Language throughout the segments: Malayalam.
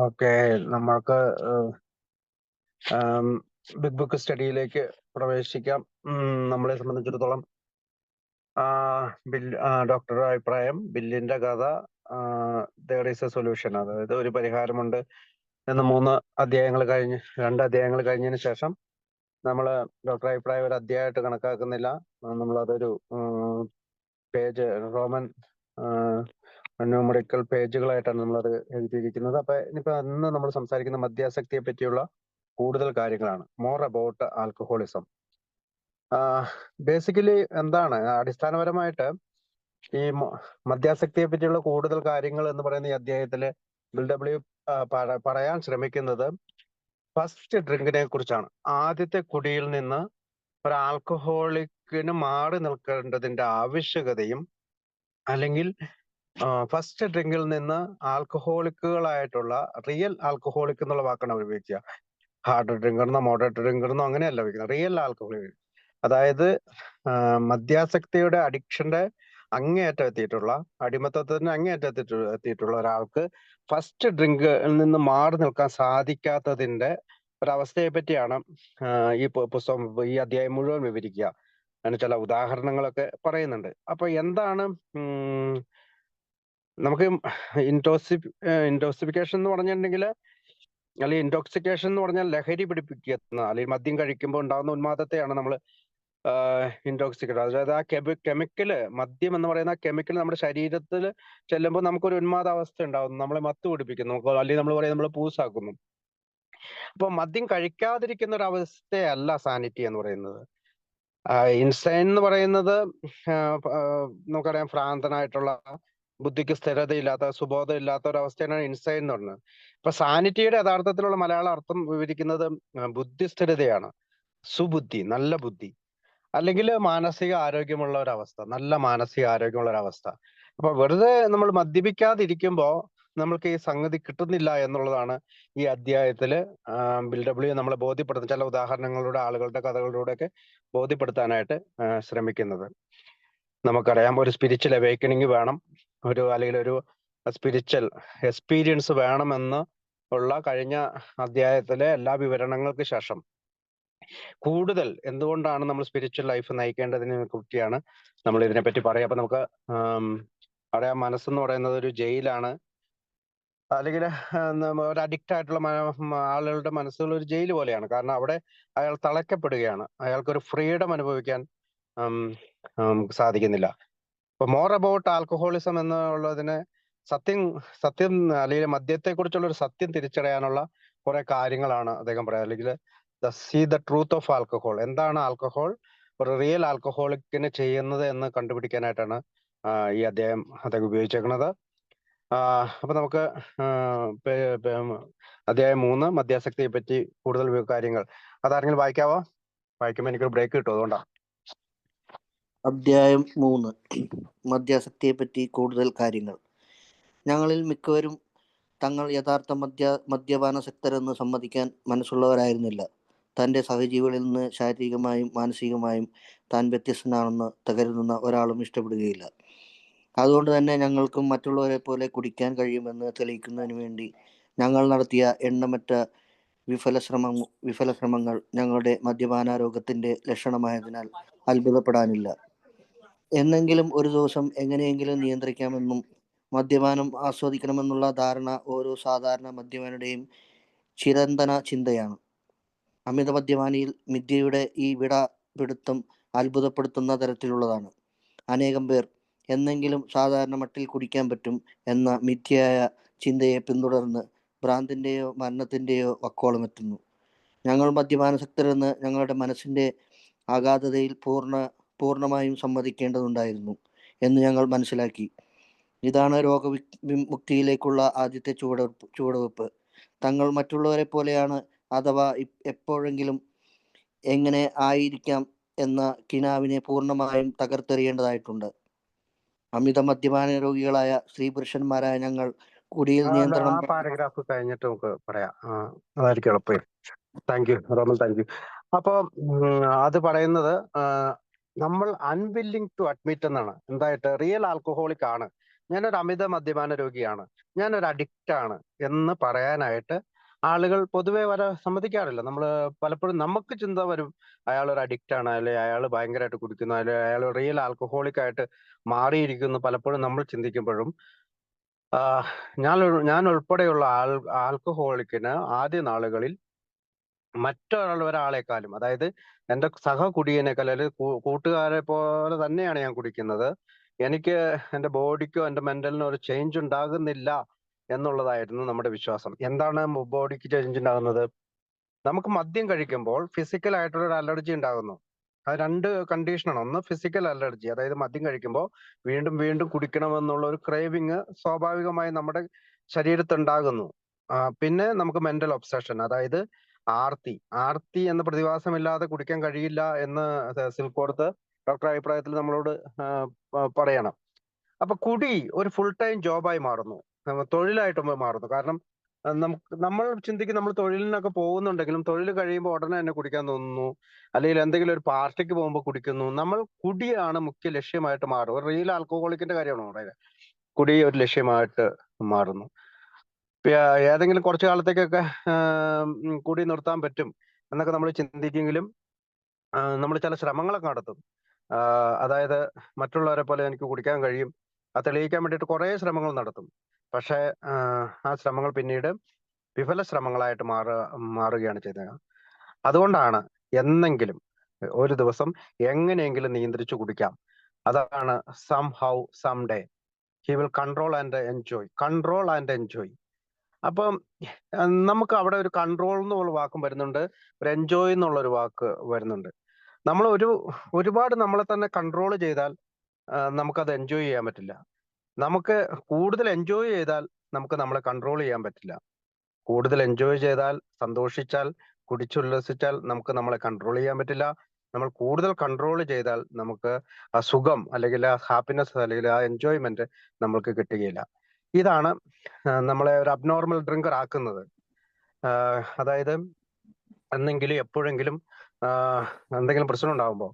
ഓക്കെ, നമ്മൾക്ക് ബിഗ് ബുക്ക് സ്റ്റഡിയിലേക്ക് പ്രവേശിക്കാം. നമ്മളെ സംബന്ധിച്ചിടത്തോളം ഡോക്ടറുടെ അഭിപ്രായം, ബില്ലിന്റെ കഥ, there is a solution, അതായത് ഒരു പരിഹാരമുണ്ട് എന്ന് 2 അധ്യായങ്ങൾ കഴിഞ്ഞതിന് ശേഷം നമ്മൾ ഡോക്ടറുടെ അഭിപ്രായം ഒരു അധ്യായമായിട്ട് കണക്കാക്കുന്നില്ല. നമ്മളതൊരു പേജ്, റോമൻ ന്യൂമറിക്കൽ പേജുകളായിട്ടാണ് നമ്മളത് എഴുതിയിരിക്കുന്നത്. അപ്പൊ ഇനിയിപ്പോ അന്ന് നമ്മൾ സംസാരിക്കുന്ന മദ്യാസക്തിയെ പറ്റിയുള്ള കൂടുതൽ കാര്യങ്ങളാണ്. More about alcoholism. ബേസിക്കലി എന്താണ് അടിസ്ഥാനപരമായിട്ട് ഈ മദ്യാസക്തിയെ പറ്റിയുള്ള കൂടുതൽ കാര്യങ്ങൾ എന്ന് പറയുന്ന ഈ അധ്യായത്തില് ബിൽ പറയാൻ ശ്രമിക്കുന്നത് ഫസ്റ്റ് ഡ്രിങ്കിനെ കുറിച്ചാണ്. ആദ്യത്തെ കുടിയിൽ നിന്ന് ഒരു ആൽക്കഹോളിക്കിന് മാറി നിൽക്കേണ്ടതിന്റെ ആവശ്യകതയും, അല്ലെങ്കിൽ ഫസ്റ്റ് ഡ്രിങ്കിൽ നിന്ന് ആൽക്കഹോളിക്കുകളായിട്ടുള്ള റിയൽ ആൽക്കഹോളിക് എന്നുള്ള വാക്കാണ് അവർ ഉപയോഗിക്കുക. ഹാർഡ് ഡ്രിങ്കർന്നോ മോഡറേറ്റ് ഡ്രിങ്കർന്നോ അങ്ങനെയല്ല ഉപയോഗിക്കുന്നത്. റിയൽ ആൽക്കഹോളിക്, അതായത് മദ്യാസക്തിയുടെ അഡിക്ഷന്റെ അങ്ങേയറ്റം എത്തിയിട്ടുള്ള, അടിമത്തത്തിന് അങ്ങേയറ്റം എത്തിയിട്ടുള്ള ഒരാൾക്ക് ഫസ്റ്റ് ഡ്രിങ്കിൽ നിന്ന് മാറി നിൽക്കാൻ സാധിക്കാത്തതിന്റെ ഒരവസ്ഥയെ പറ്റിയാണ് ഈ പുസ്തകം, ഈ അധ്യായം മുഴുവൻ വിവരിക്കുക. അതിന് ചില ഉദാഹരണങ്ങളൊക്കെ പറയുന്നുണ്ട്. അപ്പൊ എന്താണ് നമുക്ക് ഇൻടോക്സിഫിക്കേഷൻ എന്ന് പറഞ്ഞിട്ടുണ്ടെങ്കിൽ, അല്ലെങ്കിൽ ഇൻടോക്സിക്കേഷൻ എന്ന് പറഞ്ഞാൽ ലഹരി പിടിപ്പിക്കുന്ന, അല്ലെങ്കിൽ മദ്യം കഴിക്കുമ്പോൾ ഉണ്ടാകുന്ന ഉന്മാദത്തെയാണ് നമ്മൾ ഇൻടോക്സിക്കേഷൻ. അതായത് ആ കെമിക്കല്, മദ്യം എന്ന് പറയുന്ന കെമിക്കൽ നമ്മുടെ ശരീരത്തിൽ ചെല്ലുമ്പോൾ നമുക്കൊരു ഉന്മാദാവസ്ഥ ഉണ്ടാകുന്നു, നമ്മളെ മത്ത് പിടിപ്പിക്കുന്നു, അല്ലെങ്കിൽ നമ്മൾ പറയുന്നത് നമ്മൾ പൂസാക്കുന്നു. അപ്പൊ മദ്യം കഴിക്കാതിരിക്കുന്ന ഒരു അവസ്ഥയല്ല സാനിറ്റി എന്ന് പറയുന്നത്. ഇൻസൈൻ എന്ന് പറയുന്നത് നമുക്കറിയാം, ഭ്രാന്തനായിട്ടുള്ള, ബുദ്ധിക്ക് സ്ഥിരതയില്ലാത്ത, സുബോധം ഇല്ലാത്ത ഒരു അവസ്ഥയാണ് ഇൻസൈൻ എന്ന് പറയുന്നത്. ഇപ്പൊ സാനിറ്റിയുടെ യഥാർത്ഥത്തിലുള്ള മലയാള അർത്ഥം വിവരിക്കുന്നത് ബുദ്ധിസ്ഥിരതയാണ്, സുബുദ്ധി, നല്ല ബുദ്ധി, അല്ലെങ്കിൽ മാനസിക ആരോഗ്യമുള്ള ഒരവസ്ഥ, നല്ല മാനസിക ആരോഗ്യമുള്ള ഒരവസ്ഥ. അപ്പൊ വെറുതെ നമ്മൾ മദ്യപിക്കാതിരിക്കുമ്പോ നമ്മൾക്ക് ഈ സംഗതി കിട്ടുന്നില്ല എന്നുള്ളതാണ് ഈ അധ്യായത്തില് ബിൽ നമ്മളെ ബോധ്യപ്പെടുത്തുന്ന ചില ഉദാഹരണങ്ങളിലൂടെ, ആളുകളുടെ കഥകളിലൂടെ ഒക്കെ ബോധ്യപ്പെടുത്താനായിട്ട് ശ്രമിക്കുന്നത്. നമുക്കറിയാം, ഒരു സ്പിരിച്വൽ അവേക്കനിങ് വേണം, അല്ലെങ്കിൽ ഒരു സ്പിരിച്വൽ എക്സ്പീരിയൻസ് വേണമെന്ന് ഉള്ള കഴിഞ്ഞ അധ്യായത്തിലെ എല്ലാ വിവരണങ്ങൾക്ക് ശേഷം കൂടുതൽ എന്തുകൊണ്ടാണ് നമ്മൾ സ്പിരിച്വൽ ലൈഫ് നയിക്കേണ്ടതിനെ കുറിച്ചാണ് നമ്മൾ ഇതിനെപ്പറ്റി പറയാം. അപ്പൊ നമുക്ക് അറിയാം, മനസ്സെന്ന് പറയുന്നത് ഒരു ജയിലാണ്, അല്ലെങ്കിൽ ഒരു അഡിക്റ്റ് ആയിട്ടുള്ള ആളുകളുടെ മനസ്സുകൾ ഒരു ജയിൽ പോലെയാണ്. കാരണം അവിടെ അയാൾ തളയ്ക്കപ്പെടുകയാണ്, അയാൾക്കൊരു ഫ്രീഡം അനുഭവിക്കാൻ സാധിക്കുന്നില്ല. ഇപ്പൊ മോർ അബൌട്ട് ആൽക്കഹോളിസം എന്നുള്ളതിന് സത്യം അല്ലെങ്കിൽ മദ്യത്തെ കുറിച്ചുള്ള ഒരു സത്യം തിരിച്ചറിയാനുള്ള കുറെ കാര്യങ്ങളാണ് അദ്ദേഹം പറയാം. അല്ലെങ്കിൽ see the truth of alcohol, എന്താണ് ആൽക്കഹോൾ ഒരു റിയൽ ആൽക്കഹോളിക്കിന് ചെയ്യുന്നത് എന്ന് കണ്ടുപിടിക്കാനായിട്ടാണ് ഈ അദ്ദേഹം ഉപയോഗിച്ചേക്കുന്നത്. അപ്പൊ നമുക്ക് അധ്യായം 3 മദ്യാസക്തിയെ പറ്റി കൂടുതൽ കാര്യങ്ങൾ, അതാരെങ്കിലും വായിക്കാവോ? വായിക്കുമ്പോൾ എനിക്കൊരു ബ്രേക്ക് കിട്ടും, അതുകൊണ്ടാണ്. അധ്യായം 3 മദ്യാസക്തിയെ പറ്റി കൂടുതൽ കാര്യങ്ങൾ. ഞങ്ങളിൽ മിക്കവരും തങ്ങൾ യഥാർത്ഥ മദ്യപാനാസക്തരെന്ന് സമ്മതിക്കാൻ മനസ്സുള്ളവരായിരുന്നില്ല. തൻ്റെ സഹജീവികളിൽ നിന്ന് ശാരീരികമായും മാനസികമായും താൻ വ്യത്യസ്തനാണെന്ന് കരുതുന്ന ഒരാളും ഇഷ്ടപ്പെടുകയില്ല. അതുകൊണ്ട് തന്നെ ഞങ്ങൾക്കും മറ്റുള്ളവരെ പോലെ കുടിക്കാൻ കഴിയുമെന്ന് തെളിയിക്കുന്നതിന് വേണ്ടി ഞങ്ങൾ നടത്തിയ എണ്ണമറ്റ വിഫല ശ്രമങ്ങൾ ഞങ്ങളുടെ മദ്യപാനാരോഗത്തിൻ്റെ ലക്ഷണമായതിനാൽ അത്ഭുതപ്പെടാനില്ല. എന്നെങ്കിലും ഒരു ദിവസം എങ്ങനെയെങ്കിലും നിയന്ത്രിക്കാമെന്നും മദ്യപാനം ആസ്വദിക്കണമെന്നുള്ള ധാരണ ഓരോ സാധാരണ മദ്യപാനുടെയും ചിരന്തന ചിന്തയാണ്. അമിത മദ്യപാനിയിൽ മിഥ്യയുടെ ഈ പിടുത്തം അത്ഭുതപ്പെടുത്തുന്ന തരത്തിലുള്ളതാണ്. അനേകം പേർ എന്നെങ്കിലും സാധാരണ മട്ടിൽ കുടിക്കാൻ പറ്റും എന്ന മിഥ്യയായ ചിന്തയെ പിന്തുടർന്ന് ഭ്രാന്തിൻ്റെയോ മരണത്തിൻ്റെയോ വക്കോളമെത്തുന്നു. ഞങ്ങൾ മദ്യപാനാസക്തരെന്ന് ഞങ്ങളുടെ മനസ്സിൻ്റെ അഗാധതയിൽ പൂർണ്ണമായും സമ്മതിക്കേണ്ടതുണ്ടായിരുന്നു എന്ന് ഞങ്ങൾ മനസ്സിലാക്കി. ഇതാണ് രോഗമുക്തിയിലേക്കുള്ള ആദ്യത്തെ ചുവടുവെപ്പ്. തങ്ങൾ മറ്റുള്ളവരെ പോലെയാണ്, അഥവാ എപ്പോഴെങ്കിലും എങ്ങനെ ആയിരിക്കാം എന്ന കിനാവിനെ പൂർണ്ണമായും തകർത്തെറിയേണ്ടതായിട്ടുണ്ട്. അമിത മദ്യപാന രോഗികളായ സ്ത്രീ പുരുഷന്മാരായ ഞങ്ങൾ കുടിയിൽ നിയന്ത്രണം. പാരഗ്രാഫ് കഴിഞ്ഞിട്ട് നമുക്ക് പറയാം, അതായിരിക്കും എളുപ്പം. Thank you Roman, thank you. അപ്പൊ അത് പറയുന്നത് നമ്മൾ അൺവില്ലിങ് ടു അഡ്മിറ്റ് എന്നാണ്. എന്തായിട്ട് റിയൽ ആൽക്കഹോളിക് ആണ്, ഞാനൊരു അമിത മദ്യപാന രോഗിയാണ്, ഞാനൊരു അഡിക്റ്റ് ആണ് എന്ന് പറയാനായിട്ട് ആളുകൾ പൊതുവെ സമ്മതിക്കാറില്ല. നമ്മൾ പലപ്പോഴും നമുക്ക് ചിന്ത വരും, അയാൾ ഒരു അഡിക്റ്റ് ആണ്, അല്ലെ അയാൾ ഭയങ്കരമായിട്ട് കുടിക്കുന്നു, അല്ലെ അയാൾ റിയൽ ആൽക്കഹോളിക് ആയിട്ട് മാറിയിരിക്കുന്നു. പലപ്പോഴും നമ്മൾ ചിന്തിക്കുമ്പോഴും ഞാൻ ഉൾപ്പെടെയുള്ള ആൽക്കഹോളിക്കിന് ആദ്യ നാളുകളിൽ ഒരാളെക്കാളും, അതായത് എന്റെ സഹകുടിയനേക്കാൾ അല്ലെങ്കിൽ കൂട്ടുകാരെ പോലെ തന്നെയാണ് ഞാൻ കുടിക്കുന്നത്. എനിക്ക് എന്റെ ബോഡിക്കോ എന്റെ മെന്റലിനോ ഒരു ചേഞ്ച് ഉണ്ടാകുന്നില്ല എന്നുള്ളതായിരുന്നു നമ്മുടെ വിശ്വാസം. എന്താണ് ബോഡിക്ക് ചേഞ്ച് ഉണ്ടാകുന്നത്? നമുക്ക് മദ്യം കഴിക്കുമ്പോൾ ഫിസിക്കൽ ആയിട്ടുള്ള ഒരു അലർജി ഉണ്ടാകുന്നു. അത് രണ്ട് കണ്ടീഷനാണ്. ഒന്ന് ഫിസിക്കൽ അലർജി, അതായത് മദ്യം കഴിക്കുമ്പോൾ വീണ്ടും വീണ്ടും കുടിക്കണമെന്നുള്ള ഒരു ക്രേവിങ് സ്വാഭാവികമായി നമ്മുടെ ശരീരത്തുണ്ടാകുന്നു. പിന്നെ നമുക്ക് മെന്റൽ ഒബ്സഷൻ, അതായത് ആർത്തി എന്ന പ്രതിഭാസമില്ലാതെ കുടിക്കാൻ കഴിയില്ല എന്ന് സിൽക്കോടത്ത് ഡോക്ടർ അഭിപ്രായത്തിൽ നമ്മളോട് പറയണം. അപ്പൊ കുടി ഒരു ഫുൾ ടൈം ജോബായി മാറുന്നു, തൊഴിലായിട്ട് മാറുന്നു. കാരണം നമ്മൾ ചിന്തിക്കും, നമ്മൾ തൊഴിലിനൊക്കെ പോകുന്നുണ്ടെങ്കിലും തൊഴിൽ കഴിയുമ്പോൾ ഉടനെ തന്നെ കുടിക്കാൻ തോന്നുന്നു, അല്ലെങ്കിൽ എന്തെങ്കിലും ഒരു പാർട്ടിക്ക് പോകുമ്പോൾ കുടിക്കുന്നു. നമ്മൾ കുടിയാണ് മുഖ്യ ലക്ഷ്യമായിട്ട് മാറും. ഒരു റിയൽ ആൽക്കഹോളിക്കിന്റെ കാര്യമാണ് പറയുന്നത്. കുടി ഒരു ലക്ഷ്യമായിട്ട് മാറുന്നു. ഏതെങ്കിലും കുറച്ചു കാലത്തേക്കൊക്കെ കുടി നിർത്താൻ പറ്റും എന്നൊക്കെ നമ്മൾ ചിന്തിക്കുമെങ്കിലും നമ്മൾ ചില ശ്രമങ്ങളൊക്കെ നടത്തും. അതായത് മറ്റുള്ളവരെ പോലെ എനിക്ക് കുടിക്കാൻ കഴിയും, അത് തെളിയിക്കാൻ വേണ്ടിയിട്ട് കുറെ ശ്രമങ്ങൾ നടത്തും. പക്ഷെ ആ ശ്രമങ്ങൾ പിന്നീട് വിഫല ശ്രമങ്ങളായിട്ട് മാറുകയാണ് ചെയ്തത്. അതുകൊണ്ടാണ് എന്നെങ്കിലും ഒരു ദിവസം എങ്ങനെയെങ്കിലും നിയന്ത്രിച്ചു കുടിക്കാം. അതാണ് somehow someday he will control and enjoy. അപ്പം നമുക്ക് അവിടെ ഒരു കൺട്രോൾ എന്നുള്ള വാക്കും വരുന്നുണ്ട്, ഒരു എൻജോയ് എന്നുള്ള ഒരു വാക്ക് വരുന്നുണ്ട്. നമ്മൾ ഒരുപാട് നമ്മളെ തന്നെ കൺട്രോൾ ചെയ്താൽ നമുക്കത് എൻജോയ് ചെയ്യാൻ പറ്റില്ല. നമുക്ക് കൂടുതൽ എൻജോയ് ചെയ്താൽ നമുക്ക് നമ്മളെ കൺട്രോൾ ചെയ്യാൻ പറ്റില്ല. കൂടുതൽ എൻജോയ് ചെയ്താൽ, സന്തോഷിച്ചാൽ, കുടിച്ചുല്ലസിച്ചാൽ നമുക്ക് നമ്മളെ കൺട്രോൾ ചെയ്യാൻ പറ്റില്ല. നമ്മൾ കൂടുതൽ കൺട്രോൾ ചെയ്താൽ നമുക്ക് ആ സുഖം അല്ലെങ്കിൽ ആ ഹാപ്പിനെസ് അല്ലെങ്കിൽ ആ എൻജോയ്മെന്റ് നമ്മൾക്ക് കിട്ടുകയില്ല. ഇതാണ് നമ്മളെ ഒരു അബ്നോർമൽ ഡ്രിങ്കർ ആക്കുന്നത്. അതായത് എന്നെങ്കിലും എപ്പോഴെങ്കിലും എന്തെങ്കിലും പ്രശ്നം ഉണ്ടാകുമ്പോ,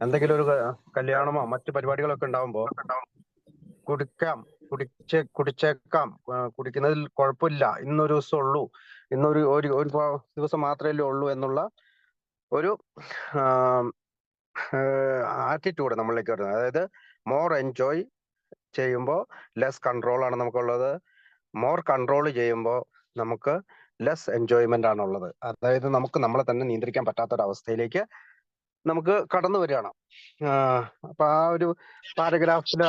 എന്തെങ്കിലും ഒരു കല്യാണമോ മറ്റു പരിപാടികളൊക്കെ ഉണ്ടാകുമ്പോ കുടിച്ചേക്കാം, കുടിക്കുന്നതിൽ കുഴപ്പമില്ല, ഇന്നൊരു ദിവസം ഉള്ളൂ, ഇന്നൊരു ഒരു ദിവസം മാത്രമേ ഉള്ളൂ എന്നുള്ള ഒരു ആറ്റിറ്റ്യൂഡ് നമ്മളിലേക്ക് വരുന്നത്. അതായത് മോർ എൻജോയ് ചെയ്യുമ്പോൾ ലെസ് കൺട്രോൾ ആണ് നമുക്കുള്ളത്, മോർ കൺട്രോൾ ചെയ്യുമ്പോൾ നമുക്ക് ലെസ് എൻജോയ്മെന്റ് ആണുള്ളത്. അതായത് നമുക്ക് നമ്മളെ തന്നെ നിയന്ത്രിക്കാൻ പറ്റാത്തൊരവസ്ഥയിലേക്ക് നമുക്ക് കടന്നു വരികയാണ്. അപ്പൊ ആ ഒരു പാരഗ്രാഫില്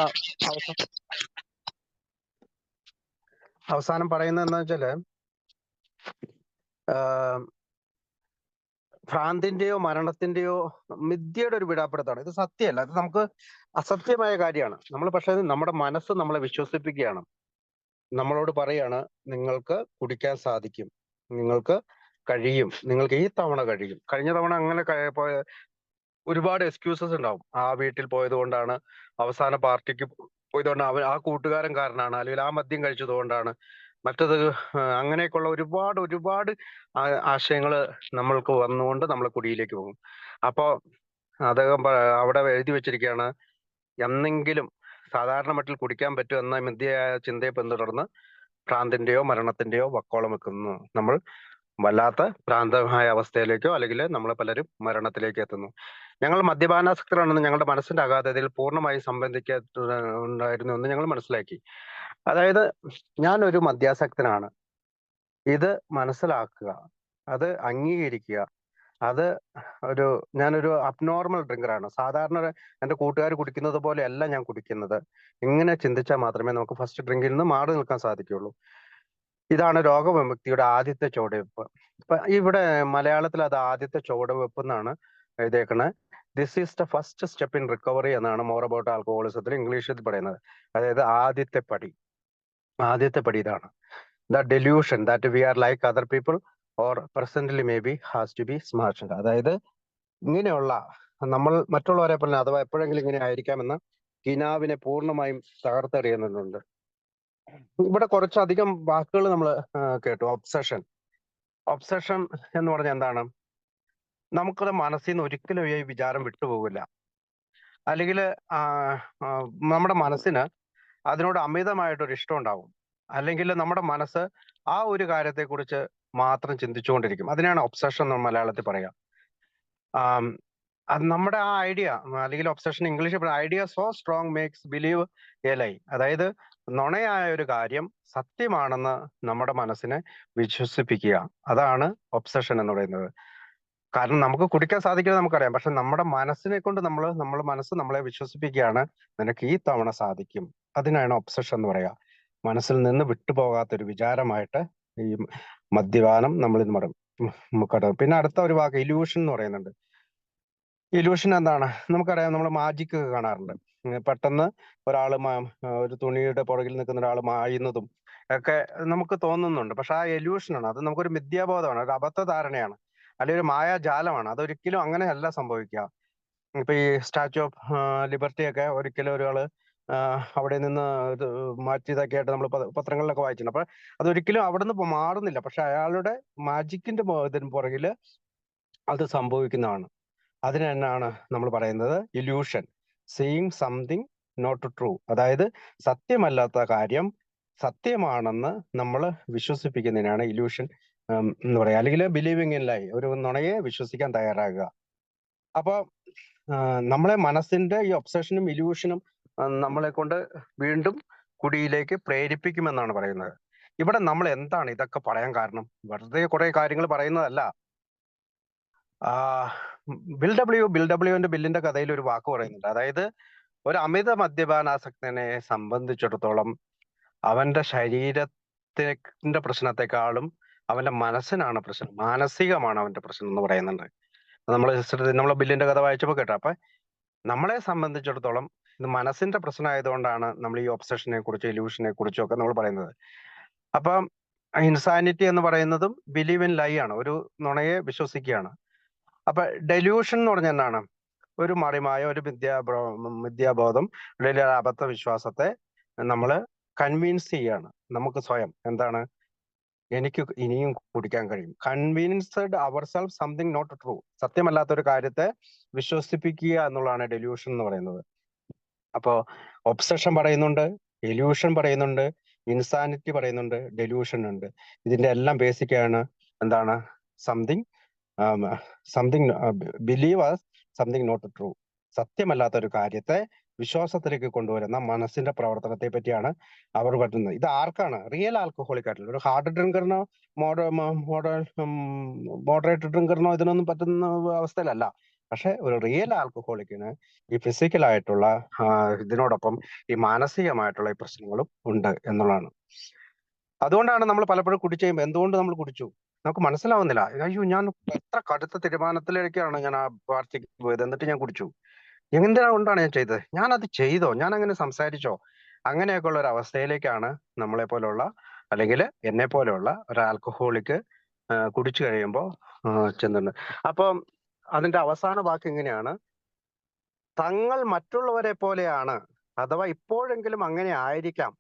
അവസാനം പറയുന്നത് എന്താ വെച്ചാല്, ഭ്രാന്തിന്റെയോ മരണത്തിന്റെയോ മിഥ്യയുടെ ഒരു വിടാപ്പെടുത്താണ്. ഇത് സത്യമല്ല, ഇത് നമുക്ക് അസത്യമായ കാര്യമാണ്. നമ്മൾ പക്ഷേ നമ്മുടെ മനസ്സ് നമ്മളെ വിശ്വസിപ്പിക്കുകയാണ്, നമ്മളോട് പറയാണ് നിങ്ങൾക്ക് കുടിക്കാൻ സാധിക്കും, നിങ്ങൾക്ക് കഴിയും, നിങ്ങൾക്ക് ഈ തവണ കഴിയും. കഴിഞ്ഞ തവണ അങ്ങനെ ഒരുപാട് എക്സ്ക്യൂസസ് ഉണ്ടാവും. ആ വീട്ടിൽ പോയത് കൊണ്ടാണ്, അവസാന പാർട്ടിക്ക് പോയതുകൊണ്ട്, ആ കൂട്ടുകാരൻ കാരനാണ്, അല്ലെങ്കിൽ ആ മദ്യം കഴിച്ചത് കൊണ്ടാണ്, മറ്റത് അങ്ങനെയൊക്കെയുള്ള ഒരുപാട് ആശയങ്ങൾ നമ്മൾക്ക് വന്നുകൊണ്ട് നമ്മൾ കുടിയിലേക്ക് പോകും. അപ്പോ അദ്ദേഹം അവിടെ എഴുതി വെച്ചിരിക്കുകയാണ്, എന്നെങ്കിലും സാധാരണ മട്ടിൽ കുടിക്കാൻ പറ്റും എന്ന മിഥ്യയായ ചിന്തയെ പിന്തുടർന്ന് ഭ്രാന്തിന്റെയോ മരണത്തിന്റെയോ വക്കോളം വെക്കുന്നു. നമ്മൾ വല്ലാത്ത ഭ്രാന്തമായ അവസ്ഥയിലേക്കോ അല്ലെങ്കിൽ നമ്മൾ പലരും മരണത്തിലേക്ക് എത്തുന്നു. ഞങ്ങൾ മദ്യപാനാസക്തരാണെന്ന് ഞങ്ങളുടെ മനസ്സിന്റെ അഗാധതയിൽ പൂർണ്ണമായും ഉണ്ടായിരുന്നു എന്ന് ഞങ്ങൾ മനസ്സിലാക്കി. അതായത് ഞാനൊരു മദ്യാസക്തനാണ്, ഇത് മനസ്സിലാക്കുക, അത് അംഗീകരിക്കുക. അത് ഞാനൊരു അബ്നോർമൽ ഡ്രിങ്കറാണ്. സാധാരണ എന്റെ കൂട്ടുകാർ കുടിക്കുന്നത് പോലെയല്ല ഞാൻ കുടിക്കുന്നത്. ഇങ്ങനെ ചിന്തിച്ചാൽ മാത്രമേ നമുക്ക് ഫസ്റ്റ് ഡ്രിങ്കിൽ നിന്ന് മാറി നിൽക്കാൻ സാധിക്കുകയുള്ളൂ. ഇതാണ് രോഗവിമുക്തിയുടെ ആദ്യത്തെ ചുവടുവെപ്പ്. ഇപ്പൊ ഇവിടെ മലയാളത്തിൽ അത് ആദ്യത്തെ ചുവടുവെപ്പ് എന്നാണ് എഴുതിയേക്കണേ. This is the first step in recovery എന്നാണ് മോർ അബൌട്ട് ആൽക്കഹോളിസത്തിൽ ഇംഗ്ലീഷിൽ പറയുന്നത്. അതായത് ആദ്യത്തെ പടി ഇതാണ്. The delusion that we are like other people or presently may be has to be smart. അതായത് ഇങ്ങനെയുള്ള നമ്മൾ മറ്റുള്ളവരെ പോലെ അഥവാ എപ്പോഴെങ്കിലും ഇങ്ങനെ ആയിരിക്കാമെന്ന കിനാവിനെ പൂർണ്ണമായും തകർത്തെറിയുന്നുണ്ട്. ഇവിടെ കുറച്ചധികം വാക്കുകൾ നമ്മൾ കേട്ടു. ഒബ്സഷൻ എന്ന് പറഞ്ഞാൽ എന്താണ്? നമുക്കത് മനസ്സിൽ നിന്ന് ഒരിക്കലും ഈ വിചാരം വിട്ടുപോകില്ല. അല്ലെങ്കിൽ നമ്മുടെ മനസ്സിന് അതിനോട് അമിതമായിട്ടൊരു ഇഷ്ടം ഉണ്ടാവും. അല്ലെങ്കിൽ നമ്മുടെ മനസ്സ് ആ ഒരു കാര്യത്തെക്കുറിച്ച് മാത്രം ചിന്തിച്ചുകൊണ്ടിരിക്കും. അതിനെയാണ് ഒബ്സഷൻ എന്ന് മലയാളത്തിൽ പറയുക. ആം, അത് നമ്മുടെ ആ ഐഡിയ, അല്ലെങ്കിൽ ഒബ്സഷൻ ഇംഗ്ലീഷിൽ idea so strong makes believe a lie. അതായത് നുണയായ ഒരു കാര്യം സത്യമാണെന്ന് നമ്മുടെ മനസ്സിനെ വിശ്വസിപ്പിക്കുക. അതാണ് ഒബ്സഷൻ എന്ന് പറയുന്നത്. കാരണം നമുക്ക് കുടിക്കാൻ സാധിക്കില്ല നമുക്കറിയാം, പക്ഷെ നമ്മുടെ മനസ്സിനെ കൊണ്ട് നമ്മുടെ മനസ്സ് നമ്മളെ വിശ്വസിപ്പിക്കുകയാണ്, നിനക്ക് ഈ തവണ സാധിക്കും. അതിനാണ് ഒബ്സഷൻ എന്ന് പറയുക. മനസ്സിൽ നിന്ന് വിട്ടുപോകാത്തൊരു വിചാരമായിട്ട് ഈ മദ്യപാനം നമ്മൾ ഇന്ന് പറയും. പിന്നെ അടുത്ത ഒരു വാക്ക് ഇല്യൂഷൻ എന്ന് പറയുന്നുണ്ട്. ഇല്യൂഷൻ എന്താണ്? നമുക്കറിയാം, നമ്മൾ മാജിക് കാണാറുണ്ട്. പെട്ടെന്ന് ഒരാള് ഒരു തുണിയുടെ പുറകിൽ നിൽക്കുന്ന ഒരാൾ മായുന്നതും ഒക്കെ നമുക്ക് തോന്നുന്നുണ്ട്. പക്ഷെ ആ ഇല്യൂഷനാണ്. അത് നമുക്കൊരു മിഥ്യാബോധമാണ്, ഒരു അബദ്ധ ധാരണയാണ്, അല്ലെങ്കിൽ ഒരു മായാജാലമാണ്. അതൊരിക്കലും അങ്ങനെയല്ല സംഭവിക്കുക. ഇപ്പൊ ഈ സ്റ്റാച്യു ഓഫ് ലിബർട്ടി ഒക്കെ ഒരിക്കലും ഒരാള് അവിടെ നിന്ന് ഇത് മാറ്റിയതൊക്കെ ആയിട്ട് നമ്മൾ പത്രങ്ങളിലൊക്കെ വായിച്ചിട്ടുണ്ട്. അപ്പൊ അതൊരിക്കലും അവിടെ നിന്ന് മാറുന്നില്ല. പക്ഷെ അയാളുടെ മാജിക്കിന്റെ ഇതിന് പുറകില് അത് സംഭവിക്കുന്നതാണ്. അതിന് തന്നെയാണ് നമ്മൾ പറയുന്നത് illusion, seeing something not true. അതായത് സത്യമല്ലാത്ത കാര്യം സത്യമാണെന്ന് നമ്മൾ വിശ്വസിപ്പിക്കുന്നതിനാണ് ഇല്യൂഷൻ എന്ന് പറയുക. അല്ലെങ്കിൽ ബിലീവിങ് ഇൻ ലൈ, ഒരു നുണയെ വിശ്വസിക്കാൻ തയ്യാറാകുക. അപ്പൊ നമ്മളെ മനസ്സിന്റെ ഈ ഒബ്സഷനും ഇല്യൂഷനും നമ്മളെ കൊണ്ട് വീണ്ടും കുടിയിലേക്ക് പ്രേരിപ്പിക്കുമെന്നാണ് പറയുന്നത്. ഇവിടെ നമ്മൾ എന്താണ് ഇതൊക്കെ പറയാൻ കാരണം? വെറുതെ കുറെ കാര്യങ്ങൾ പറയുന്നതല്ല. ബിൽഡബ്ല്യുവിന്റെ ബില്ലിന്റെ കഥയിൽ ഒരു വാക്ക് പറയുന്നുണ്ട്. അതായത് ഒരു അമിത മദ്യപാനാസക്തനെ സംബന്ധിച്ചിടത്തോളം അവന്റെ ശരീരത്തിന്റെ പ്രശ്നത്തെക്കാളും അവന്റെ മനസ്സിനാണ് പ്രശ്നം, മാനസികമാണ് അവന്റെ പ്രശ്നം എന്ന് പറയുന്നുണ്ട്. നമ്മൾ ബില്ലിന്റെ കഥ വായിച്ചപ്പോൾ കേട്ടോ. അപ്പൊ നമ്മളെ സംബന്ധിച്ചിടത്തോളം ഇത് മനസ്സിന്റെ പ്രശ്നമായതുകൊണ്ടാണ് നമ്മൾ ഈ ഒബ്സഷനെ കുറിച്ചും ഇല്യൂഷനെ കുറിച്ചും ഒക്കെ നമ്മൾ പറയുന്നത്. അപ്പം ഇൻസാനിറ്റി എന്ന് പറയുന്നതും ബിലീവ് ഇൻ ലൈ ആണ്, ഒരു നുണയെ വിശ്വസിക്കുകയാണ്. അപ്പൊ ഡെല്യൂഷൻ എന്ന് പറഞ്ഞാൽ എന്താണ്? ഒരു മറിമായ ഒരു മിഥ്യാബോധം, അല്ലെങ്കിൽ അബദ്ധ വിശ്വാസത്തെ നമ്മൾ കൺവിൻസ് ചെയ്യാണ് നമുക്ക് സ്വയം. എന്താണ്? എനിക്ക് ഇനിയും കുടിക്കാൻ കഴിയും. Convinced our self something not true. സത്യമല്ലാത്ത ഒരു കാര്യത്തെ വിശ്വസിപ്പിക്കുക എന്നുള്ളതാണ് ഡെല്യൂഷൻ എന്ന് പറയുന്നത്. അപ്പോ ഒബ്സഷൻ പറയുന്നുണ്ട്, ഇല്യൂഷൻ പറയുന്നുണ്ട്, ഇൻസാനിറ്റി പറയുന്നുണ്ട്, ഡെല്യൂഷൻ ഉണ്ട്. ഇതിന്റെ എല്ലാം ബേസിക് ആണ് എന്താണ്? Something believe as something not true. സത്യമല്ലാത്ത ഒരു കാര്യത്തെ വിശ്വാസത്തിലേക്ക് കൊണ്ടുവരുന്ന മനസ്സിന്റെ പ്രവർത്തനത്തെ പറ്റിയാണ് അവർ പറ്റുന്നത്. ഇത് ആർക്കാണ്? റിയൽ ആൽക്കഹോളിക് ആയിട്ടുള്ള ഒരു ഹാർഡ് ഡ്രിങ്കറിനോ മോഡറേറ്റ് ഡ്രിങ്കറിനോ ഇതിനൊന്നും പറ്റുന്ന അവസ്ഥയിലല്ല. പക്ഷെ ഒരു റിയൽ ആൽക്കഹോളിക്കിന് ഈ ഫിസിക്കൽ ആയിട്ടുള്ള ഇതിനോടൊപ്പം ഈ മാനസികമായിട്ടുള്ള ഈ പ്രശ്നങ്ങളും ഉണ്ട് എന്നുള്ളതാണ്. അതുകൊണ്ടാണ് നമ്മൾ പലപ്പോഴും കുടിച്ചു കഴിയുമ്പോൾ എന്തുകൊണ്ട് നമ്മൾ കുടിച്ചു നമുക്ക് മനസ്സിലാവുന്നില്ല. അയ്യോ, ഞാൻ എത്ര കടുത്ത തീരുമാനത്തിലേക്കാണ് ഞാൻ ആ പാർട്ടിക്ക് പോയത്, എന്നിട്ട് ഞാൻ കുടിച്ചു. എന്തുകൊണ്ടാണ് ഞാൻ ചെയ്തത്? ഞാൻ അത് ചെയ്തോ? ഞാൻ അങ്ങനെ സംസാരിച്ചോ? അങ്ങനെയൊക്കെ ഉള്ള ഒരു അവസ്ഥയിലേക്കാണ് നമ്മളെ പോലുള്ള, അല്ലെങ്കിൽ എന്നെ പോലെയുള്ള ഒരു ആൽക്കഹോളിക്ക് കുടിച്ചു കഴിയുമ്പോൾ ചെന്നുണ്ട്. അപ്പം അതിന്റെ അവസാന വാക്ക് എങ്ങനെയാണ്? തങ്ങൾ മറ്റുള്ളവരെ പോലെയാണ്, അഥവാ ഇപ്പോഴെങ്കിലും അങ്ങനെ ആയിരിക്കാം,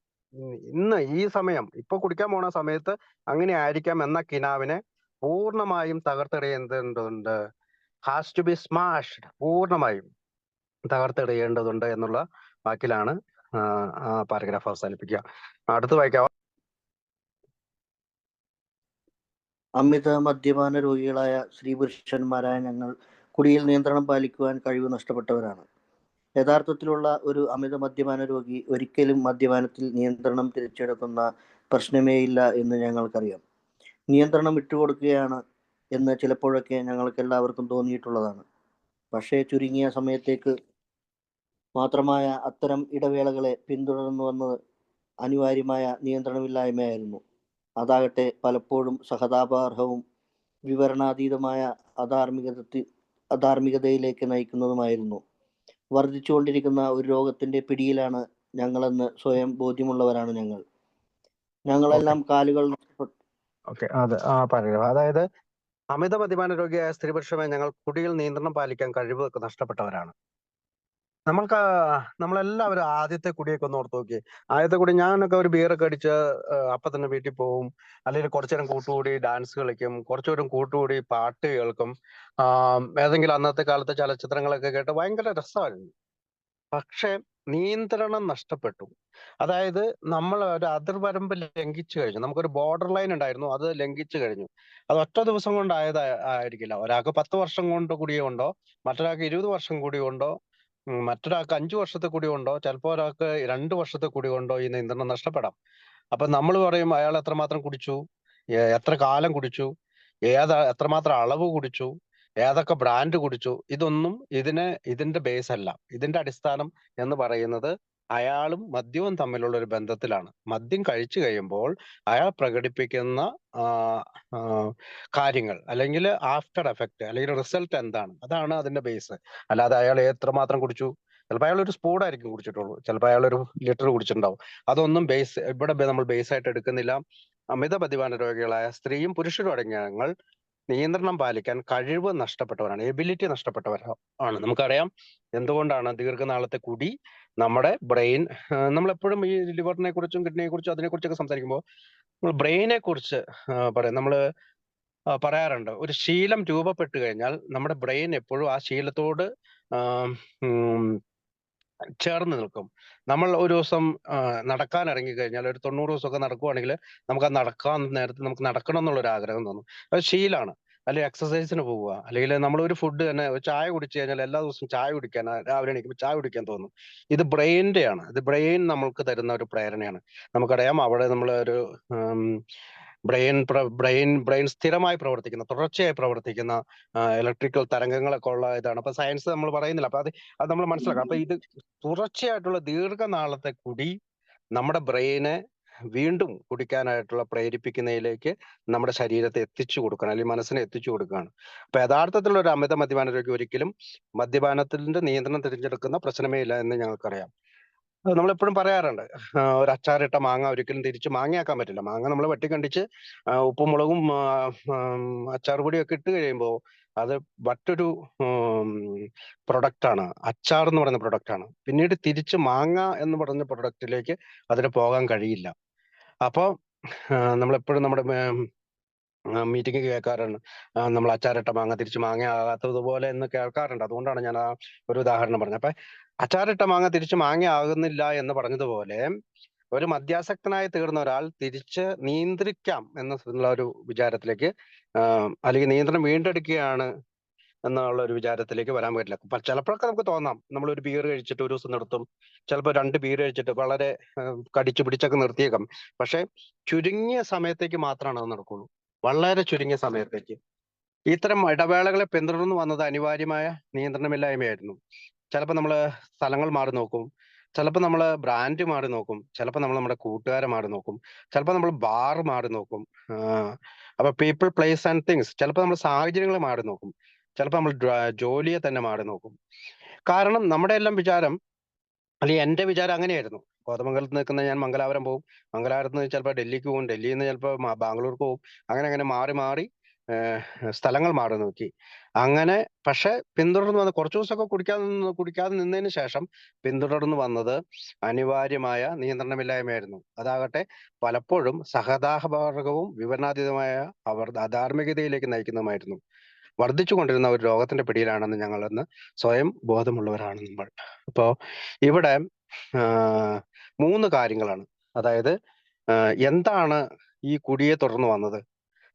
ഇന്ന് ഈ സമയം ഇപ്പൊ കുടിക്കാൻ പോണ സമയത്ത് അങ്ങനെ ആയിരിക്കാം എന്ന കിനാവിനെ പൂർണ്ണമായും തകർത്തെറിയേണ്ടതുണ്ട്. Has to be smashed. പൂർണ്ണമായും തകർത്തെറിയേണ്ടതുണ്ട് എന്നുള്ള വാക്കിലാണ് ആ പാരഗ്രാഫ് അവസാനിപ്പിക്കുക. അടുത്ത് വായിക്കാവോ? അമിത മദ്യപാന രോഗികളായ സ്ത്രീ പുരുഷന്മാരായ ഞങ്ങൾ കുടിയിൽ നിയന്ത്രണം പാലിക്കുവാൻ കഴിവ് നഷ്ടപ്പെട്ടവരാണ്. യഥാർത്ഥത്തിലുള്ള ഒരു അമിത മദ്യപാന രോഗി ഒരിക്കലും മദ്യപാനത്തിൽ നിയന്ത്രണം തിരിച്ചെടുക്കുന്ന പ്രശ്നമേയില്ല എന്ന് ഞങ്ങൾക്കറിയാം. നിയന്ത്രണം വിട്ടുകൊടുക്കുകയാണ് എന്ന് ചിലപ്പോഴൊക്കെ ഞങ്ങൾക്ക് എല്ലാവർക്കും തോന്നിയിട്ടുള്ളതാണ്. പക്ഷേ ചുരുങ്ങിയ സമയത്തേക്ക് മാത്രമായ അത്തരം ഇടവേളകളെ പിന്തുടർന്നു വന്നത് അനിവാര്യമായ നിയന്ത്രണമില്ലായ്മയായിരുന്നു. അതാകട്ടെ പലപ്പോഴും സഹതാപാർഹവും വിവരണാതീതമായ അധാർമികതയിലേക്ക് നയിക്കുന്നതുമായിരുന്നു. വർദ്ധിച്ചുകൊണ്ടിരിക്കുന്ന ഒരു രോഗത്തിന്റെ പിടിയിലാണ് ഞങ്ങളെന്ന് സ്വയം ബോധ്യമുള്ളവരാണ് ഞങ്ങൾ. ഞങ്ങളെല്ലാം കാലുകൾ അതായത് അമിത മദ്യപാന രോഗിയായ സ്ത്രീ പുരുഷമായി ഞങ്ങൾ കുടിയിൽ നിയന്ത്രണം പാലിക്കാൻ കഴിവ് നഷ്ടപ്പെട്ടവരാണ്. നമ്മളെല്ലാവരും ആദ്യത്തെ കുടിയൊക്കെ ഒന്ന് ഓർത്ത് നോക്കി. ആദ്യത്തെ കുടി, ഞാനൊക്കെ ഒരു ബിയറൊക്കെ അടിച്ച് അപ്പൊ തന്നെ വീട്ടിൽ പോവും, അല്ലെങ്കിൽ കുറച്ചു നേരം കൂട്ടുകൂടി ഡാൻസ് കളിക്കും, കുറച്ചു നേരം കൂട്ടുകൂടി പാട്ട് കേൾക്കും, ഏതെങ്കിലും അന്നത്തെ കാലത്തെ ചലച്ചിത്രങ്ങളൊക്കെ കേട്ട് ഭയങ്കര രസമായിരുന്നു. പക്ഷെ നിയന്ത്രണം നഷ്ടപ്പെട്ടു. അതായത് നമ്മൾ ഒരു അതിർവരമ്പ് ലംഘിച്ചു കഴിഞ്ഞു. നമുക്കൊരു ബോർഡർ ലൈൻ ഉണ്ടായിരുന്നു, അത് ലംഘിച്ചു കഴിഞ്ഞു. അത് ഒറ്റ ദിവസം കൊണ്ടായത് ആയിരിക്കില്ല. ഒരാൾക്ക് 10 വർഷം കൊണ്ട് കൂടിയുണ്ടോ, മറ്റൊരാൾക്ക് 20 വർഷം കൂടി കൊണ്ടോ, മറ്റൊരാൾക്ക് 5 വർഷത്തെ കൂടി കൊണ്ടോ, ചിലപ്പോൾ ഒരാൾക്ക് 2 വർഷത്തെ കൂടി കൊണ്ടോ ഈ നിയന്ത്രണം നഷ്ടപ്പെടാം. അപ്പൊ നമ്മൾ പറയും അയാൾ എത്രമാത്രം കുടിച്ചു, എത്ര കാലം കുടിച്ചു, എത്രമാത്രം അളവ് കുടിച്ചു, ഏതൊക്കെ ബ്രാൻഡ് കുടിച്ചു, ഇതൊന്നും ഇതിന്റെ ബേസ് അല്ല. ഇതിന്റെ അടിസ്ഥാനം എന്ന് പറയുന്നത് അയാളും മദ്യവും തമ്മിലുള്ള ഒരു ബന്ധത്തിലാണ്. മദ്യം കഴിച്ചു കഴിയുമ്പോൾ അയാൾ പ്രകടിപ്പിക്കുന്ന ആ, ആ, കാര്യങ്ങൾ, അല്ലെങ്കിൽ ആഫ്റ്റർ എഫക്ട്, അല്ലെങ്കിൽ റിസൾട്ട് എന്താണ്, അതാണ് അതിന്റെ ബേസ്. അല്ലാതെ അയാൾ എത്രമാത്രം കുടിച്ചു, ചിലപ്പോൾ അയാൾ ഒരു സ്പൂൺ ആയിരിക്കും കുടിച്ചിട്ടുള്ളൂ, ചിലപ്പോൾ അയാൾ ഒരു ലിറ്റർ കുടിച്ചിട്ടുണ്ടാവും. അതൊന്നും ഇവിടെ നമ്മൾ ബേസ് ആയിട്ട് എടുക്കുന്നില്ല. അമിത മദ്യപാന രോഗികളായ സ്ത്രീയും പുരുഷനും അടങ്ങിയ ഞങ്ങൾ നിയന്ത്രണം പാലിക്കാൻ കഴിവ് നഷ്ടപ്പെട്ടവരാണ്, എബിലിറ്റി നഷ്ടപ്പെട്ടവരാണ്. നമുക്കറിയാം എന്തുകൊണ്ടാണ് ദീർഘനാളത്തെ കുടി നമ്മുടെ ബ്രെയിൻ, നമ്മളെപ്പോഴും ഈ ലിവറിനെ കുറിച്ചും കിഡ്നിയെ കുറിച്ചും അതിനെക്കുറിച്ചൊക്കെ സംസാരിക്കുമ്പോൾ നമ്മൾ ബ്രെയിനെ കുറിച്ച് പറയാം. നമ്മൾ പറയാറുണ്ട്, ഒരു ശീലം രൂപപ്പെട്ട് കഴിഞ്ഞാൽ നമ്മുടെ ബ്രെയിൻ എപ്പോഴും ആ ശീലത്തോട് ആം, ഉം, ചേർന്ന് നിൽക്കും. നമ്മൾ ഒരു ദിവസം നടക്കാൻ ഇറങ്ങി കഴിഞ്ഞാൽ, ഒരു 90 ദിവസമൊക്കെ നടക്കുവാണെങ്കിൽ നമുക്ക് ആ നടക്കാൻ നേരത്ത് നമുക്ക് നടക്കണം എന്നുള്ള ഒരു ആഗ്രഹം തോന്നും. അത് ശീലാണ്. അല്ലെങ്കിൽ എക്സസൈസിന് പോവുക, അല്ലെങ്കിൽ നമ്മൾ ഒരു ഫുഡ് തന്നെ, ഒരു ചായ കുടിച്ചു കഴിഞ്ഞാൽ എല്ലാ ദിവസവും ചായ കുടിക്കാൻ, രാവിലെ എണീക്കുമ്പോൾ ചായ കുടിക്കാൻ തോന്നും. ഇത് ബ്രെയിനിന്റെയാണ്. ഇത് ബ്രെയിൻ നമ്മൾക്ക് തരുന്ന ഒരു പ്രേരണയാണ്. നമുക്കറിയാം അവിടെ നമ്മൾ ഒരു ബ്രെയിൻ സ്ഥിരമായി പ്രവർത്തിക്കുന്ന, തുടർച്ചയായി പ്രവർത്തിക്കുന്ന ഇലക്ട്രിക്കൽ തരംഗങ്ങളൊക്കെ ഉള്ള ഇതാണ്. അപ്പൊ സയൻസ് നമ്മൾ പറയുന്നില്ല. അപ്പൊ അത് നമ്മൾ മനസ്സിലാക്കാം. അപ്പൊ ഇത് തുടർച്ചയായിട്ടുള്ള ദീർഘനാളത്തെ കുടി നമ്മുടെ ബ്രെയിനെ വീണ്ടും കുടിക്കാനായിട്ടുള്ള പ്രേരിപ്പിക്കുന്നതിലേക്ക് നമ്മുടെ ശരീരത്തെ എത്തിച്ചു കൊടുക്കണം, അല്ലെങ്കിൽ മനസ്സിനെ എത്തിച്ചു കൊടുക്കുകയാണ്. അപ്പൊ യഥാർത്ഥത്തിലുള്ള ഒരു അമിത മദ്യപാന രോഗി ഒരിക്കലും മദ്യപാനത്തിന്റെ നിയന്ത്രണം തിരഞ്ഞെടുക്കുന്ന പ്രശ്നമേ ഇല്ല എന്ന് ഞങ്ങൾക്കറിയാം. അത് നമ്മളെപ്പോഴും പറയാറുണ്ട്, ഒരു അച്ചാറിട്ട മാങ്ങ ഒരിക്കലും തിരിച്ച് മാങ്ങയാക്കാൻ പറ്റില്ല. മാങ്ങ നമ്മൾ വെട്ടിക്കണ്ടിച്ച് ഉപ്പും മുളകും അച്ചാർ പൊടിയൊക്കെ ഇട്ട് കഴിയുമ്പോൾ അത് മറ്റൊരു പ്രൊഡക്റ്റ് ആണ്. അച്ചാർ എന്ന് പറയുന്ന പ്രൊഡക്റ്റ് ആണ്. പിന്നീട് തിരിച്ച് മാങ്ങ എന്ന് പറഞ്ഞ പ്രൊഡക്റ്റിലേക്ക് അതിന് പോകാൻ കഴിയില്ല. അപ്പോൾ നമ്മളെപ്പോഴും നമ്മുടെ മീറ്റിംഗ് കേൾക്കാറുണ്ട്, നമ്മൾ അച്ചാറിട്ട മാങ്ങ തിരിച്ച് മാങ്ങ ആകാത്തതുപോലെ എന്ന് കേൾക്കാറുണ്ട്. അതുകൊണ്ടാണ് ഞാൻ ആ ഒരു ഉദാഹരണം പറഞ്ഞത്. അപ്പൊ അച്ചാറിട്ട മാങ്ങ തിരിച്ച് മാങ്ങ ആകുന്നില്ല എന്ന് പറഞ്ഞതുപോലെ, ഒരു മദ്യാസക്തനായി തീർന്ന ഒരാൾ തിരിച്ച് നിയന്ത്രിക്കാം എന്നുള്ള ഒരു വിചാരത്തിലേക്ക്, അല്ലെങ്കിൽ നിയന്ത്രണം വീണ്ടെടുക്കുകയാണ് എന്നുള്ള ഒരു വിചാരത്തിലേക്ക് വരാൻ പറ്റില്ല. ചിലപ്പോഴൊക്കെ നമുക്ക് തോന്നാം, നമ്മൾ ഒരു ബിയർ കഴിച്ചിട്ട് ഒരു ദിവസം നിർത്തും, ചിലപ്പോൾ 2 ബിയർ കഴിച്ചിട്ട് വളരെ കടിച്ചു പിടിച്ചൊക്കെ നിർത്തിയേക്കാം. പക്ഷെ ചുരുങ്ങിയ സമയത്തേക്ക് മാത്രമാണ് അത് നടക്കുള്ളൂ, വളരെ ചുരുങ്ങിയ സമയത്തേക്ക്. ഇത്തരം ഇടവേളകളെ പിന്തുടർന്ന് വന്നത് അനിവാര്യമായ നിയന്ത്രണമില്ലായ്മയായിരുന്നു. ചിലപ്പോൾ നമ്മൾ സ്ഥലങ്ങൾ മാറി നോക്കും, ചിലപ്പോൾ നമ്മൾ ബ്രാൻഡ് മാറി നോക്കും, ചിലപ്പോൾ നമ്മൾ നമ്മുടെ കൂട്ടുകാരെ മാറി നോക്കും, ചിലപ്പോൾ നമ്മൾ ബാർ മാറി നോക്കും. അപ്പൊ പീപ്പിൾ, പ്ലേസ് ആൻഡ് തിങ്സ്, ചിലപ്പോൾ നമ്മൾ സാഹചര്യങ്ങൾ മാറി നോക്കും, ചിലപ്പോൾ നമ്മൾ ജോലിയെ തന്നെ മാറി നോക്കും. കാരണം നമ്മുടെ എല്ലാം വിചാരം, അല്ലെങ്കിൽ എന്റെ വിചാരം അങ്ങനെയായിരുന്നു. കോതമംഗലത്ത് നിൽക്കുന്ന ഞാൻ മംഗലാപുരം പോകും, മംഗലാപുരത്ത് നിന്ന് ചിലപ്പോൾ ഡൽഹിക്ക് പോകും, ഡൽഹിയിൽ നിന്ന് ചിലപ്പോൾ ബാംഗ്ലൂർക്ക് പോകും. അങ്ങനെ അങ്ങനെ മാറി മാറി സ്ഥലങ്ങൾ മാറി നോക്കി. അങ്ങനെ പക്ഷെ പിന്തുടർന്ന് വന്ന് കുറച്ചു ദിവസമൊക്കെ കുടിക്കാതെ നിന്നതിന് ശേഷം പിന്തുടർന്ന് വന്നത് അനിവാര്യമായ നിയന്ത്രണമില്ലായ്മയായിരുന്നു. അതാകട്ടെ പലപ്പോഴും സഹതാപകരവും വിവരണാതീതമായ അധാർമികതയിലേക്ക് നയിക്കുന്നതുമായിരുന്നു. വർദ്ധിച്ചുകൊണ്ടിരുന്ന ഒരു രോഗത്തിന്റെ പിടിയിലാണെന്ന് ഞങ്ങളെന്ന് സ്വയം ബോധമുള്ളവരാണ് നമ്മൾ. അപ്പോ ഇവിടെ 3 കാര്യങ്ങളാണ്. അതായത് എന്താണ് ഈ കുടിയെ തുടർന്ന് വന്നത്?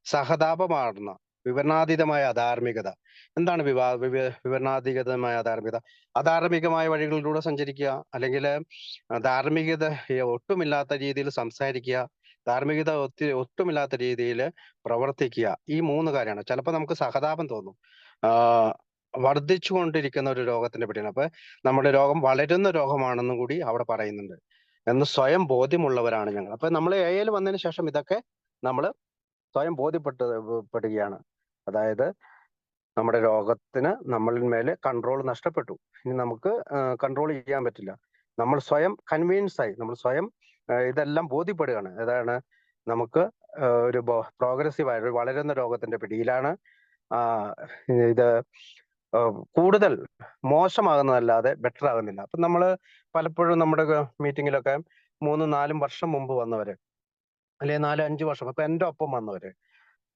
സഹതാപമാർന്ന വിവരണാതീതമായ അധാർമികത. എന്താണ് വിവരണാതീതമായ അധാർമികത? അധാർമികമായ വഴികളിലൂടെ സഞ്ചരിക്കുക, അല്ലെങ്കിൽ ധാർമ്മികത ഒട്ടുമില്ലാത്ത രീതിയിൽ സംസാരിക്കുക, ധാർമ്മികത ഒട്ടുമില്ലാത്ത രീതിയിൽ പ്രവർത്തിക്കുക. ഈ 3 കാര്യമാണ്. ചിലപ്പോൾ നമുക്ക് സഹതാപം തോന്നും. വർദ്ധിച്ചുകൊണ്ടിരിക്കുന്ന ഒരു രോഗത്തിന്റെ പിടിയാണ്. അപ്പൊ നമ്മുടെ രോഗം വളരുന്ന രോഗമാണെന്നും കൂടി അവിടെ പറയുന്നുണ്ട് എന്ന് സ്വയം ബോധ്യമുള്ളവരാണ് ഞങ്ങൾ. അപ്പൊ നമ്മൾ എയിൽ വന്നതിന് ശേഷം ഇതൊക്കെ നമ്മൾ സ്വയം ബോധ്യപ്പെടുകയാണ്. അതായത് നമ്മുടെ രോഗത്തിന് നമ്മളിന്മേൽ കൺട്രോൾ നഷ്ടപ്പെട്ടു, ഇനി നമുക്ക് കൺട്രോൾ ചെയ്യാൻ പറ്റില്ല. നമ്മൾ സ്വയം കൺവീൻസ് ആയി, നമ്മൾ സ്വയം ഇതെല്ലാം ബോധ്യപ്പെടുകയാണ്. ഏതാണ്, നമുക്ക് ഒരു പ്രോഗ്രസീവായ ഒരു വളരുന്ന രോഗത്തിന്റെ പിടിയിലാണ്. ഇത് കൂടുതൽ മോശമാകുന്നതല്ലാതെ ബെറ്റർ ആകുന്നില്ല. അപ്പൊ നമ്മള് പലപ്പോഴും നമ്മുടെ മീറ്റിങ്ങിലൊക്കെ 3-4 വർഷം മുമ്പ് വന്നവര്, അല്ലെങ്കിൽ 4-5 വർഷം, അപ്പൊ എന്റെ ഒപ്പം വന്നവര്,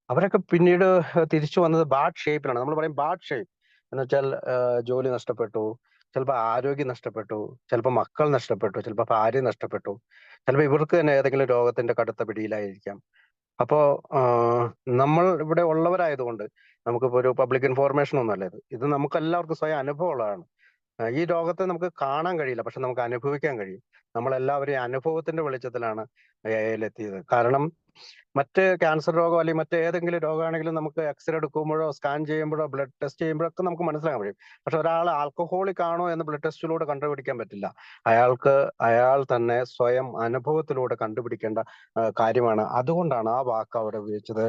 അവരൊക്കെ പിന്നീട് തിരിച്ചു വന്നത് ബാഡ് ഷേപ്പിലാണ്. നമ്മൾ പറയും ബാഡ് ഷേപ്പ് എന്ന് വെച്ചാൽ ജോലി നഷ്ടപ്പെട്ടു, ചിലപ്പോൾ ആരോഗ്യം നഷ്ടപ്പെട്ടു, ചിലപ്പോൾ മക്കൾ നഷ്ടപ്പെട്ടു, ചിലപ്പോൾ ഭാര്യ നഷ്ടപ്പെട്ടു, ചിലപ്പോൾ ഇവർക്ക് തന്നെ ഏതെങ്കിലും രോഗത്തിന്റെ കടുത്ത പിടിയിലായിരിക്കാം. അപ്പോ നമ്മൾ ഇവിടെ ഉള്ളവരായതുകൊണ്ട് നമുക്കിപ്പോ ഒരു പബ്ലിക് ഇൻഫോർമേഷൻ ഒന്നുമല്ല ഇത്. ഇത് നമുക്ക് എല്ലാവർക്കും സ്വയം അനുഭവമുള്ളതാണ്. ഈ രോഗത്തെ നമുക്ക് കാണാൻ കഴിയില്ല, പക്ഷെ നമുക്ക് അനുഭവിക്കാൻ കഴിയും. നമ്മളെല്ലാവരും അനുഭവത്തിന്റെ വെളിച്ചത്തിലാണ് എത്തിയത്. കാരണം മറ്റ് ക്യാൻസർ രോഗം അല്ലെങ്കിൽ മറ്റേതെങ്കിലും രോഗമാണെങ്കിലും നമുക്ക് എക്സ്റേ എടുക്കുമ്പോഴോ സ്കാൻ ചെയ്യുമ്പോഴോ ബ്ലഡ് ടെസ്റ്റ് ചെയ്യുമ്പോഴോ ഒക്കെ നമുക്ക് മനസ്സിലാക്കാൻ കഴിയും. പക്ഷെ ഒരാൾ ആൽക്കഹോളിക് ആണോ എന്ന് ബ്ലഡ് ടെസ്റ്റിലൂടെ കണ്ടുപിടിക്കാൻ പറ്റില്ല. അയാൾ തന്നെ സ്വയം അനുഭവത്തിലൂടെ കണ്ടുപിടിക്കേണ്ട കാര്യമാണ്. അതുകൊണ്ടാണ് ആ വാക്ക് അവിടെ ഉപയോഗിച്ചത്.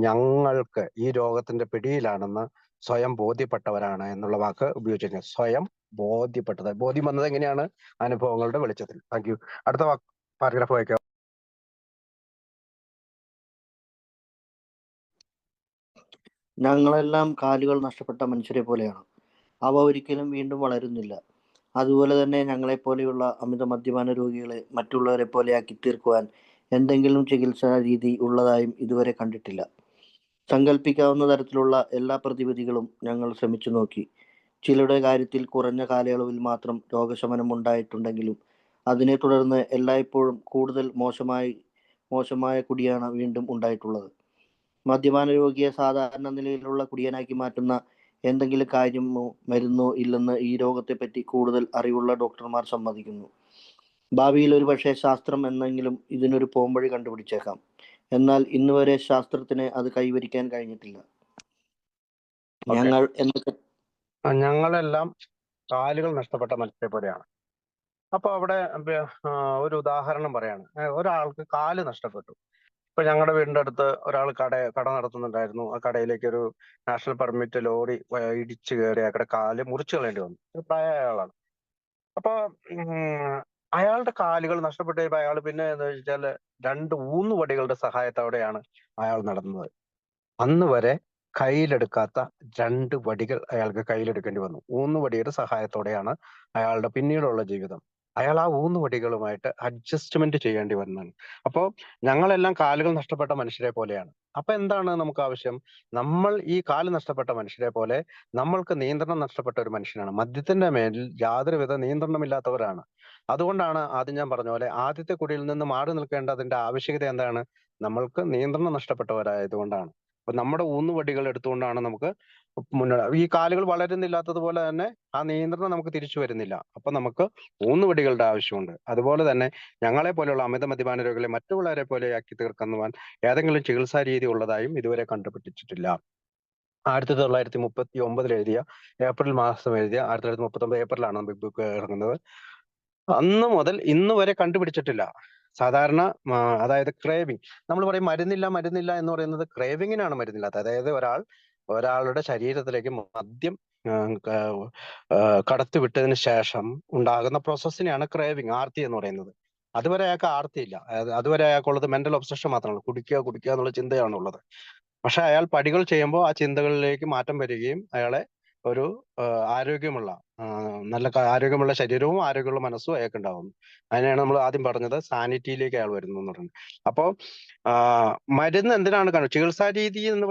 ഞങ്ങൾക്ക് ഈ രോഗത്തിന്റെ പിടിയിലാണെന്ന് സ്വയം ബോധ്യപ്പെട്ടവരാണ് എന്നുള്ള വാക്ക് ഉപയോഗിച്ചിരിക്കുന്നത്. സ്വയം ബോധ്യപ്പെട്ടത്. ബോധ്യം വന്നത് എങ്ങനെയാണ്? അനുഭവങ്ങളുടെ വെളിച്ചത്തിൽ. Thank you. അടുത്ത പാരഗ്രാഫ് വായിക്കാം. ഞങ്ങളെല്ലാം കാലുകൾ നഷ്ടപ്പെട്ട മനുഷ്യരെ പോലെയാണ്. അവ ഒരിക്കലും വീണ്ടും വളരുന്നില്ല. അതുപോലെ തന്നെ ഞങ്ങളെപ്പോലെയുള്ള അമിത മദ്യപാന രോഗികളെ മറ്റുള്ളവരെ പോലെയാക്കി തീർക്കുവാൻ എന്തെങ്കിലും ചികിത്സാ രീതി ഉള്ളതായും ഇതുവരെ കണ്ടിട്ടില്ല. സങ്കല്പിക്കാവുന്ന തരത്തിലുള്ള എല്ലാ പ്രതിവിധികളും ഞങ്ങൾ ശ്രമിച്ചു നോക്കി. ചിലരുടെ കാര്യത്തിൽ കുറഞ്ഞ കാലയളവിൽ മാത്രം രോഗശമനം ഉണ്ടായിട്ടുണ്ടെങ്കിലും അതിനെ തുടർന്ന് എല്ലായ്പ്പോഴും കൂടുതൽ മോശമായ കുടിയാണ് വീണ്ടും ഉണ്ടായിട്ടുള്ളത്. മദ്യപാന രോഗിയെ സാധാരണ നിലയിലുള്ള കുടിയനാക്കി മാറ്റുന്ന എന്തെങ്കിലും കാര്യമോ മരുന്നോ ഇല്ലെന്ന് ഈ രോഗത്തെപ്പറ്റി കൂടുതൽ അറിവുള്ള ഡോക്ടർമാർ സമ്മതിക്കുന്നു. ഭാവിയിൽ ഒരുപക്ഷെ ശാസ്ത്രം എന്നെങ്കിലും ഇതിനൊരു പോംവഴി കണ്ടുപിടിച്ചേക്കാം. എന്നാൽ ഇന്നുവരെ ശാസ്ത്രത്തിന് അത് കൈവരിക്കാൻ കഴിഞ്ഞിട്ടില്ല. ഞങ്ങളെല്ലാം കാലുകൾ നഷ്ടപ്പെട്ട മനുഷ്യരെ പോലെയാണ്. അപ്പൊ അവിടെ ഒരു ഉദാഹരണം പറയാണ്. ഒരാൾക്ക് കാല് നഷ്ടപ്പെട്ടു. ഇപ്പൊ ഞങ്ങളുടെ വീടിന്റെ അടുത്ത് ഒരാൾ കട നടത്തുന്നുണ്ടായിരുന്നു. ആ കടയിലേക്ക് ഒരു നാഷണൽ പെർമിറ്റ് ലോറി ഇടിച്ചു കയറി അയാളുടെ കാല് മുറിച്ചു കളയേണ്ടി വന്നു. ഒരു പ്രായമായ ആളാണ്. അപ്പൊ അയാളുടെ കാലുകൾ നഷ്ടപ്പെട്ടു കഴിയുമ്പോൾ അയാൾ പിന്നെ എന്താ വെച്ചാല് 2 ഊന്നുവടികളുടെ സഹായത്തോടെയാണ് അയാൾ നടന്നത്. അന്ന് വരെ കയ്യിലെടുക്കാത്ത 2 വടികൾ അയാൾക്ക് കയ്യിലെടുക്കേണ്ടി വന്നു. ഊന്നുവടിയുടെ സഹായത്തോടെയാണ് അയാളുടെ പിന്നീടുള്ള ജീവിതം. അയാൾ ആ ഊന്നുവടികളുമായിട്ട് അഡ്ജസ്റ്റ്മെന്റ് ചെയ്യേണ്ടി വന്നതാണ്. അപ്പോ ഞങ്ങളെല്ലാം കാലുകൾ നഷ്ടപ്പെട്ട മനുഷ്യരെ പോലെയാണ്. അപ്പൊ എന്താണ് നമുക്ക് ആവശ്യം? നമ്മൾ ഈ കാല് നഷ്ടപ്പെട്ട മനുഷ്യരെ പോലെ നമ്മൾക്ക് നിയന്ത്രണം നഷ്ടപ്പെട്ട ഒരു മനുഷ്യനാണ്. മദ്യത്തിന്റെ മേലിൽ യാതൊരുവിധ നിയന്ത്രണമില്ലാത്തവരാണ്. അതുകൊണ്ടാണ് ആദ്യം ഞാൻ പറഞ്ഞ പോലെ ആദ്യത്തെ കുടിയിൽ നിന്ന് മാറി നിൽക്കേണ്ടതിന്റെ ആവശ്യകത എന്താണ്? നമ്മൾക്ക് നിയന്ത്രണം നഷ്ടപ്പെട്ടവരായതുകൊണ്ടാണ്. അപ്പൊ നമ്മുടെ ഊന്നുവടികൾ എടുത്തുകൊണ്ടാണ് നമുക്ക് ഈ കാലുകൾ വളരുന്നില്ലാത്തതുപോലെ തന്നെ ആ നിയന്ത്രണം നമുക്ക് തിരിച്ചു വരുന്നില്ല. അപ്പൊ നമുക്ക് ഊന്നുവടികളുടെ ആവശ്യമുണ്ട്. അതുപോലെ തന്നെ ഞങ്ങളെ പോലെയുള്ള അമിത മദ്യപാന രോഗികളെ മറ്റുള്ളവരെ പോലെ ആക്കി തീർക്കുവാൻ ഏതെങ്കിലും ചികിത്സാ രീതി ഉള്ളതായും ഇതുവരെ കണ്ടുപിടിച്ചിട്ടില്ല. 1939 എഴുതിയ, ഏപ്രിൽ മാസം എഴുതിയ, 1939 ഏപ്രിലാണ് ബുക്ക് ഇറങ്ങുന്നത്. അന്ന് മുതൽ ഇന്ന് വരെ കണ്ടുപിടിച്ചിട്ടില്ല. സാധാരണ അതായത് ക്രേവിങ്, നമ്മൾ പറയും മരുന്നില്ല എന്ന് പറയുന്നത് ക്രേവിങ്ങിനാണ് മരുന്നില്ലാത്തത്. അതായത് ഒരാളുടെ ശരീരത്തിലേക്ക് മദ്യം കടത്തിവിട്ടതിന് ശേഷം ഉണ്ടാകുന്ന പ്രോസസ്സിനെയാണ് ക്രേവിങ്, ആർത്തി എന്ന് പറയുന്നത്. അതുവരെ അയാൾക്ക് ആർത്തിയില്ല. അതുവരെ അയാൾക്കുള്ളത് മെന്റൽ ഒബ്സഷൻ മാത്രമാണ്. കുടിക്കുക എന്നുള്ള ചിന്തയാണുള്ളത്. പക്ഷെ അയാൾ പടികൾ ചെയ്യുമ്പോൾ ആ ചിന്തകളിലേക്ക് മാറ്റം വരികയും അയാളെ ഒരു ആരോഗ്യമുള്ള ആരോഗ്യമുള്ള ശരീരവും ആരോഗ്യമുള്ള മനസ്സും അയാൾക്ക് ഉണ്ടാകുന്നു. അതിനെയാണ് നമ്മൾ ആദ്യം പറഞ്ഞത് സാനിറ്റിയിലേക്ക് അയാൾ വരുന്നു എന്ന് പറയുന്നത്. അപ്പോൾ മരുന്ന് എന്തിനാണ് ചികിത്സാ രീതി എന്ന്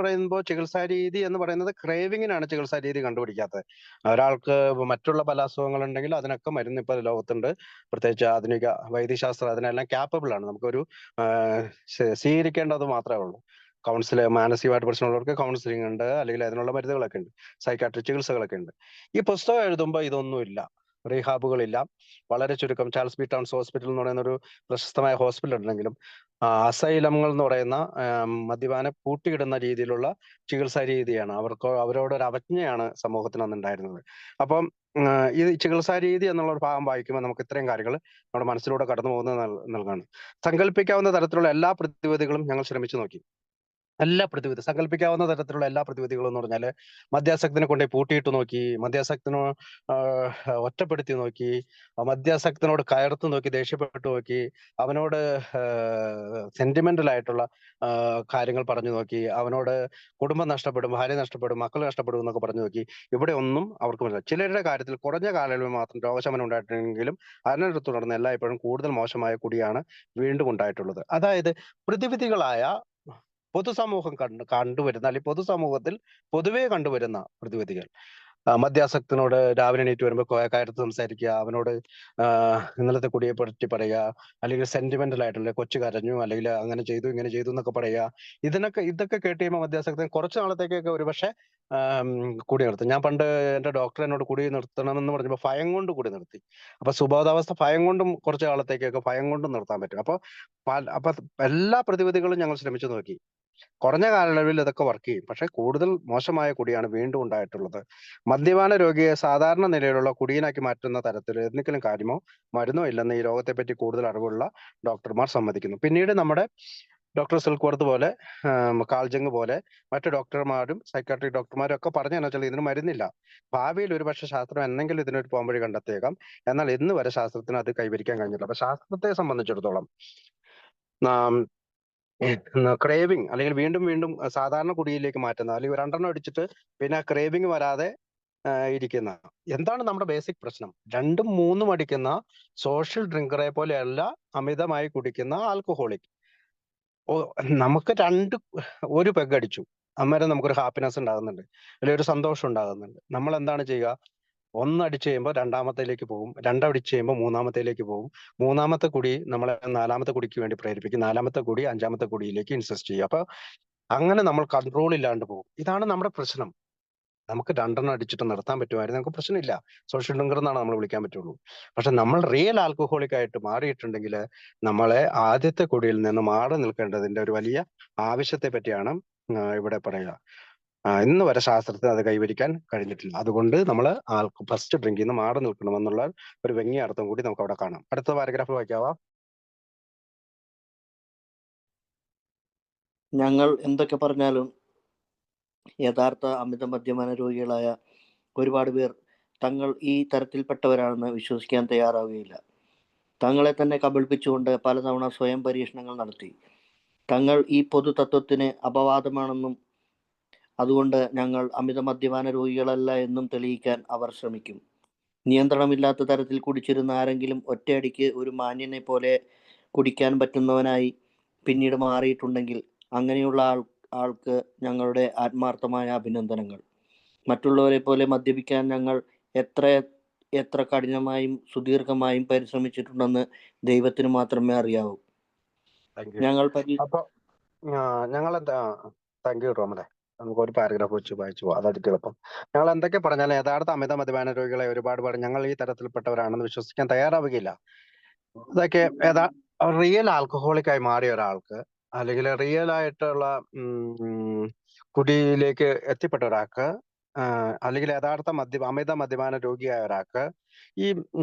പറയുന്നത് ക്രേവിങ്ങിനാണ് ചികിത്സാ രീതി കണ്ടുപിടിക്കാത്തത്. ഒരാൾക്ക് മറ്റുള്ള പല അസുഖങ്ങൾ ഉണ്ടെങ്കിൽ അതിനൊക്കെ മരുന്ന് ഇപ്പോൾ ലോകത്തുണ്ട്. പ്രത്യേകിച്ച് ആധുനിക വൈദ്യശാസ്ത്രം അതിനെല്ലാം ക്യാപ്പബിൾ ആണ്. നമുക്കൊരു സ്വീകരിക്കേണ്ടത് മാത്രമേ ഉള്ളൂ. മാനസികമായിട്ട് പ്രശ്നമുള്ളവർക്ക് കൗൺസിലിംഗ് ഉണ്ട്, അല്ലെങ്കിൽ അതിനുള്ള മരുന്നുകളൊക്കെ ഉണ്ട്, സൈക്കാട്രിക് ചികിത്സകളൊക്കെ ഉണ്ട്. ഈ പുസ്തകം എഴുതുമ്പോൾ ഇതൊന്നുമില്ല. റീഹാബുകളില്ല. വളരെ ചുരുക്കം. ചാൾസ് ബി ടൗൺസ് ഹോസ്പിറ്റൽ എന്ന് പറയുന്ന ഒരു പ്രശസ്തമായ ഹോസ്പിറ്റൽ ഉണ്ടെങ്കിലും അസൈലങ്ങൾ എന്ന് പറയുന്ന മദ്യപാനം പൂട്ടിയിടുന്ന രീതിയിലുള്ള ചികിത്സാ രീതിയാണ്. അവരോടൊരു അവജ്ഞയാണ് സമൂഹത്തിന് അന്നുണ്ടായിരുന്നത്. അപ്പം ഈ ചികിത്സാ രീതി എന്നുള്ള ഒരു ഭാഗം വായിക്കുമ്പോൾ നമുക്ക് ഇത്രയും കാര്യങ്ങൾ നമ്മുടെ മനസ്സിലൂടെ കടന്നു പോകുന്നത് നൽകാണ്. സങ്കല്പിക്കാവുന്ന തരത്തിലുള്ള എല്ലാ പ്രതിവിധികളും ഞങ്ങൾ ശ്രമിച്ചു നോക്കി. സങ്കല്പിക്കാവുന്ന തരത്തിലുള്ള എല്ലാ പ്രതിവിധികളും എന്ന് പറഞ്ഞാല് മദ്യാസക്തിനെ കൊണ്ടുപോയി പൂട്ടിയിട്ട് നോക്കി, മദ്യാസക്തിനെ ഒറ്റപ്പെടുത്തി നോക്കി, മദ്യാസക്തിനോട് കയർത്തു നോക്കി, ദേഷ്യപ്പെട്ടു നോക്കി, അവനോട് സെന്റിമെന്റൽ ആയിട്ടുള്ള കാര്യങ്ങൾ പറഞ്ഞു നോക്കി, അവനോട് കുടുംബം നഷ്ടപ്പെടും, ഭാര്യ നഷ്ടപ്പെടും, മക്കൾ നഷ്ടപ്പെടും എന്നൊക്കെ പറഞ്ഞു നോക്കി. ഇവിടെ ഒന്നും അവർക്ക് മനസ്സിലായി. ചിലരുടെ കാര്യത്തിൽ കുറഞ്ഞ കാലയളവിൽ മാത്രം രോഗശമനം ഉണ്ടായിട്ടുണ്ടെങ്കിലും അതിനെ തുടർന്ന് എല്ലായ്പ്പോഴും കൂടുതൽ മോശമായ കുടിയാണ് വീണ്ടും ഉണ്ടായിട്ടുള്ളത്. അതായത് പ്രതിവിധികളായ പൊതുസമൂഹം കണ്ടുവരുന്ന, അല്ലെങ്കിൽ പൊതുസമൂഹത്തിൽ പൊതുവെ കണ്ടുവരുന്ന പ്രതിവിധികൾ മദ്യാസക്തനോട് രാവിലെ എണീറ്റ് വരുമ്പോൾ കയർത്ത് സംസാരിക്കുക, അവനോട് ഇന്നലത്തെ കുടിയെ പറ്റി പറയുക, അല്ലെങ്കിൽ സെന്റിമെന്റൽ ആയിട്ടുള്ള കൊച്ചു കരഞ്ഞു, അല്ലെങ്കിൽ അങ്ങനെ ചെയ്തു ഇങ്ങനെ ചെയ്തു എന്നൊക്കെ പറയുക. ഇതൊക്കെ കേട്ട് കഴിയുമ്പോൾ മദ്യാസക്തൻ കുറച്ചു നാളത്തേക്കൊക്കെ ഒരുപക്ഷെ കുടി നിർത്തും. ഞാൻ പണ്ട് എന്റെ ഡോക്ടർ എന്നോട് കുടി നിർത്തണമെന്ന് പറഞ്ഞപ്പോൾ ഭയം കൊണ്ട് കുടി നിർത്തി. അപ്പൊ സുബോധാവസ്ഥ ഭയം കൊണ്ടും കുറച്ചു കാലത്തേക്കൊക്കെ ഭയം കൊണ്ടും നിർത്താൻ പറ്റും. അപ്പൊ എല്ലാ പ്രതിവിധികളും ഞങ്ങൾ ശ്രമിച്ചു നോക്കി. കുറഞ്ഞ കാലയളവിൽ ഇതൊക്കെ വർക്ക് ചെയ്യും. പക്ഷെ കൂടുതൽ മോശമായ കുടിയാണ് വീണ്ടും ഉണ്ടായിട്ടുള്ളത്. മദ്യപാന രോഗിയെ സാധാരണ നിലയിലുള്ള കുടിയനാക്കി മാറ്റുന്ന തരത്തിൽ എന്തെങ്കിലും കാര്യമോ മരുന്നോ ഇല്ലെന്ന് ഈ രോഗത്തെപ്പറ്റി കൂടുതൽ അറിവുള്ള ഡോക്ടർമാർ സമ്മതിക്കുന്നു. പിന്നീട് നമ്മുടെ ഡോക്ടർ സിൽക്വർത്ത് പോലെ, കാൾജങ് പോലെ മറ്റു ഡോക്ടർമാരും സൈക്കാട്രിക് ഡോക്ടർമാരും ഒക്കെ പറഞ്ഞതെന്ന് വെച്ചാൽ ഇതിന് മരുന്നില്ല. ഭാവിയിൽ ഒരുപക്ഷെ ശാസ്ത്രം എന്തെങ്കിലും ഇതിനൊരു പോംവഴി കണ്ടെത്തിയേക്കാം. എന്നാൽ ഇന്ന് വരെ ശാസ്ത്രത്തിന് അത് കൈവരിക്കാൻ കഴിഞ്ഞില്ല. അപ്പൊ ശാസ്ത്രത്തെ സംബന്ധിച്ചിടത്തോളം ക്രേവിങ് അല്ലെങ്കിൽ വീണ്ടും വീണ്ടും സാധാരണ കുടിയിലേക്ക് മാറ്റുന്ന, അല്ലെങ്കിൽ രണ്ടെണ്ണം അടിച്ചിട്ട് പിന്നെ ക്രേവിങ് വരാതെ ഇരിക്കുന്ന, എന്താണ് നമ്മുടെ ബേസിക് പ്രശ്നം? രണ്ടും മൂന്നും അടിക്കുന്ന സോഷ്യൽ ഡ്രിങ്കറെ പോലെയല്ല അമിതമായി കുടിക്കുന്ന ആൽക്കഹോളിക്. നമുക്ക് ഒരു പെഗ് അടിച്ചു, അന്നേരം നമുക്കൊരു ഹാപ്പിനെസ് ഉണ്ടാകുന്നുണ്ട്, അല്ലെങ്കിൽ ഒരു സന്തോഷം ഉണ്ടാകുന്നുണ്ട്. നമ്മൾ എന്താണ് ചെയ്യുക? ഒന്നടിച്ചു കഴിയുമ്പോൾ രണ്ടാമത്തേലേക്ക് പോകും, രണ്ടടിച്ചു കഴിയുമ്പോൾ മൂന്നാമത്തേലേക്ക് പോകും, മൂന്നാമത്തെ കുടി നമ്മളെ നാലാമത്തെ കുടിക്ക് വേണ്ടി പ്രേരിപ്പിക്കും, നാലാമത്തെ കുടി അഞ്ചാമത്തെ കുടിയിലേക്ക് ഇൻസിസ്റ്റ് ചെയ്യും. അപ്പൊ അങ്ങനെ നമ്മൾ കൺട്രോൾ ഇല്ലാണ്ട് പോകും. ഇതാണ് നമ്മുടെ പ്രശ്നം. നമുക്ക് രണ്ടെണ്ണം അടിച്ചിട്ട് നിർത്താൻ പറ്റുമായിരുന്നു, നമുക്ക് പ്രശ്നമില്ല, സോഷ്യൽ ഡ്രിങ്കർ എന്നാണ് നമ്മൾ വിളിക്കാൻ പറ്റുള്ളൂ. പക്ഷെ നമ്മൾ റിയൽ ആൽക്കഹോളിക് ആയിട്ട് മാറിയിട്ടുണ്ടെങ്കിൽ നമ്മളെ ആദ്യത്തെ കുടിയിൽ നിന്ന് മാറി നിൽക്കേണ്ടതിന്റെ ഒരു വലിയ ആവശ്യത്തെ പറ്റിയാണ് ഇവിടെ പറയുക. ഇന്ന് വരെ ശാസ്ത്രത്തിന് അത് കൈവരിക്കാൻ കഴിഞ്ഞിട്ടില്ല. അതുകൊണ്ട് നമ്മൾ ഫസ്റ്റ് ഡ്രിങ്കിൽ നിന്ന് മാറി നിൽക്കണമെന്നുള്ള ഒരു വ്യംഗ്യ അർത്ഥം കൂടി നമുക്ക് അവിടെ കാണാം. അടുത്ത പാരഗ്രാഫ് വായിക്കാവാ. ഞങ്ങൾ എന്തൊക്കെ പറഞ്ഞാലും യഥാർത്ഥ അമിത മദ്യപാന രോഗികളായ ഒരുപാട് പേർ തങ്ങൾ ഈ തരത്തിൽപ്പെട്ടവരാണെന്ന് വിശ്വസിക്കാൻ തയ്യാറാവുകയില്ല. തങ്ങളെ തന്നെ കബളിപ്പിച്ചുകൊണ്ട് പലതവണ സ്വയം പരീക്ഷണങ്ങൾ നടത്തി. തങ്ങൾ ഈ പൊതു തത്വത്തിന് അപവാദമാണെന്നും അതുകൊണ്ട് ഞങ്ങൾ അമിത മദ്യപാന രോഗികളല്ല എന്നും തെളിയിക്കാൻ അവർ ശ്രമിക്കും. നിയന്ത്രണമില്ലാത്ത തരത്തിൽ കുടിച്ചിരുന്ന ആരെങ്കിലും ഒറ്റയടിക്ക് ഒരു മാന്യനെ പോലെ കുടിക്കാൻ പറ്റുന്നവനായി പിന്നീട് മാറിയിട്ടുണ്ടെങ്കിൽ അങ്ങനെയുള്ള ആൾക്ക് ഞങ്ങളുടെ ആത്മാർത്ഥമായ അഭിനന്ദനങ്ങൾ. മറ്റുള്ളവരെ പോലെ മദ്യപിക്കാൻ ഞങ്ങൾ എത്ര കഠിനമായും സുദീർഘമായും പരിശ്രമിച്ചിട്ടുണ്ടെന്ന് ദൈവത്തിന് മാത്രമേ അറിയാവൂ. ഞങ്ങൾ അപ്പൊ ഞങ്ങളെന്താ, താങ്ക് യു റോമലെ. നമുക്ക് ഒരു പാരഗ്രാഫ് വെച്ച് വായിച്ചു പോകാം, അതായിരിക്കും എളുപ്പം. ഞങ്ങൾ എന്തൊക്കെ പറഞ്ഞാലും യഥാർത്ഥ അമിത മദ്യപാന രോഗികളെ ഒരുപാട് ഞങ്ങൾ ഈ തരത്തിൽപ്പെട്ടവരാണെന്ന് വിശ്വസിക്കാൻ തയ്യാറാവുകയില്ല. ഇതൊക്കെ റിയൽ ആൽക്കഹോളിക് ആയി മാറിയ ഒരാൾക്ക്, അല്ലെങ്കിൽ റിയൽ ആയിട്ടുള്ള കുടിയിലേക്ക് എത്തിപ്പെട്ട ഒരാൾക്ക്, അല്ലെങ്കിൽ യഥാർത്ഥ അമിത മദ്യപാന രോഗിയായ ഒരാൾക്ക് ഈ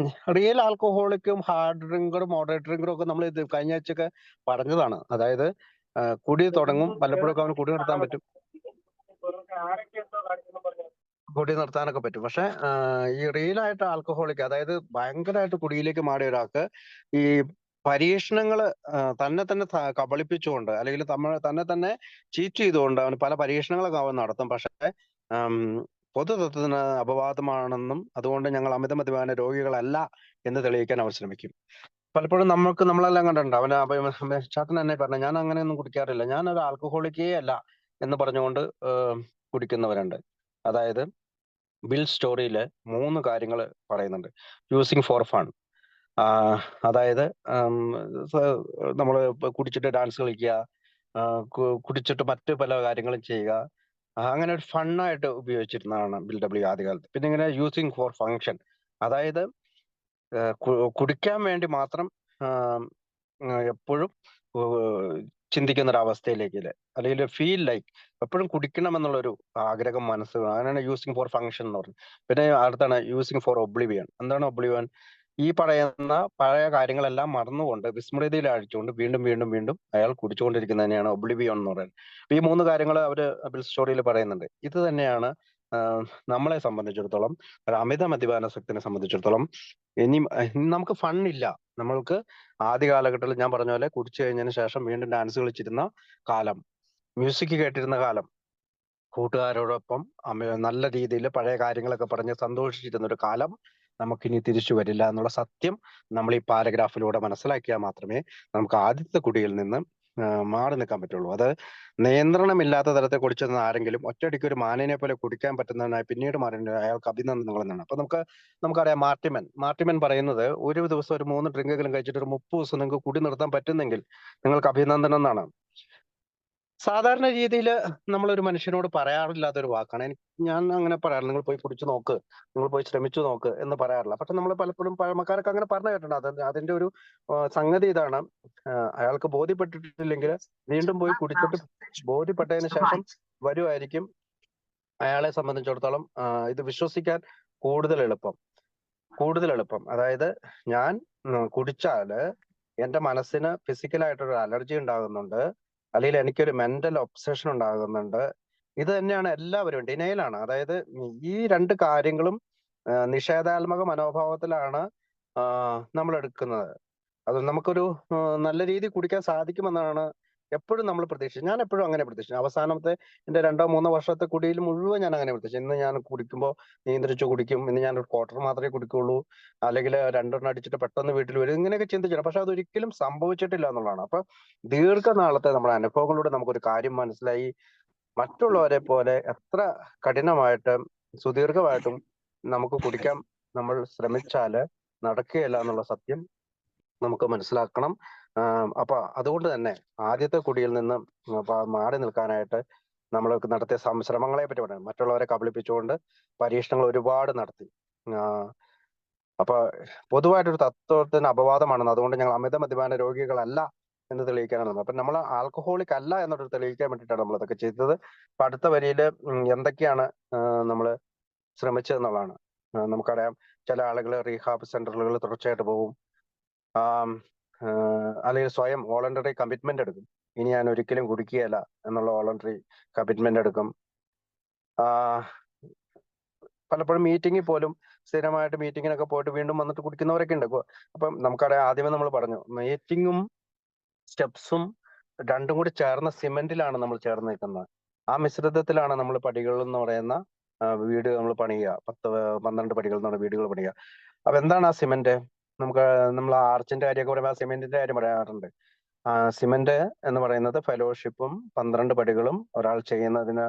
റിയൽ ആൽക്കഹോളിക്കും ഹാർഡ് ഡ്രിങ്കറും മോഡറേറ്റ് ഡ്രിങ്കറും ഒക്കെ നമ്മൾ ഇത് കഴിഞ്ഞ ആഴ്ചയൊക്കെ പറഞ്ഞതാണ്. അതായത് കുടി തുടങ്ങും, വല്ലപ്പോഴൊക്കെ അവന് കുടി നിർത്താൻ പറ്റും, കുടി നിർത്താനൊക്കെ പറ്റും. പക്ഷെ ഈ റിയൽ ആയിട്ട് ആൽക്കഹോളിക്, അതായത് ഭയങ്കരമായിട്ട് കുടിയിലേക്ക് മാറിയ ഒരാൾക്ക് ഈ പരീക്ഷണങ്ങൾ തന്നെ കബളിപ്പിച്ചുകൊണ്ട്, അല്ലെങ്കിൽ തന്നെ ചീറ്റ് ചെയ്തുകൊണ്ട് അവന് പല പരീക്ഷണങ്ങളൊക്കെ അവൻ നടത്തും. പക്ഷെ പൊതുതത്വത്തിന് അപവാദമാണെന്നും അതുകൊണ്ട് ഞങ്ങൾ അമിത മദ്യപാന രോഗികളല്ല എന്ന് തെളിയിക്കാൻ അവർ ശ്രമിക്കും. പലപ്പോഴും നമ്മളെല്ലാം കണ്ടിട്ടുണ്ട്. അവന് ചാത്തൻ തന്നെ പറഞ്ഞു, ഞാൻ അങ്ങനെയൊന്നും കുടിക്കാറില്ല, ഞാനൊരു ആൽക്കഹോളിക്കേ അല്ല എന്ന് പറഞ്ഞുകൊണ്ട് കുടിക്കുന്നവരുണ്ട്. അതായത് ബിൽ സ്റ്റോറിയില് 3 കാര്യങ്ങൾ പറയുന്നുണ്ട്. യൂസിങ് ഫോർ ഫൺ, അതായത് നമ്മൾ കുടിച്ചിട്ട് ഡാൻസ് കളിക്കുക, കുടിച്ചിട്ട് മറ്റു പല കാര്യങ്ങളും ചെയ്യുക, അങ്ങനെ ഒരു ഫണ്ണായിട്ട് ഉപയോഗിച്ചിരുന്നതാണ് ബിൽ ഡബ്ല്യു ആദ്യകാലത്ത്. പിന്നെ ഇങ്ങനെ യൂസിങ് ഫോർ ഫങ്ഷൻ, അതായത് കുടിക്കാൻ വേണ്ടി മാത്രം എപ്പോഴും ചിന്തിക്കുന്ന ഒരു അവസ്ഥയിലേക്ക്, അല്ലെങ്കിൽ ഫീൽ ലൈക്ക് എപ്പോഴും കുടിക്കണം എന്നുള്ളൊരു ആഗ്രഹം മനസ്സ്, അങ്ങനെയാണ് യൂസിങ് ഫോർ ഫങ്ഷൻ എന്ന് പറയുന്നത്. പിന്നെ അടുത്താണ് യൂസിങ് ഫോർ ഒബ്ലിവിയൻ. എന്താണ് ഒബ്ലിവിയൻ? ഈ പറയുന്ന പഴയ കാര്യങ്ങളെല്ലാം മറന്നുകൊണ്ട് വിസ്മൃതിയിൽ അഴിച്ചുകൊണ്ട് വീണ്ടും വീണ്ടും വീണ്ടും അയാൾ കുടിച്ചുകൊണ്ടിരിക്കുന്നതിനെയാണ് ഒബ്ലിവിയൻ എന്ന് പറയുന്നത്. അപ്പൊ ഈ 3 കാര്യങ്ങൾ അവര് ബിൽ സ്റ്റോറിയിൽ പറയുന്നുണ്ട്. ഇത് തന്നെയാണ് നമ്മളെ സംബന്ധിച്ചിടത്തോളം, അമിത മദ്യപാനാസക്തിനെ സംബന്ധിച്ചിടത്തോളം ഇനി നമുക്ക് ഫണ്ണില്ല. നമ്മൾക്ക് ആദ്യ കാലഘട്ടത്തിൽ ഞാൻ പറഞ്ഞ പോലെ കുടിച്ചു കഴിഞ്ഞതിന് ശേഷം വീണ്ടും ഡാൻസ് കളിച്ചിരുന്ന കാലം, മ്യൂസിക് കേട്ടിരുന്ന കാലം, കൂട്ടുകാരോടൊപ്പം നല്ല രീതിയിൽ പഴയ കാര്യങ്ങളൊക്കെ പറഞ്ഞ് സന്തോഷിച്ചിരുന്ന ഒരു കാലം നമുക്കിനി തിരിച്ചു വരില്ല എന്നുള്ള സത്യം നമ്മൾ ഈ പാരഗ്രാഫിലൂടെ മനസ്സിലാക്കിയാൽ മാത്രമേ നമുക്ക് ആദ്യത്തെ കുടിയിൽ നിന്ന് മാറി നിൽക്കാൻ പറ്റുള്ളൂ. അത് നിയന്ത്രണമില്ലാത്ത തരത്തിൽ കുടിച്ചെന്ന ആരെങ്കിലും ഒറ്റയടിക്ക് ഒരു മാനിനെ പോലെ കുടിക്കാൻ പറ്റുന്നതിനായി പിന്നീട് മാറേണ്ടത് അയാൾക്ക് അഭിനന്ദനങ്ങൾ എന്നാണ്. അപ്പൊ നമുക്കറിയാം മാർട്ടിമൻ പറയുന്നത് ഒരു ദിവസം ഒരു 3 ഡ്രിങ്കെങ്കിലും കഴിച്ചിട്ട് ഒരു 30 ദിവസം നിങ്ങൾക്ക് കുടി നിർത്താൻ പറ്റുന്നെങ്കിൽ നിങ്ങൾക്ക് അഭിനന്ദനം എന്നാണ്. സാധാരണ രീതിയിൽ നമ്മളൊരു മനുഷ്യനോട് പറയാറില്ലാത്തൊരു വാക്കാണ്. ഞാൻ അങ്ങനെ പറയാറില്ല, നിങ്ങൾ പോയി കുടിച്ചു നോക്ക്, നിങ്ങൾ പോയി ശ്രമിച്ചു നോക്ക് എന്ന് പറയാറില്ല. പക്ഷെ നമ്മൾ പലപ്പോഴും പഴമക്കാരൊക്കെ അങ്ങനെ പറഞ്ഞു കേട്ടിട്ടുണ്ട്. അതിന്റെ ഒരു സംഗതി ഇതാണ്, അയാൾക്ക് ബോധ്യപ്പെട്ടിട്ടില്ലെങ്കിൽ വീണ്ടും പോയി കുടിച്ചിട്ട് ബോധ്യപ്പെട്ടതിന് ശേഷം വരുമായിരിക്കും അയാളെ സംബന്ധിച്ചിടത്തോളം ഇത് വിശ്വസിക്കാൻ കൂടുതൽ എളുപ്പം. അതായത് ഞാൻ കുടിച്ചാല് എന്റെ മനസ്സിന് ഫിസിക്കലായിട്ടൊരു അലർജി ഉണ്ടാകുന്നുണ്ട്, അല്ലെങ്കിൽ എനിക്കൊരു മെന്റൽ ഒബ്സഷൻ ഉണ്ടാകുന്നുണ്ട്. ഇത് തന്നെയാണ് എല്ലാവരും ഡിനയിലാണ്. അതായത് ഈ 2 കാര്യങ്ങളും നിഷേധാത്മക മനോഭാവത്തിലാണ് നമ്മൾ എടുക്കുന്നത്. അത് നമുക്കൊരു നല്ല രീതിയിൽ കുടിക്കാൻ സാധിക്കുമെന്നാണ് എപ്പോഴും നമ്മൾ പ്രതീക്ഷിച്ചത്. ഞാൻ എപ്പോഴും അങ്ങനെ പ്രതീക്ഷിച്ചു. അവസാനത്തെ എന്റെ 2-3 വർഷത്തെ കുടിയിൽ മുഴുവൻ ഞാൻ അങ്ങനെ പ്രതീക്ഷിച്ചു. ഇന്ന് ഞാൻ കുടിക്കുമ്പോൾ നിയന്ത്രിച്ചു കുടിക്കും, ഇന്ന് ഞാൻ ഒരു ക്വാർട്ടർ മാത്രമേ കുടിക്കുള്ളൂ, അല്ലെങ്കിൽ 2 അടിച്ചിട്ട് പെട്ടെന്ന് വീട്ടിൽ വരും, ഇങ്ങനെയൊക്കെ ചിന്തിച്ചിട്ടുണ്ട്. പക്ഷെ അതൊരിക്കലും സംഭവിച്ചിട്ടില്ല എന്നുള്ളതാണ്. അപ്പൊ ദീർഘനാളത്തെ നമ്മുടെ അനുഭവങ്ങളിലൂടെ നമുക്കൊരു കാര്യം മനസ്സിലായി, മറ്റുള്ളവരെ പോലെ എത്ര കഠിനമായിട്ടും സുദീർഘമായിട്ടും നമുക്ക് കുടിക്കാൻ നമ്മൾ ശ്രമിച്ചാല് നടക്കുകയില്ല എന്നുള്ള സത്യം നമുക്ക് മനസ്സിലാക്കണം. അപ്പൊ അതുകൊണ്ട് തന്നെ ആദ്യത്തെ കുടിയിൽ നിന്ന് മാറി നിൽക്കാനായിട്ട് നമ്മൾ നടത്തിയ ശ്രമങ്ങളെ പറ്റി പറയാം. മറ്റുള്ളവരെ കബളിപ്പിച്ചുകൊണ്ട് പരീക്ഷണങ്ങൾ ഒരുപാട് നടത്തി. അപ്പൊ പൊതുവായിട്ടൊരു തത്വത്തിന് അപവാദമാണെന്ന്, അതുകൊണ്ട് ഞങ്ങൾ അമിത മദ്യപാന രോഗികളല്ല എന്ന് തെളിയിക്കാനാണ്. അപ്പൊ നമ്മൾ ആൽക്കഹോളിക് അല്ല എന്നൊരു തെളിയിക്കാൻ വേണ്ടിയിട്ടാണ് നമ്മൾ ഇതൊക്കെ ചെയ്തത്. അപ്പൊ അടുത്ത വരിയില് എന്തൊക്കെയാണ് നമ്മൾ ശ്രമിച്ചതെന്നുള്ളതാണ്. നമുക്കറിയാം, ചില ആളുകൾ റീഹാബ് സെന്ററുകൾ തുടർച്ചയായിട്ട് പോകും, അല്ലെങ്കിൽ സ്വയം വോളണ്ടറി കമ്മിറ്റ്മെന്റ് എടുക്കും. ഇനി ഞാൻ ഒരിക്കലും കുടിക്കുകയില്ല എന്നുള്ള വോളണ്ടറി കമ്മിറ്റ്മെന്റ് എടുക്കും. പലപ്പോഴും മീറ്റിങ്ങിൽ പോലും സ്ഥിരമായിട്ട് മീറ്റിങ്ങിനൊക്കെ പോയിട്ട് വീണ്ടും വന്നിട്ട് കുടിക്കുന്നവരൊക്കെ ഉണ്ട്. അപ്പം നമുക്കറിയാം, ആദ്യമേ നമ്മൾ പറഞ്ഞു, മീറ്റിങ്ങും സ്റ്റെപ്സും രണ്ടും കൂടി ചേർന്ന സിമെന്റിലാണ് നമ്മൾ ചേർന്ന് നിൽക്കുന്നത്. ആ മിശ്രിതത്തിലാണ് നമ്മൾ പടികൾ എന്ന് പറയുന്ന വീട് നമ്മൾ പണിയുക. 10-12 പടികൾ എന്ന് പറഞ്ഞ വീടുകൾ പണിയുക. അപ്പൊ എന്താണ് ആ സിമെന്റ്? നമ്മൾ ആർച്ചിന്റെ കാര്യമൊക്കെ പറയുമ്പോൾ ആ സിമെന്റിന്റെ കാര്യം പറയാറുണ്ട്. സിമെന്റ് എന്ന് പറയുന്നത് ഫെലോഷിപ്പും 12 പടികളും ഒരാൾ ചെയ്യുന്നതിന്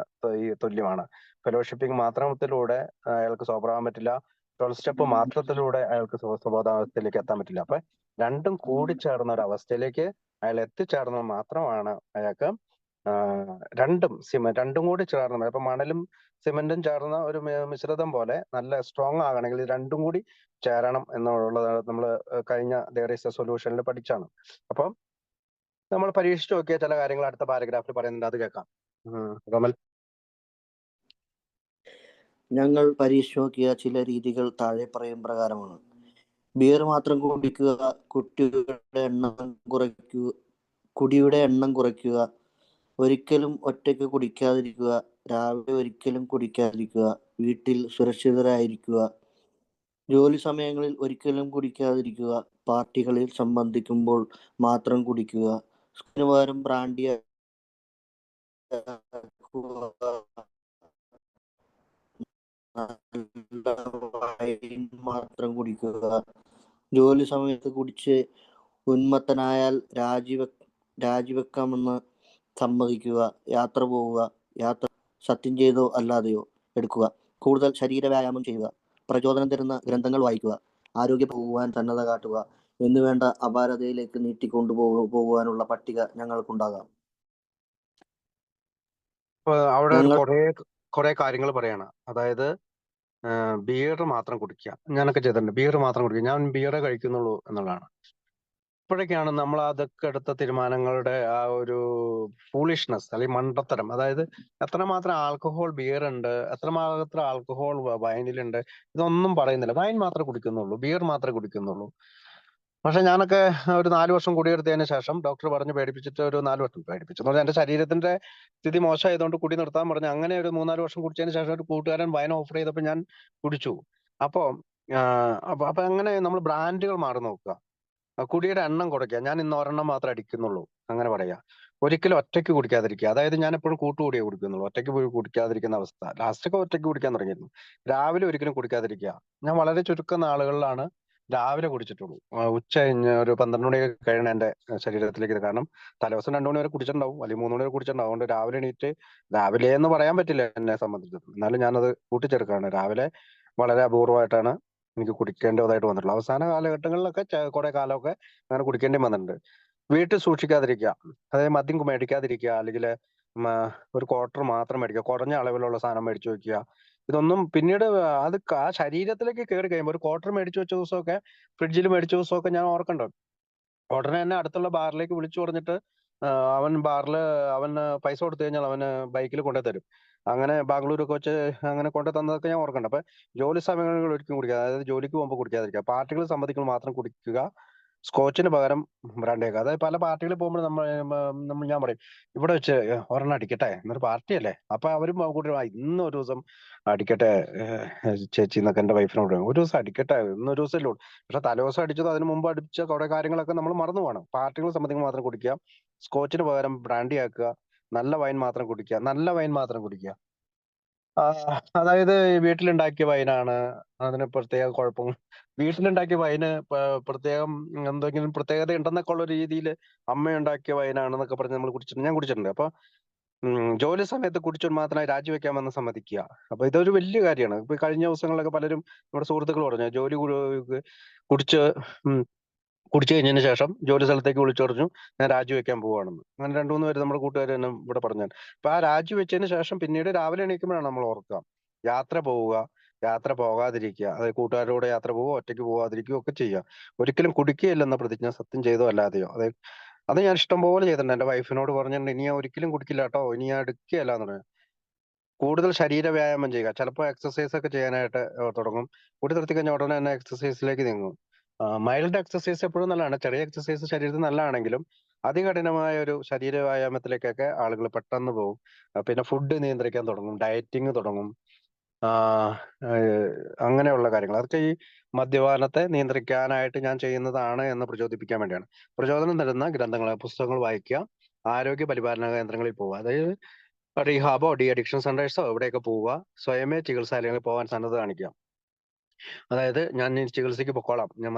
തുല്യമാണ്. ഫെലോഷിപ്പിംഗ് മാത്രത്തിലൂടെ അയാൾക്ക് സോബറാകാൻ പറ്റില്ല. 12 സ്റ്റെപ്പ് മാത്രത്തിലൂടെ അയാൾക്ക് സ്വബോധാവസ്ഥയിലേക്ക് എത്താൻ പറ്റില്ല. അപ്പൊ രണ്ടും കൂടി ചേർന്ന ഒരു അവസ്ഥയിലേക്ക് അയാൾ എത്തിച്ചേർന്നത് മാത്രമാണ് അയാൾക്ക് രണ്ടും കൂടി ചേർന്നത്. അപ്പൊ മണലും സിമെന്റും ചേർന്ന ഒരു മിശ്രിതം പോലെ നല്ല സ്ട്രോങ് ആകണമെങ്കിൽ ഇത് രണ്ടും കൂടി ചേരണം എന്നുള്ളത് നമ്മൾ കഴിഞ്ഞ ദെയർ ഈസ് എ സൊല്യൂഷനിൽ പഠിച്ചാണ്. അപ്പം നമ്മൾ പരീക്ഷിച്ചു നോക്കിയ ചില കാര്യങ്ങൾ അടുത്ത പാരഗ്രാഫിൽ പറയുന്നുണ്ട്, അത് കേൾക്കാം. റമൽ. ഞങ്ങൾ പരീക്ഷിച്ചു നോക്കിയ ചില രീതികൾ താഴെ പറയും പ്രകാരമാണ്. ബിയർ മാത്രം കുടിക്കുക, കുടിയുടെ എണ്ണം കുറയ്ക്കുക, ഒരിക്കലും ഒറ്റയ്ക്ക് കുടിക്കാതിരിക്കുക, രാവിലെ ഒരിക്കലും കുടിക്കാതിരിക്കുക, വീട്ടിൽ സുരക്ഷിതരായിരിക്കുക, ജോലി സമയങ്ങളിൽ ഒരിക്കലും കുടിക്കാതിരിക്കുക, പാർട്ടികളിൽ സംബന്ധിക്കുമ്പോൾ മാത്രം കുടിക്കുക, സ്കൂളിന് പകരം ബ്രാൻഡി മാത്രം കുടിക്കുക, ജോലി സമയത്ത് കുടിച്ച് ഉന്മത്തനായാൽ രാജിവെക്കാമെന്ന് സമ്മതിക്കുക, യാത്ര പോവുക, യാത്ര സത്യം ചെയ്തോ അല്ലാതെയോ എടുക്കുക, കൂടുതൽ ശരീര വ്യായാമം ചെയ്യുക, പ്രചോദനം തരുന്ന ഗ്രന്ഥങ്ങൾ വായിക്കുക, ആരോഗ്യം പോകുവാൻ സന്നദ്ധ കാട്ടുക എന്നുവേണ്ട അപാരതയിലേക്ക് നീട്ടിക്കൊണ്ടു പോകുവാനുള്ള പട്ടിക ഞങ്ങൾക്കുണ്ടാകാം. അവിടെ കുറെ കാര്യങ്ങൾ പറയാണ്. അതായത് ബിയർ മാത്രം കുടിക്കുക, ഞാനൊക്കെ ചെയ്തിട്ടുണ്ട്. ബിയർ മാത്രം കുടിക്കുക, ഞാൻ ബിയറെ കഴിക്കുന്നുള്ളൂ എന്നുള്ളതാണ്. ഇപ്പോഴൊക്കെയാണ് നമ്മൾ അതൊക്കെ എടുത്ത തീരുമാനങ്ങളുടെ ആ ഒരു ഫൂളിഷ്നെസ് അല്ലെങ്കിൽ മണ്ടത്തരം, അതായത് എത്രമാത്രം ആൽക്കഹോൾ ബിയർ ഉണ്ട്, എത്രമാത്രം ആൽക്കഹോൾ വൈനിലുണ്ട്, ഇതൊന്നും പറയുന്നില്ല. വൈൻ മാത്രമേ കുടിക്കുന്നുള്ളൂ, ബിയർ മാത്രമേ കുടിക്കുന്നുള്ളൂ. പക്ഷെ ഞാനൊക്കെ ഒരു 4 വർഷം കുടിയെടുത്തതിന് ശേഷം ഡോക്ടർ പറഞ്ഞ് പേടിപ്പിച്ചിട്ട് ഒരു 4 വർഷം പേടിപ്പിച്ചു എന്ന് പറഞ്ഞാൽ എന്റെ ശരീരത്തിന്റെ സ്ഥിതി മോശമായതുകൊണ്ട് കുടി നിർത്താൻ പറഞ്ഞു. അങ്ങനെ ഒരു 3-4 വർഷം കുടിച്ചതിന് ശേഷം ഒരു കൂട്ടുകാരൻ വൈൻ ഓഫർ ചെയ്തപ്പോൾ ഞാൻ കുടിച്ചു. അപ്പൊ അങ്ങനെ നമ്മൾ ബ്രാൻഡുകൾ മാറി നോക്കുക, കുടിയുടെ എണ്ണം കുറയ്ക്കുക. ഞാൻ ഇന്ന് ഒരെണ്ണം മാത്രമേ അടിക്കുന്നുള്ളൂ അങ്ങനെ പറയാ. ഒരിക്കലും ഒറ്റയ്ക്ക് കുടിക്കാതിരിക്കുക. അതായത് ഞാൻ എപ്പോഴും കൂട്ടുകൂടിയേ കുടിക്കുന്നുള്ളൂ, ഒറ്റയ്ക്ക് പോയി കുടിക്കാതിരിക്കുന്ന അവസ്ഥ. ലാസ്റ്റൊക്കെ ഒറ്റയ്ക്ക് കുടിക്കാൻ തുടങ്ങിയിരുന്നു. രാവിലെ ഒരിക്കലും കുടിക്കാതിരിക്കുക. ഞാൻ വളരെ ചുരുക്കം നാളുകളിലാണ് രാവിലെ കുടിച്ചിട്ടുള്ളൂ. ഉച്ച കഴിഞ്ഞ് ഒരു 12 മണിയൊക്കെ കഴിയണം എന്റെ ശരീരത്തിലേക്ക് ഇത്. കാരണം തലേദിവസം 2 മണി വരെ കുടിച്ചിട്ടുണ്ടാവും, അല്ലെങ്കിൽ 3 മണി വരെ കുടിച്ചിട്ടുണ്ടാവും. അതുകൊണ്ട് രാവിലെ എണീറ്റ്, രാവിലെ എന്ന് പറയാൻ പറ്റില്ല എന്നെ സംബന്ധിച്ചിടത്തോളം, എന്നാലും ഞാനത് കൂട്ടിച്ചേർക്കുകയാണ്. രാവിലെ വളരെ അപൂർവമായിട്ടാണ് എനിക്ക് കുടിക്കേണ്ടതായിട്ട് വന്നിട്ടുള്ളത്. അവസാന കാലഘട്ടങ്ങളിലൊക്കെ കുറെ കാലമൊക്കെ അങ്ങനെ കുടിക്കേണ്ടി വന്നിട്ടുണ്ട്. വീട്ടിൽ സൂക്ഷിക്കാതിരിക്കുക, അതായത് മദ്യം മേടിക്കാതിരിക്കുക, അല്ലെങ്കിൽ ഒരു ക്വാർട്ടർ മാത്രം മേടിക്കുക, കുറഞ്ഞ അളവിലുള്ള സാധനം മേടിച്ചു വെക്കുക. ഇതൊന്നും പിന്നീട് അത് ആ ശരീരത്തിലേക്ക് കയറി കഴിയുമ്പോൾ, ഒരു ക്വാർട്ടർ മേടിച്ചു വെച്ച ദിവസമൊക്കെ, ഫ്രിഡ്ജിൽ മേടിച്ച ദിവസമൊക്കെ ഞാൻ ഓർക്കണ്ടോ, ഉടനെ തന്നെ അടുത്തുള്ള ബാറിലേക്ക് വിളിച്ചു പറഞ്ഞിട്ട് അവൻ ബാറിൽ അവന് പൈസ കൊടുത്തു കഴിഞ്ഞാൽ അവന് ബൈക്കിൽ കൊണ്ടു തരും. അങ്ങനെ ബാംഗ്ലൂരൊക്കെ വെച്ച് അങ്ങനെ കൊണ്ടു തന്നതൊക്കെ ഞാൻ ഓർക്കണ്ട. അപ്പൊ ജോലി സമയങ്ങളിൽ ഒരിക്കലും കുടിക്കുക, അതായത് ജോലിക്ക് പോകുമ്പോൾ കുടിക്കാതിരിക്കുക, പാർട്ടികൾ സമ്മതിക്കുമ്പോൾ മാത്രം കുടിക്കുക. സ്കോച്ചിന് പകരം ബ്രാൻഡേക്കുക. അതായത് പല പാർട്ടികളിൽ പോകുമ്പോൾ നമ്മൾ ഞാൻ പറയും, ഇവിടെ വെച്ച് ഒരെണ്ണം അടിക്കട്ടെ, എന്നൊരു പാർട്ടിയല്ലേ. അപ്പൊ അവരും കൂട്ടി ഇന്ന് ഒരു ദിവസം അടിക്കട്ടെ ചേച്ചി എന്നൊക്കെ എന്റെ വൈഫിനോട് പറയും. ഒരു ദിവസം അടിക്കട്ടെ, ഇന്നൊരു ദിവസമല്ലേ ഉള്ളൂ. പക്ഷെ തലേദിവസം അടിച്ചത് അതിന് മുമ്പ് അടിച്ച കുറെ കാര്യങ്ങളൊക്കെ നമ്മൾ മറന്നു പോകണം. പാർട്ടികൾ സംബന്ധിക്കുമ്പോൾ മാത്രം കുടിക്കുക, സ്കോച്ചിന് പകരം ബ്രാൻഡി ആക്കുക, നല്ല വൈൻ മാത്രം കുടിക്കുക, നല്ല വൈൻ മാത്രം കുടിക്കുക. ആ, അതായത് വീട്ടിലുണ്ടാക്കിയ വൈനാണ്, അതിന് പ്രത്യേക കുഴപ്പം. വീട്ടിലുണ്ടാക്കിയ വൈന് പ്രത്യേകം എന്തെങ്കിലും പ്രത്യേകത ഉണ്ടെന്നൊക്കെ ഉള്ള രീതിയിൽ അമ്മയുണ്ടാക്കിയ വൈനാണെന്നൊക്കെ പറഞ്ഞ് നമ്മൾ കുടിച്ചിട്ടുണ്ട്, ഞാൻ കുടിച്ചിട്ടുണ്ട്. അപ്പൊ ജോലി സമയത്ത് കുടിച്ചോണ്ട് മാത്രമായി രാജിവെക്കാമെന്ന് സമ്മതിക്കുക. അപ്പൊ ഇതൊരു വലിയ കാര്യമാണ്. ഇപ്പൊ കഴിഞ്ഞ ദിവസങ്ങളിലൊക്കെ പലരും നമ്മുടെ സുഹൃത്തുക്കൾ പറഞ്ഞു, കുടിച്ച് ഉം, കുടിച്ചു കഴിഞ്ഞതിന് ശേഷം ജോലി സ്ഥലത്തേക്ക് വിളിച്ചു പറഞ്ഞു ഞാൻ രാജിവെക്കാൻ പോവാണെന്ന്. അങ്ങനെ 2-3 പേര് നമ്മുടെ കൂട്ടുകാർ തന്നെ ഇവിടെ പറഞ്ഞു. അപ്പൊ ആ രാജിവെച്ചതിന് ശേഷം പിന്നീട് രാവിലെ എണീക്കുമ്പോഴാണ് നമ്മൾ ഓർക്കുക. യാത്ര പോവുക, യാത്ര പോകാതിരിക്കുക, അതായത് കൂട്ടുകാരോടെ യാത്ര പോവുക, ഒറ്റയ്ക്ക് പോകാതിരിക്കുക ഒക്കെ ചെയ്യുക. ഒരിക്കലും കുടിക്കുകയില്ലെന്ന പ്രതിജ്ഞ സത്യം ചെയ്തോ അല്ലാതെയോ. അതായത് അത് ഞാൻ ഇഷ്ടംപോലെ ചെയ്തിട്ടുണ്ട്. എന്റെ വൈഫിനോട് പറഞ്ഞിട്ടുണ്ട്, ഇനി ഞാൻ ഒരിക്കലും കുടിക്കില്ല കേട്ടോ, ഇനി ഞാൻ എടുക്കുകയല്ല എന്ന് പറഞ്ഞു. കൂടുതൽ ശരീര വ്യായാമം ചെയ്യുക, ചിലപ്പോൾ എക്സസൈസ് ഒക്കെ ചെയ്യാനായിട്ട് തുടങ്ങും. കൂടി നിർത്തി കഴിഞ്ഞാൽ ഉടനെ തന്നെ എക്സസൈസിലേക്ക് നീങ്ങും. മൈൽഡ് എക്സസൈസ് എപ്പോഴും നല്ലതാണ്. ചെറിയ എക്സസൈസ് ശരീരത്തിന് നല്ലതാണെങ്കിലും അതികഠിനമായ ഒരു ശരീര വ്യായാമത്തിലേക്കൊക്കെ ആളുകൾ പെട്ടെന്ന് പോകും. പിന്നെ ഫുഡ് നിയന്ത്രിക്കാൻ തുടങ്ങും, ഡയറ്റിങ് തുടങ്ങും. ആഹ് ഏഹ് അങ്ങനെയുള്ള കാര്യങ്ങൾ അതൊക്കെ ഈ മദ്യപാനത്തെ നിയന്ത്രിക്കാനായിട്ട് ഞാൻ ചെയ്യുന്നതാണ് എന്ന് പ്രചോദിപ്പിക്കാൻ വേണ്ടിയാണ്. പ്രചോദനം തരുന്ന ഗ്രന്ഥങ്ങൾ, പുസ്തകങ്ങൾ വായിക്കുക, ആരോഗ്യ പരിപാലന കേന്ദ്രങ്ങളിൽ പോവുക, അതായത് റീഹാബോ ഡി അഡിക്ഷൻ സെന്റേഴ്സോ എവിടെയൊക്കെ പോവുക, സ്വയമേ ചികിത്സാലയങ്ങളിൽ പോകാൻ സന്നദ്ധത കാണിക്കുക. അതായത് ഞാൻ ഈ ചികിത്സയ്ക്ക് പൊക്കോളാം,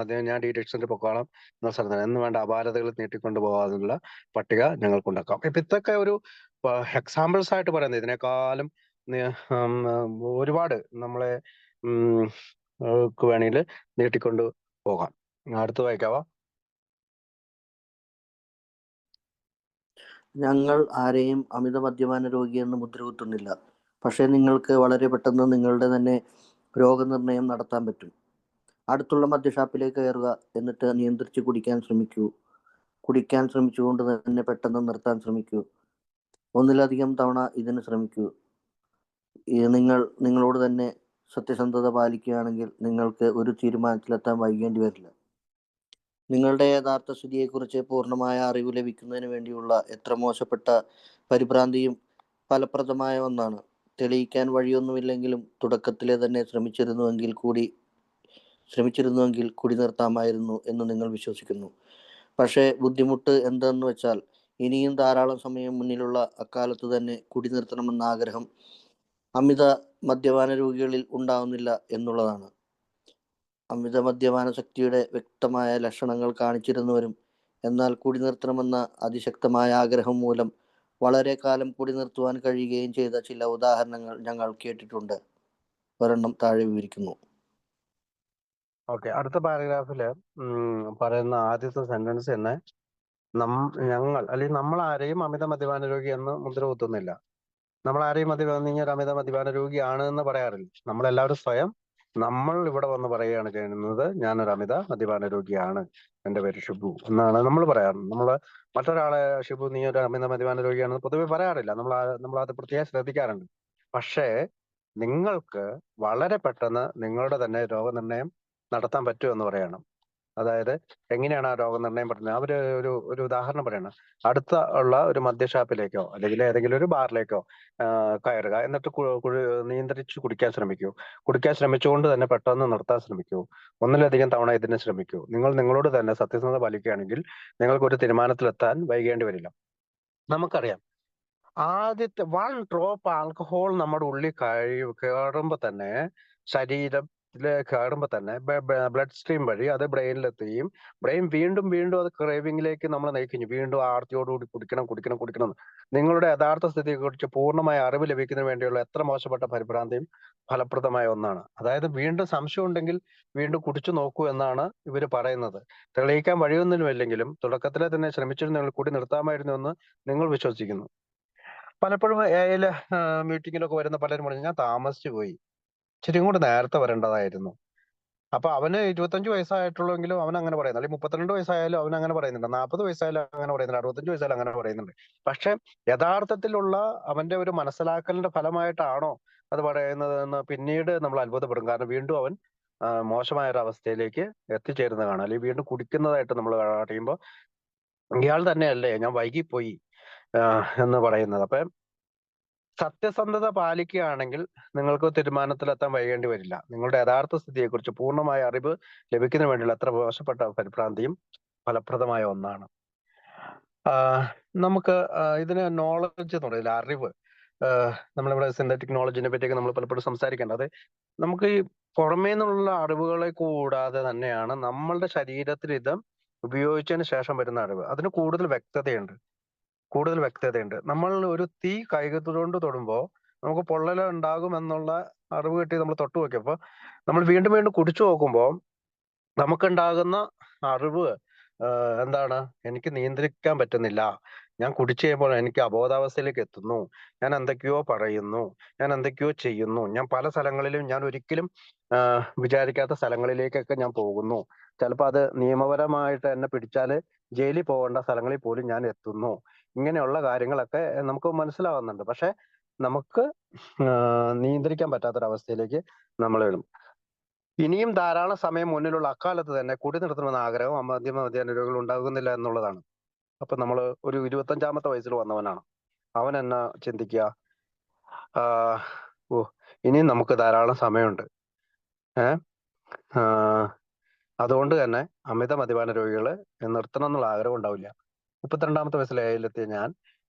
ഞാൻ ഡി അഡിക്ഷനിൽ പൊക്കോളാം എന്ന സ്ഥലത്താണ്, എന്ന് വേണ്ട അപാരതകൾ നീട്ടിക്കൊണ്ട് പോകാനുള്ള പട്ടിക ഞങ്ങൾക്കുണ്ടാക്കാം. ഇപ്പൊ ഇതൊക്കെ ഒരു എക്സാമ്പിൾസ് ആയിട്ട് പറയുന്നത്. ഇതിനേക്കാളും നി- ഉം, ഒരുപാട് നമ്മളെ വേണമെങ്കിൽ നീട്ടിക്കൊണ്ട് പോകാം. അടുത്ത് വായിക്കാവാ. ഞങ്ങൾ ആരെയും അമിത മദ്യപാന രോഗിയെന്ന് മുദ്രകുത്തുന്നില്ല. പക്ഷേ നിങ്ങൾക്ക് വളരെ പെട്ടെന്ന് നിങ്ങളുടെ തന്നെ രോഗനിർണയം നടത്താൻ പറ്റും. അടുത്തുള്ള മദ്യഷാപ്പിലേക്ക് കയറുക, എന്നിട്ട് നിയന്ത്രിച്ച് കുടിക്കാൻ ശ്രമിക്കൂ. കുടിക്കാൻ ശ്രമിച്ചുകൊണ്ട് തന്നെ പെട്ടെന്ന് നിർത്താൻ ശ്രമിക്കൂ. ഒന്നിലധികം തവണ ഇതിന് ശ്രമിക്കൂ. നിങ്ങളോട് തന്നെ സത്യസന്ധത പാലിക്കുകയാണെങ്കിൽ നിങ്ങൾക്ക് ഒരു തീരുമാനത്തിലെത്താൻ വൈകേണ്ടി വരില്ല. നിങ്ങളുടെ യഥാർത്ഥ സ്ഥിതിയെക്കുറിച്ച് പൂർണ്ണമായ അറിവ് ലഭിക്കുന്നതിന് വേണ്ടിയുള്ള എത്ര മോശപ്പെട്ട പരിഭ്രാന്തിയും ഫലപ്രദമായ ഒന്നാണ്. തെളിയിക്കാൻ വഴിയൊന്നുമില്ലെങ്കിലും തുടക്കത്തിലെ തന്നെ ശ്രമിച്ചിരുന്നുവെങ്കിൽ കുടി നിർത്താമായിരുന്നു എന്ന് നിങ്ങൾ വിശ്വസിക്കുന്നു. പക്ഷേ ബുദ്ധിമുട്ട് എന്തെന്ന് വെച്ചാൽ, ഇനിയും ധാരാളം സമയം മുന്നിലുള്ള അക്കാലത്ത് തന്നെ കുടി നിർത്തണമെന്ന ആഗ്രഹം അമിത മദ്യപാന രോഗികളിൽ ഉണ്ടാവുന്നില്ല എന്നുള്ളതാണ്. അമിത മദ്യപാന ശക്തിയുടെ വ്യക്തമായ ലക്ഷണങ്ങൾ കാണിച്ചിരുന്നവരും എന്നാൽ കുടി നിർത്തണമെന്ന അതിശക്തമായ ആഗ്രഹം മൂലം വളരെ കാലം കുടി നിർത്തുവാൻ കഴിയുകയും ചെയ്ത ചില ഉദാഹരണങ്ങൾ ഞങ്ങൾ കേട്ടിട്ടുണ്ട്. ഒരെണ്ണം താഴെ വിവരിക്കുന്നു. ഓക്കെ, അടുത്ത പാരഗ്രാഫില് പറയുന്ന ആദ്യത്തെ സെന്റൻസ് തന്നെ ഞങ്ങൾ അല്ലെങ്കിൽ നമ്മൾ ആരെയും അമിത മദ്യപാന രോഗി എന്ന് മുദ്ര കുത്തുന്നില്ല. നമ്മൾ ആരെയും ഒരു അമിത മദ്യപാന രോഗിയാണ് എന്ന് പറയാറില്ല. നമ്മളെല്ലാവരും സ്വയം നമ്മൾ ഇവിടെ വന്ന് പറയുകയാണ് ചെയ്യുന്നത്, ഞാനൊരു അമിത മദ്യപാന രോഗിയാണ്, എന്റെ പേര് ഷിബു എന്നാണ് നമ്മൾ പറയാറുണ്ട്. മറ്റൊരാളെ ഷിബു നീ ഒരു അമിത മദ്യപാന രോഗിയാണെന്ന് പൊതുവെ പറയാറില്ല. നമ്മളത് പ്രത്യേകം ശ്രദ്ധിക്കാറുണ്ട്. പക്ഷേ നിങ്ങൾക്ക് വളരെ പെട്ടെന്ന് നിങ്ങളുടെ തന്നെ രോഗനിർണയം നടത്താൻ പറ്റുമെന്ന് പറയണം. അതായത് എങ്ങനെയാണ് ആ രോഗനിർണയം പറയുന്നത്? ഒരു ഉദാഹരണം പറയണം. അടുത്ത ഉള്ള ഒരു മദ്യഷാപ്പിലേക്കോ അല്ലെങ്കിൽ ഏതെങ്കിലും ഒരു ബാറിലേക്കോ കയറുക, എന്നിട്ട് നിയന്ത്രിച്ച് കുടിക്കാൻ ശ്രമിക്കൂ. കുടിക്കാൻ ശ്രമിച്ചുകൊണ്ട് തന്നെ പെട്ടെന്ന് നിർത്താൻ ശ്രമിക്കൂ. ഒന്നിലധികം തവണ ഇതിന് ശ്രമിക്കൂ. നിങ്ങൾ നിങ്ങളോട് തന്നെ സത്യസന്ധത പാലിക്കുകയാണെങ്കിൽ നിങ്ങൾക്ക് ഒരു തീരുമാനത്തിലെത്താൻ വൈകേണ്ടി വരില്ല. നമുക്കറിയാം, ആദ്യത്തെ 1 ഡ്രോപ്പ് ആൽക്കഹോൾ നമ്മുടെ ഉള്ളിൽ കയറുമ്പോ തന്നെ ശരീരം കയറുമ്പോൾ തന്നെ ബ്ലഡ് സ്ട്രീം വഴി അത് ബ്രെയിനിലെത്തുകയും ബ്രെയിൻ വീണ്ടും വീണ്ടും അത് ക്രേവിങ്ങിലേക്ക് നമ്മളെ നയിക്കുന്നു. വീണ്ടും ആർത്തിയോടുകൂടി കുടിക്കണം കുടിക്കണം കുടിക്കണം എന്ന്. നിങ്ങളുടെ യഥാർത്ഥ സ്ഥിതിയെക്കുറിച്ച് പൂർണ്ണമായ അറിവ് ലഭിക്കുന്നതിന് വേണ്ടിയുള്ള എത്ര മോശപ്പെട്ട പരിഭ്രാന്തിയും ഫലപ്രദമായ ഒന്നാണ്. അതായത് വീണ്ടും സംശയം ഉണ്ടെങ്കിൽ വീണ്ടും കുടിച്ചു നോക്കൂ എന്നാണ് ഇവർ പറയുന്നത്. തെളിയിക്കാൻ വഴിയൊന്നുമില്ലെങ്കിലും തുടക്കത്തിലെ തന്നെ ശ്രമിച്ചിരുന്നെങ്കിൽ കൂടി നിർത്താമായിരുന്നു എന്ന് നിങ്ങൾ വിശ്വസിക്കുന്നു. പലപ്പോഴും എയില് മീറ്റിങ്ങിലൊക്കെ വരുന്ന പലരും പറഞ്ഞു, ഞാൻ താമസിച്ചു പോയി, ഇച്ചിരി കൂടെ നേരത്തെ വരേണ്ടതായിരുന്നു. അപ്പൊ അവന് 25 വയസ്സായിട്ടുള്ളെങ്കിലും അവൻ അങ്ങനെ പറയുന്നത്, അല്ലെങ്കിൽ 32 വയസ്സായാലും അവൻ അങ്ങനെ പറയുന്നുണ്ട്, 40 വയസ്സായാലും അങ്ങനെ പറയുന്നുണ്ട്, 65 വയസ്സായാലും അങ്ങനെ പറയുന്നുണ്ട്. പക്ഷെ യഥാർത്ഥത്തിലുള്ള അവന്റെ ഒരു മനസ്സിലാക്കലിന്റെ ഫലമായിട്ടാണോ അത് പറയുന്നതെന്ന് പിന്നീട് നമ്മൾ അത്ഭുതപ്പെടും. കാരണം വീണ്ടും അവൻ മോശമായ ഒരു അവസ്ഥയിലേക്ക് എത്തിച്ചേരുന്നത് കാണാം. അല്ലെങ്കിൽ വീണ്ടും കുടിക്കുന്നതായിട്ട് നമ്മൾ അറിയുമ്പോൾ ഇയാൾ തന്നെയല്ലേ ഞാൻ വൈകിപ്പോയി എന്ന് പറയുന്നത്. അപ്പൊ സത്യസന്ധത പാലിക്കുകയാണെങ്കിൽ നിങ്ങൾക്ക് തീരുമാനത്തിലെത്താൻ വൈകേണ്ടി വരില്ല. നിങ്ങളുടെ യഥാർത്ഥ സ്ഥിതിയെക്കുറിച്ച് പൂർണ്ണമായ അറിവ് ലഭിക്കുന്നതിന് വേണ്ടിയുള്ള എത്ര മോശപ്പെട്ട പരിഭ്രാന്തിയും ഫലപ്രദമായ ഒന്നാണ്. നമുക്ക് ഇതിന് നോളജ് എന്ന് പറയില്ല, അറിവ്. നമ്മളിവിടെ സിന്തറ്റിക് നോളജിനെ പറ്റിയൊക്കെ നമ്മൾ പലപ്പോഴും സംസാരിക്കേണ്ടത്, നമുക്ക് ഈ പുറമേ നിന്നുള്ള അറിവുകളെ കൂടാതെ തന്നെയാണ് നമ്മളുടെ ശരീരത്തിൽ ഇത് ഉപയോഗിച്ചതിന് ശേഷം വരുന്ന അറിവ്. അതിന് കൂടുതൽ വ്യക്തതയുണ്ട്. നമ്മൾ ഒരു തീ കൈകൊണ്ട് തൊടുമ്പോൾ നമുക്ക് പൊള്ളൽ ഉണ്ടാകും എന്നുള്ള അറിവ് കിട്ടി നമ്മൾ തൊട്ട് നോക്കിയപ്പോൾ നമ്മൾ വീണ്ടും വീണ്ടും കുടിച്ചു നോക്കുമ്പോൾ നമുക്കുണ്ടാകുന്ന അറിവ് എന്താണ്? എനിക്ക് നിയന്ത്രിക്കാൻ പറ്റുന്നില്ല, ഞാൻ കുടിച്ചു കഴിയുമ്പോൾ എനിക്ക് അബോധാവസ്ഥയിലേക്ക് എത്തുന്നു, ഞാൻ എന്തൊക്കെയോ പറയുന്നു, ഞാൻ എന്തൊക്കെയോ ചെയ്യുന്നു, ഞാൻ പല സ്ഥലങ്ങളിലും ഞാൻ ഒരിക്കലും വിചാരിക്കാത്ത സ്ഥലങ്ങളിലേക്കൊക്കെ ഞാൻ പോകുന്നു, ചിലപ്പോൾ അത് നിയമപരമായിട്ട് എന്നെ പിടിച്ചാല് ജയിലിൽ പോകേണ്ട സ്ഥലങ്ങളിൽ പോലും ഞാൻ എത്തുന്നു. ഇങ്ങനെയുള്ള കാര്യങ്ങളൊക്കെ നമുക്ക് മനസ്സിലാവുന്നുണ്ട്. പക്ഷെ നമുക്ക് നിയന്ത്രിക്കാൻ പറ്റാത്തൊരവസ്ഥയിലേക്ക് നമ്മൾ വരും. ഇനിയും ധാരാളം സമയം മുന്നിലുള്ള അക്കാലത്ത് തന്നെ കുടി നിർത്തണമെന്ന ആഗ്രഹം മദ്യപാന രോഗികൾ ഉണ്ടാകുന്നില്ല എന്നുള്ളതാണ്. അപ്പൊ നമ്മൾ ഒരു 25-ാമത്തെ വയസ്സിൽ വന്നവനാണ്. അവൻ എന്നാ ചിന്തിക്കുക, ഇനിയും നമുക്ക് ധാരാളം സമയമുണ്ട്. അതുകൊണ്ട് തന്നെ അമിത മദ്യപാന രോഗികള് നിർത്തണം എന്നുള്ള ആഗ്രഹം ഉണ്ടാവില്ല. 32-ാമത്തെ വയസ്സിലെത്തിയ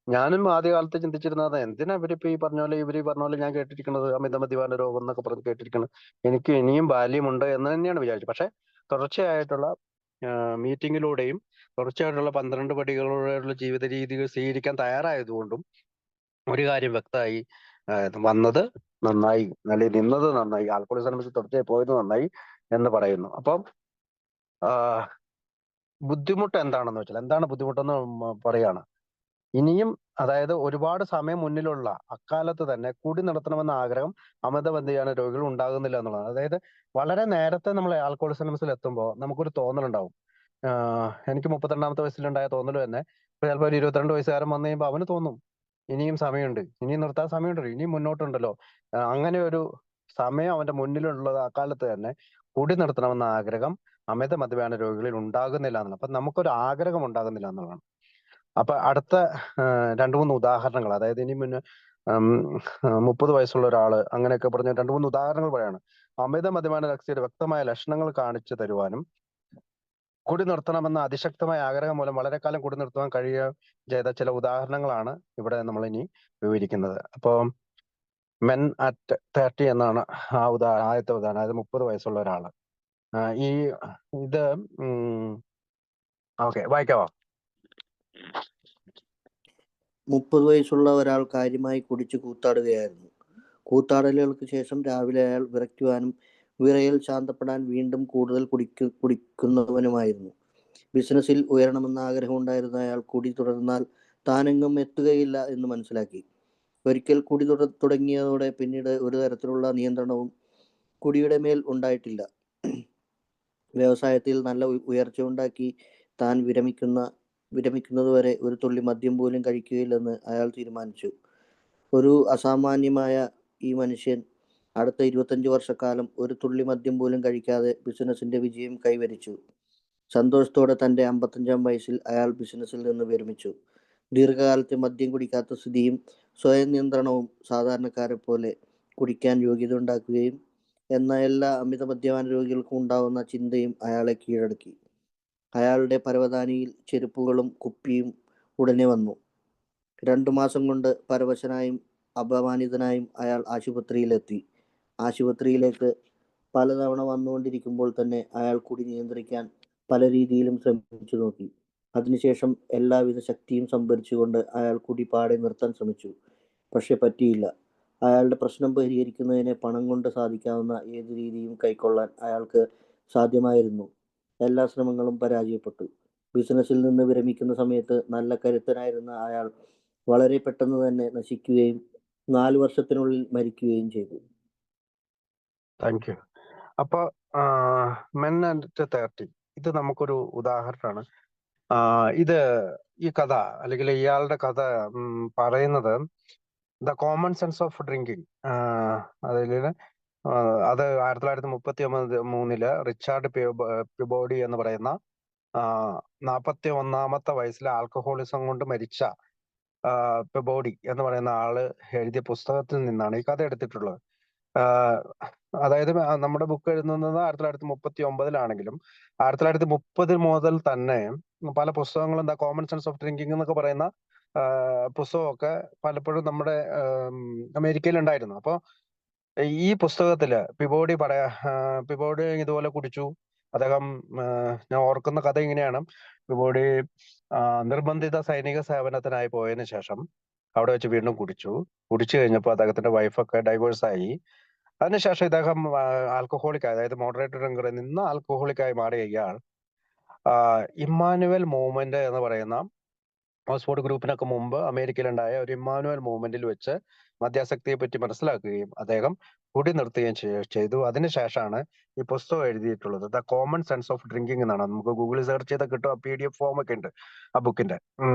ഞാനും ആദ്യകാലത്ത് ചിന്തിച്ചിരുന്നത്, എന്തിനാ ഇവരിപ്പോ ഇവര് പറഞ്ഞ പോലെ ഞാൻ കേട്ടിരിക്കുന്നത് അമിത മദ്യപാന രോഗം എന്നൊക്കെ പറഞ്ഞ് കേട്ടിരിക്കുന്നത്, എനിക്ക് ഇനിയും ബാല്യമുണ്ട് എന്ന് തന്നെയാണ് വിചാരിച്ചത്. പക്ഷെ തുടർച്ചയായിട്ടുള്ള മീറ്റിങ്ങിലൂടെയും തുടർച്ചയായിട്ടുള്ള 12 പടികളുടെയുള്ള ജീവിത രീതികൾ സ്വീകരിക്കാൻ തയ്യാറായതുകൊണ്ടും ഒരു കാര്യം വ്യക്തമായി, വന്നത് നന്നായി, അല്ലെങ്കിൽ നിന്നത് നന്നായി, ആൽക്കഹോളിസം തുടർച്ചയായി പോയത് നന്നായി എന്ന് പറയുന്നു. അപ്പം ബുദ്ധിമുട്ട് എന്താണെന്ന് വെച്ചാൽ, എന്താണ് ബുദ്ധിമുട്ടെന്ന് പറയാണ്. ഇനിയും, അതായത് ഒരുപാട് സമയം മുന്നിലുള്ള അക്കാലത്ത് തന്നെ കുടി നിർത്തണമെന്ന ആഗ്രഹം അമിത മദ്യപാന രോഗികൾ ഉണ്ടാകുന്നില്ല എന്നുള്ളതാണ്. അതായത് വളരെ നേരത്തെ നമ്മൾ ആൽക്കഹോളിസത്തിൽ എത്തുമ്പോൾ നമുക്കൊരു തോന്നലുണ്ടാവും. എനിക്ക് 32-ാമത്തെ വയസ്സിലുണ്ടായ തോന്നൽ തന്നെ ചിലപ്പോൾ ഒരു 22 വയസ്സുകാരൻ വന്നു കഴിയുമ്പോൾ അവന് തോന്നും, ഇനിയും സമയമുണ്ട്, ഇനിയും നിർത്താൻ സമയമുണ്ടല്ലോ, ഇനിയും മുന്നോട്ടുണ്ടല്ലോ. അങ്ങനെ ഒരു സമയം അവന്റെ മുന്നിലുള്ളത് അക്കാലത്ത് തന്നെ കുടി നിർത്തണമെന്ന ആഗ്രഹം അമിത മദ്യപാന രോഗികളിൽ ഉണ്ടാകുന്നില്ല എന്നുള്ളത്. അപ്പൊ നമുക്കൊരു ആഗ്രഹം ഉണ്ടാകുന്നില്ല എന്നുള്ളതാണ്. അപ്പൊ അടുത്ത 2-3 ഉദാഹരണങ്ങൾ, അതായത് ഇനി മുന്നേ 30 വയസ്സുള്ള ഒരാള് അങ്ങനെയൊക്കെ പറഞ്ഞ 2-3 ഉദാഹരണങ്ങൾ പറയാണ്. അമിത മദ്യപാന രക്തയുടെ വ്യക്തമായ ലക്ഷണങ്ങൾ കാണിച്ചു തരുവാനും കുടി നിർത്തണമെന്ന അതിശക്തമായ ആഗ്രഹം മൂലം വളരെ കാലം കുടി നിർത്തുവാൻ കഴിയുകയും ചെയ്ത ചില ഉദാഹരണങ്ങളാണ് ഇവിടെ നമ്മൾ ഇനി വിവരിക്കുന്നത്. അപ്പോ മെൻ അറ്റ് 30 എന്നാണ് ആദ്യത്തെ ഉദാഹരണം. അതായത് 30 വയസ്സുള്ള ഒരാള്. ഇത് ഓക്കെ, വായിക്കാവോ? 30 വയസ്സുള്ള ഒരാൾ കാര്യമായി കുടിച്ചു കൂത്താടുകയായിരുന്നു. കൂത്താടലുകൾക്ക് ശേഷം രാവിലെ അയാൾ വിറയ്ക്കുവാനും വിറയൽ ശാന്തപ്പെടാൻ വീണ്ടും കൂടുതൽ കുടിക്കുന്നവനുമായിരുന്നു. ബിസിനസ്സിൽ ഉയരണമെന്ന ആഗ്രഹമുണ്ടായിരുന്ന അയാൾ കുടി തുടർന്നാൽ താനെങ്ങും എത്തുകയില്ല എന്ന് മനസ്സിലാക്കി. ഒരിക്കൽ കുടി തുടങ്ങിയതോടെ പിന്നീട് ഒരു തരത്തിലുള്ള നിയന്ത്രണവും കുടിയുടെ മേൽ ഉണ്ടായിട്ടില്ല. വ്യവസായത്തിൽ നല്ല ഉയർച്ചയുണ്ടാക്കി താൻ വിരമിക്കുന്നതുവരെ ഒരു തുള്ളി മദ്യം പോലും കഴിക്കുകയില്ലെന്ന് അയാൾ തീരുമാനിച്ചു. ഒരു അസാമാന്യമായ ഈ മനുഷ്യൻ അടുത്ത 25 വർഷക്കാലം ഒരു തുള്ളി മദ്യം പോലും കഴിക്കാതെ ബിസിനസിന്റെ വിജയം കൈവരിച്ചു. സന്തോഷത്തോടെ തൻ്റെ 55-ാം വയസ്സിൽ അയാൾ ബിസിനസ്സിൽ നിന്ന് വിരമിച്ചു. ദീർഘകാലത്തെ മദ്യം കുടിക്കാത്ത സ്ഥിതിയും സ്വയം നിയന്ത്രണവും സാധാരണക്കാരെ പോലെ കുടിക്കാൻ യോഗ്യത ഉണ്ടാക്കുകയും എന്ന എല്ലാ അമിത മദ്യപാന രോഗികൾക്കും ഉണ്ടാവുന്ന ചിന്തയും അയാളെ കീഴടക്കി. അയാളുടെ പരവതാനിയിൽ ചെരുപ്പുകളും കുപ്പിയും ഉടനെ വന്നു. 2 മാസം കൊണ്ട് പരവശനായും അപമാനിതനായും അയാൾ ആശുപത്രിയിലെത്തി. ആശുപത്രിയിലേക്ക് പലതവണ വന്നുകൊണ്ടിരിക്കുമ്പോൾ തന്നെ അയാൾ കുടി നിയന്ത്രിക്കാൻ പല രീതിയിലും ശ്രമിച്ചു നോക്കി. അതിനുശേഷം എല്ലാവിധ ശക്തിയും സംഭരിച്ചുകൊണ്ട് അയാൾ കുടി പാടെ നിർത്താൻ ശ്രമിച്ചു. പക്ഷെ പറ്റിയില്ല. അയാളുടെ പ്രശ്നം പരിഹരിക്കുന്നതിന് പണം കൊണ്ട് സാധിക്കാവുന്ന ഏത് രീതിയും കൈക്കൊള്ളാൻ അയാൾക്ക് സാധ്യമായിരുന്നു. എല്ലാ ശ്രമങ്ങളും പരാജയപ്പെട്ടു. ബിസിനസ്സിൽ നിന്ന് വിരമിക്കുന്ന സമയത്ത് നല്ല കരുത്തനായിരുന്ന അയാൾ വളരെ പെട്ടെന്ന് തന്നെ നശിക്കുകയും 4 വർഷത്തിനുള്ളിൽ മരിക്കുകയും ചെയ്തു. Thank you. അപ്പൊ മെൻ ആൻഡ് 30 ഇത് നമുക്കൊരു ഉദാഹരണമാണ്. ഇത് ഈ കഥ അല്ലെങ്കിൽ ഇയാളുടെ കഥ പറയുന്നത് the common sense of drinking. അതിൽ അത് 1933 റിച്ചാർഡ് പിബോഡി എന്ന് പറയുന്ന 41-ാമത്തെ വയസ്സിലെ ആൽക്കഹോളിസം കൊണ്ട് മരിച്ച പിബോഡി എന്ന് പറയുന്ന ആള് എഴുതിയ പുസ്തകത്തിൽ നിന്നാണ് ഈ കഥ എടുത്തിട്ടുള്ളത്. അതായത് നമ്മുടെ ബുക്ക് എഴുതുന്നത് 1939-ലാണെങ്കിലും 1930 മുതൽ തന്നെ പല പുസ്തകങ്ങളും the common sense of drinking എന്നൊക്കെ പറയുന്ന പുസ്തകമൊക്കെ പലപ്പോഴും നമ്മുടെ അമേരിക്കയിൽ ഉണ്ടായിരുന്നു. അപ്പൊ ഈ പുസ്തകത്തില് പിബോഡി ഇതുപോലെ കുടിച്ചു. അദ്ദേഹം ഞാൻ ഓർക്കുന്ന കഥ ഇങ്ങനെയാണ്. പിബോഡി നിർബന്ധിത സൈനിക സേവനത്തിനായി പോയതിനു ശേഷം അവിടെ വെച്ച് വീണ്ടും കുടിച്ചു കഴിഞ്ഞപ്പോൾ അദ്ദേഹത്തിന്റെ വൈഫൊക്കെ ഡൈവേഴ്സായി. അതിനുശേഷം ഇദ്ദേഹം ആൽക്കഹോളിക്, അതായത് മോഡറേറ്റ് ഡ്രിങ്കറിൽ നിന്ന് ആൽക്കഹോളിക്കായി മാറിയ ഇയാൾ ഇമ്മാനുവൽ മൂവ്മെന്റ് എന്ന് പറയുന്ന ഓക്സ്ഫോർഡ് ഗ്രൂപ്പിനൊക്കെ മുമ്പ് അമേരിക്കയിലുണ്ടായ ഒരു ഇമ്മാനുവൽ മൂവ്മെന്റിൽ വെച്ച് മദ്യാസക്തിയെ പറ്റി മനസ്സിലാക്കുകയും അദ്ദേഹം കുടി നിർത്തുകയും ചെയ്തു. അതിനുശേഷമാണ് ഈ പുസ്തകം എഴുതിയിട്ടുള്ളത്. The common sense of drinking എന്നാണ്. നമുക്ക് ഗൂഗിളിൽ സെർച്ച് ചെയ്താൽ കിട്ടും. PDF ഫോം ഒക്കെ ഉണ്ട് ആ ബുക്കിന്റെ.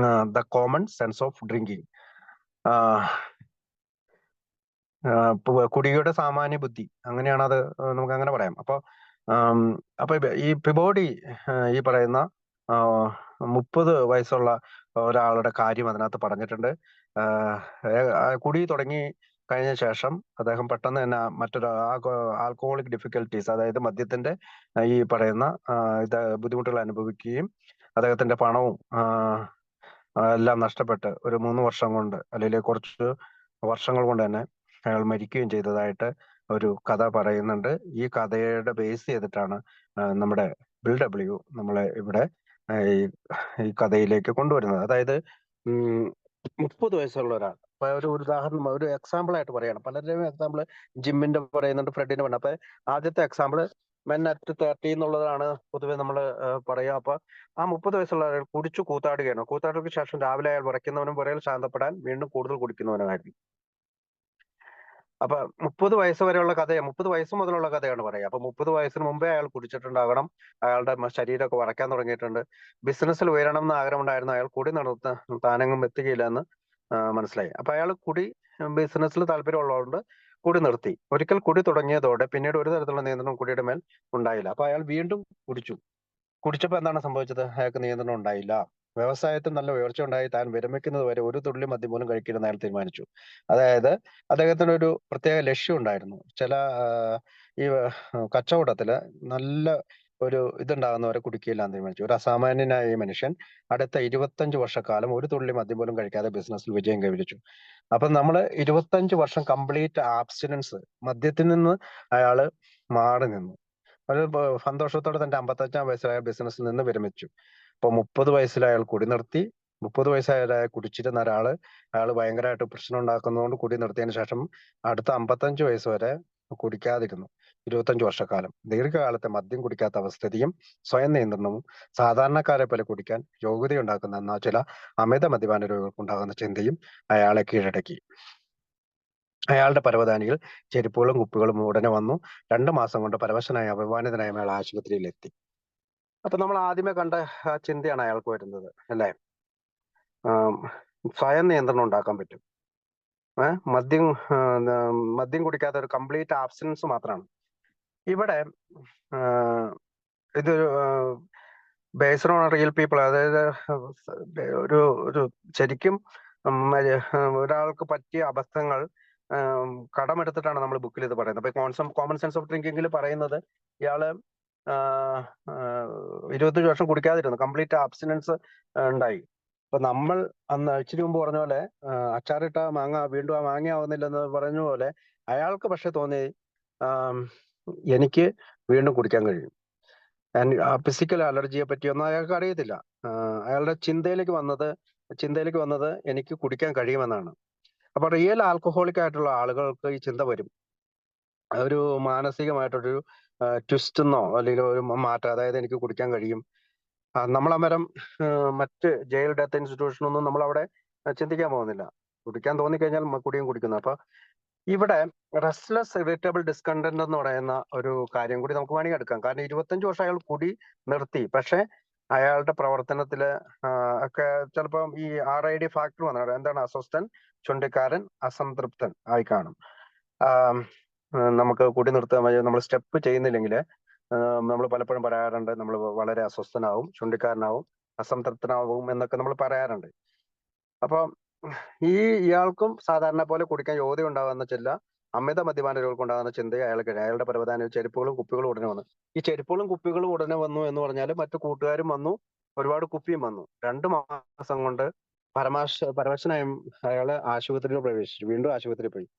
The common sense of drinking, കുടിയുടെ സാമാന്യ ബുദ്ധി, അങ്ങനെയാണ് അത്, നമുക്ക് അങ്ങനെ പറയാം. അപ്പൊ ഈ പിബോഡി ഈ പറയുന്ന 30 വയസ്സുള്ള ഒരാളുടെ കാര്യം അതിനകത്ത് പറഞ്ഞിട്ടുണ്ട്. കുടി തുടങ്ങി കഴിഞ്ഞ ശേഷം അദ്ദേഹം പെട്ടെന്ന് തന്നെ മറ്റൊരു ആൽക്കഹോളിക് ഡിഫിക്കൽട്ടീസ്, അതായത് മദ്യത്തിന്റെ ഈ പറയുന്ന ബുദ്ധിമുട്ടുകൾ അനുഭവിക്കുകയും അദ്ദേഹത്തിന്റെ പണവും എല്ലാം നഷ്ടപ്പെട്ട് ഒരു 3 വർഷം കൊണ്ട് അല്ലെങ്കിൽ കുറച്ച് വർഷങ്ങൾ കൊണ്ട് തന്നെ അയാൾ മരിക്കുകയും ചെയ്തതായിട്ട് ഒരു കഥ പറയുന്നുണ്ട്. ഈ കഥയുടെ ബേസ് ചെയ്തിട്ടാണ് നമ്മുടെ ബിൽ ഡബ്ല്യു നമ്മളെ ഇവിടെ ഈ കഥയിലേക്ക് കൊണ്ടുവരുന്നത്. അതായത് 30 വയസ്സുള്ള ഒരാൾ, അപ്പൊ ഒരു ഉദാഹരണം, ഒരു എക്സാമ്പിൾ ആയിട്ട് പറയാണ്. പലരുടെയും എക്സാമ്പിൾ ജിമ്മിന്റെ പറയുന്നുണ്ട്, ഫ്രെഡിന്റെ പറയുന്നത്. അപ്പൊ ആദ്യത്തെ എക്സാമ്പിൾ മെൻ അറ്റ് 30 എന്നുള്ളതാണ് പൊതുവെ നമ്മൾ പറയുക. അപ്പൊ ആ 30 വയസ്സുള്ള ആൾ കുടിച്ചു കൂത്താടുകയാണ്. കൂത്താടുകൾക്ക് ശേഷം രാവിലെ അയാൾ വിറയ്ക്കുന്നവനും പുറകിൽ ശാന്തപ്പെടാൻ വീണ്ടും കൂടുതൽ കുടിക്കുന്നവനുമായിരുന്നു. അപ്പൊ 30 വയസ്സ് വരെയുള്ള കഥയാണ്, 30 വയസ്സ് മുതലുള്ള കഥയാണ് പറയുക. അപ്പൊ 30 വയസ്സിന് മുമ്പേ അയാൾ കുടിച്ചിട്ടുണ്ടാകണം. അയാളുടെ ശരീരമൊക്കെ വറയ്ക്കാൻ തുടങ്ങിയിട്ടുണ്ട്. ബിസിനസ്സിൽ ഉയരണം എന്ന് ആഗ്രഹമുണ്ടായിരുന്നു. അയാൾ കുടി താനെങ്ങും എത്തുകയില്ല എന്ന് മനസ്സിലായി. അപ്പൊ അയാൾ ബിസിനസ്സിൽ താല്പര്യമുള്ളതുകൊണ്ട് കുടി നിർത്തി. ഒരിക്കൽ കുടി തുടങ്ങിയതോടെ പിന്നീട് ഒരു തരത്തിലുള്ള നിയന്ത്രണം കുടിയുടെ മേൽ ഉണ്ടായില്ല. അപ്പൊ അയാൾ വീണ്ടും കുടിച്ചപ്പോൾ എന്താണ് സംഭവിച്ചത്? അയാൾക്ക് നിയന്ത്രണം ഉണ്ടായില്ല. വ്യവസായത്തിൽ നല്ല ഉയർച്ച ഉണ്ടായി താൻ വിരമിക്കുന്നത് വരെ ഒരു തുള്ളി മദ്യം പോലും കഴിക്കരുതെന്ന് അയാൾ തീരുമാനിച്ചു. അതായത് അദ്ദേഹത്തിന് ഒരു പ്രത്യേക ലക്ഷ്യം ഉണ്ടായിരുന്നു. ചില ഈ കച്ചവടത്തില് നല്ല ഒരു ഇതുണ്ടാകുന്നവരെ കുടിക്കില്ല എന്ന് തീരുമാനിച്ചു. ഒരു അസാമാന്യനായ ഈ മനുഷ്യൻ അടുത്ത 25 വർഷക്കാലം ഒരു തുള്ളി മദ്യം പോലും കഴിക്കാതെ ബിസിനസ്സിൽ വിജയം കൈവരിച്ചു. അപ്പൊ നമ്മൾ 25 വർഷം കംപ്ലീറ്റ് ആബ്സ്റ്റിനൻസ്, മദ്യത്തിൽ നിന്ന് അയാള് മാറി നിന്നു. ഒരു സന്തോഷത്തോടെ തന്റെ 55-ാം വയസ്സിലായ ബിസിനസ്സിൽ നിന്ന് വിരമിച്ചു. അപ്പൊ 30 വയസ്സിൽ അയാൾ കുടി നിർത്തി. 30 വയസ്സായ കുടിച്ചിരുന്ന അയാൾ ഭയങ്കരമായിട്ട് പ്രശ്നം ഉണ്ടാക്കുന്നതുകൊണ്ട് കുടി നിർത്തിയതിനു ശേഷം അടുത്ത 55 വയസ്സ് വരെ കുടിക്കാതിരുന്നു. 25 വർഷക്കാലം. ദീർഘകാലത്തെ മദ്യം കുടിക്കാത്ത അവസ്ഥയും സ്വയം നിയന്ത്രണവും സാധാരണക്കാരെ പോലെ കുടിക്കാൻ യോഗ്യതയുണ്ടാക്കുന്ന ചില അമിത മദ്യപാന രോഗികൾക്ക് ഉണ്ടാകുന്ന ചിന്തയും അയാളെ കീഴടക്കി. അയാളുടെ പരവതാനികൾ, ചെരുപ്പുകളും കുപ്പികളും ഉടനെ വന്നു. 2 മാസം കൊണ്ട് പരവശനായ അഭിമാനിതനായ അയാൾ ആശുപത്രിയിൽ എത്തി. അപ്പൊ നമ്മൾ ആദ്യമേ കണ്ട ആ ചിന്തയാണ് അയാൾക്ക് വരുന്നത്, അല്ലേ? സ്വയം നിയന്ത്രണം ഉണ്ടാക്കാൻ പറ്റും. മദ്യം കുടിക്കാത്ത ഒരു കംപ്ലീറ്റ് ആബ്സിനൻസ് മാത്രമാണ് ഇവിടെ. ഇതൊരു ബേസ്ഡ് ഓൺ റിയൽ പീപ്പിൾ, അതായത് ഒരു ശരിക്കും ഒരാൾക്ക് പറ്റിയ അബദ്ധങ്ങൾ കടമെടുത്തിട്ടാണ് നമ്മൾ ബുക്കിൽ ഇത് പറയുന്നത്. അപ്പൊ കോമൺ സെൻസ് ഓഫ് ഡ്രിങ്കിങ്ങിൽ പറയുന്നത് ഇയാള് 25 വർഷം കുടിക്കാതിരുന്നു, കംപ്ലീറ്റ് ആബ്സിനൻസ് ഉണ്ടായി. അപ്പൊ നമ്മൾ അന്ന് ഇച്ചിരി മുമ്പ് പറഞ്ഞ പോലെ അച്ചാറിട്ട മാങ്ങ വീണ്ടും ആ മാങ്ങ ആവുന്നില്ലെന്ന് പറഞ്ഞ പോലെ അയാൾക്ക് പക്ഷെ തോന്നി എനിക്ക് വീണ്ടും കുടിക്കാൻ കഴിയും. ഫിസിക്കൽ അലർജിയെ പറ്റിയൊന്നും അയാൾക്ക് അറിയത്തില്ല. അയാളുടെ ചിന്തയിലേക്ക് വന്നത് എനിക്ക് കുടിക്കാൻ കഴിയുമെന്നാണ്. അപ്പൊ റിയൽ ആൽക്കഹോളിക് ആയിട്ടുള്ള ആളുകൾക്ക് ഈ ചിന്ത വരും. ഒരു മാനസികമായിട്ടൊരു ട്വിസ്റ്റ് എന്നോ അല്ലെങ്കിൽ ഒരു മാറ്റം, അതായത് എനിക്ക് കുടിക്കാൻ കഴിയും. നമ്മളന്നേരം മറ്റ് ജയിൽ ഡെത്ത് ഇൻസ്റ്റിറ്റ്യൂഷനൊന്നും നമ്മൾ അവിടെ ചിന്തിക്കാൻ പോകുന്നില്ല. കുടിക്കാൻ തോന്നിക്കഴിഞ്ഞാൽ കുടിയും കുടിക്കുന്നു. അപ്പൊ ഇവിടെ റെസ്റ്റ്ലെസ് ഇറിറ്റബിൾ ഡിസ്കണ്ടന്റ് എന്ന് പറയുന്ന ഒരു കാര്യം കൂടി നമുക്ക് വേണമെങ്കിൽ എടുക്കാം. കാരണം 25 വർഷം അയാൾ കുടി നിർത്തി, പക്ഷെ അയാളുടെ പ്രവർത്തനത്തില് ഒക്കെ ചിലപ്പം ഈ RID ഫാക്ടർ വന്നത് എന്താണ്, അസ്വസ്ഥൻ, ചുണ്ടിക്കാരൻ, അസംതൃപ്തൻ ആയി കാണും. നമുക്ക് കുടി നിർത്താൻ നമ്മൾ സ്റ്റെപ്പ് ചെയ്യുന്നില്ലെങ്കിൽ നമ്മൾ പലപ്പോഴും പറയാറുണ്ട്, നമ്മൾ വളരെ അസ്വസ്ഥനാവും, ചുണ്ടിക്കാരനാവും, അസംതൃപ്തനാവും എന്നൊക്കെ നമ്മൾ പറയാറുണ്ട്. അപ്പൊ ഇയാൾക്കും സാധാരണ പോലെ കുടിക്കാൻ യോഗ്യത ഉണ്ടാകുന്ന ചില അമിത മദ്യപാന രോഗികൾക്ക് ഉണ്ടാകുന്ന ചിന്തയെ അയാളുടെ പരവധാനം ചെരുപ്പുകളും കുപ്പികളും ഉടനെ വന്നു. ഈ ചെരുപ്പുകളും കുപ്പികളും ഉടനെ വന്നു എന്ന് പറഞ്ഞാൽ മറ്റു കൂട്ടുകാരും വന്നു, ഒരുപാട് കുപ്പിയും വന്നു. 2 മാസം കൊണ്ട് പരമശനായും അയാള് ആശുപത്രിയിൽ പ്രവേശിച്ചു. വീണ്ടും ആശുപത്രിയിൽ പോയി.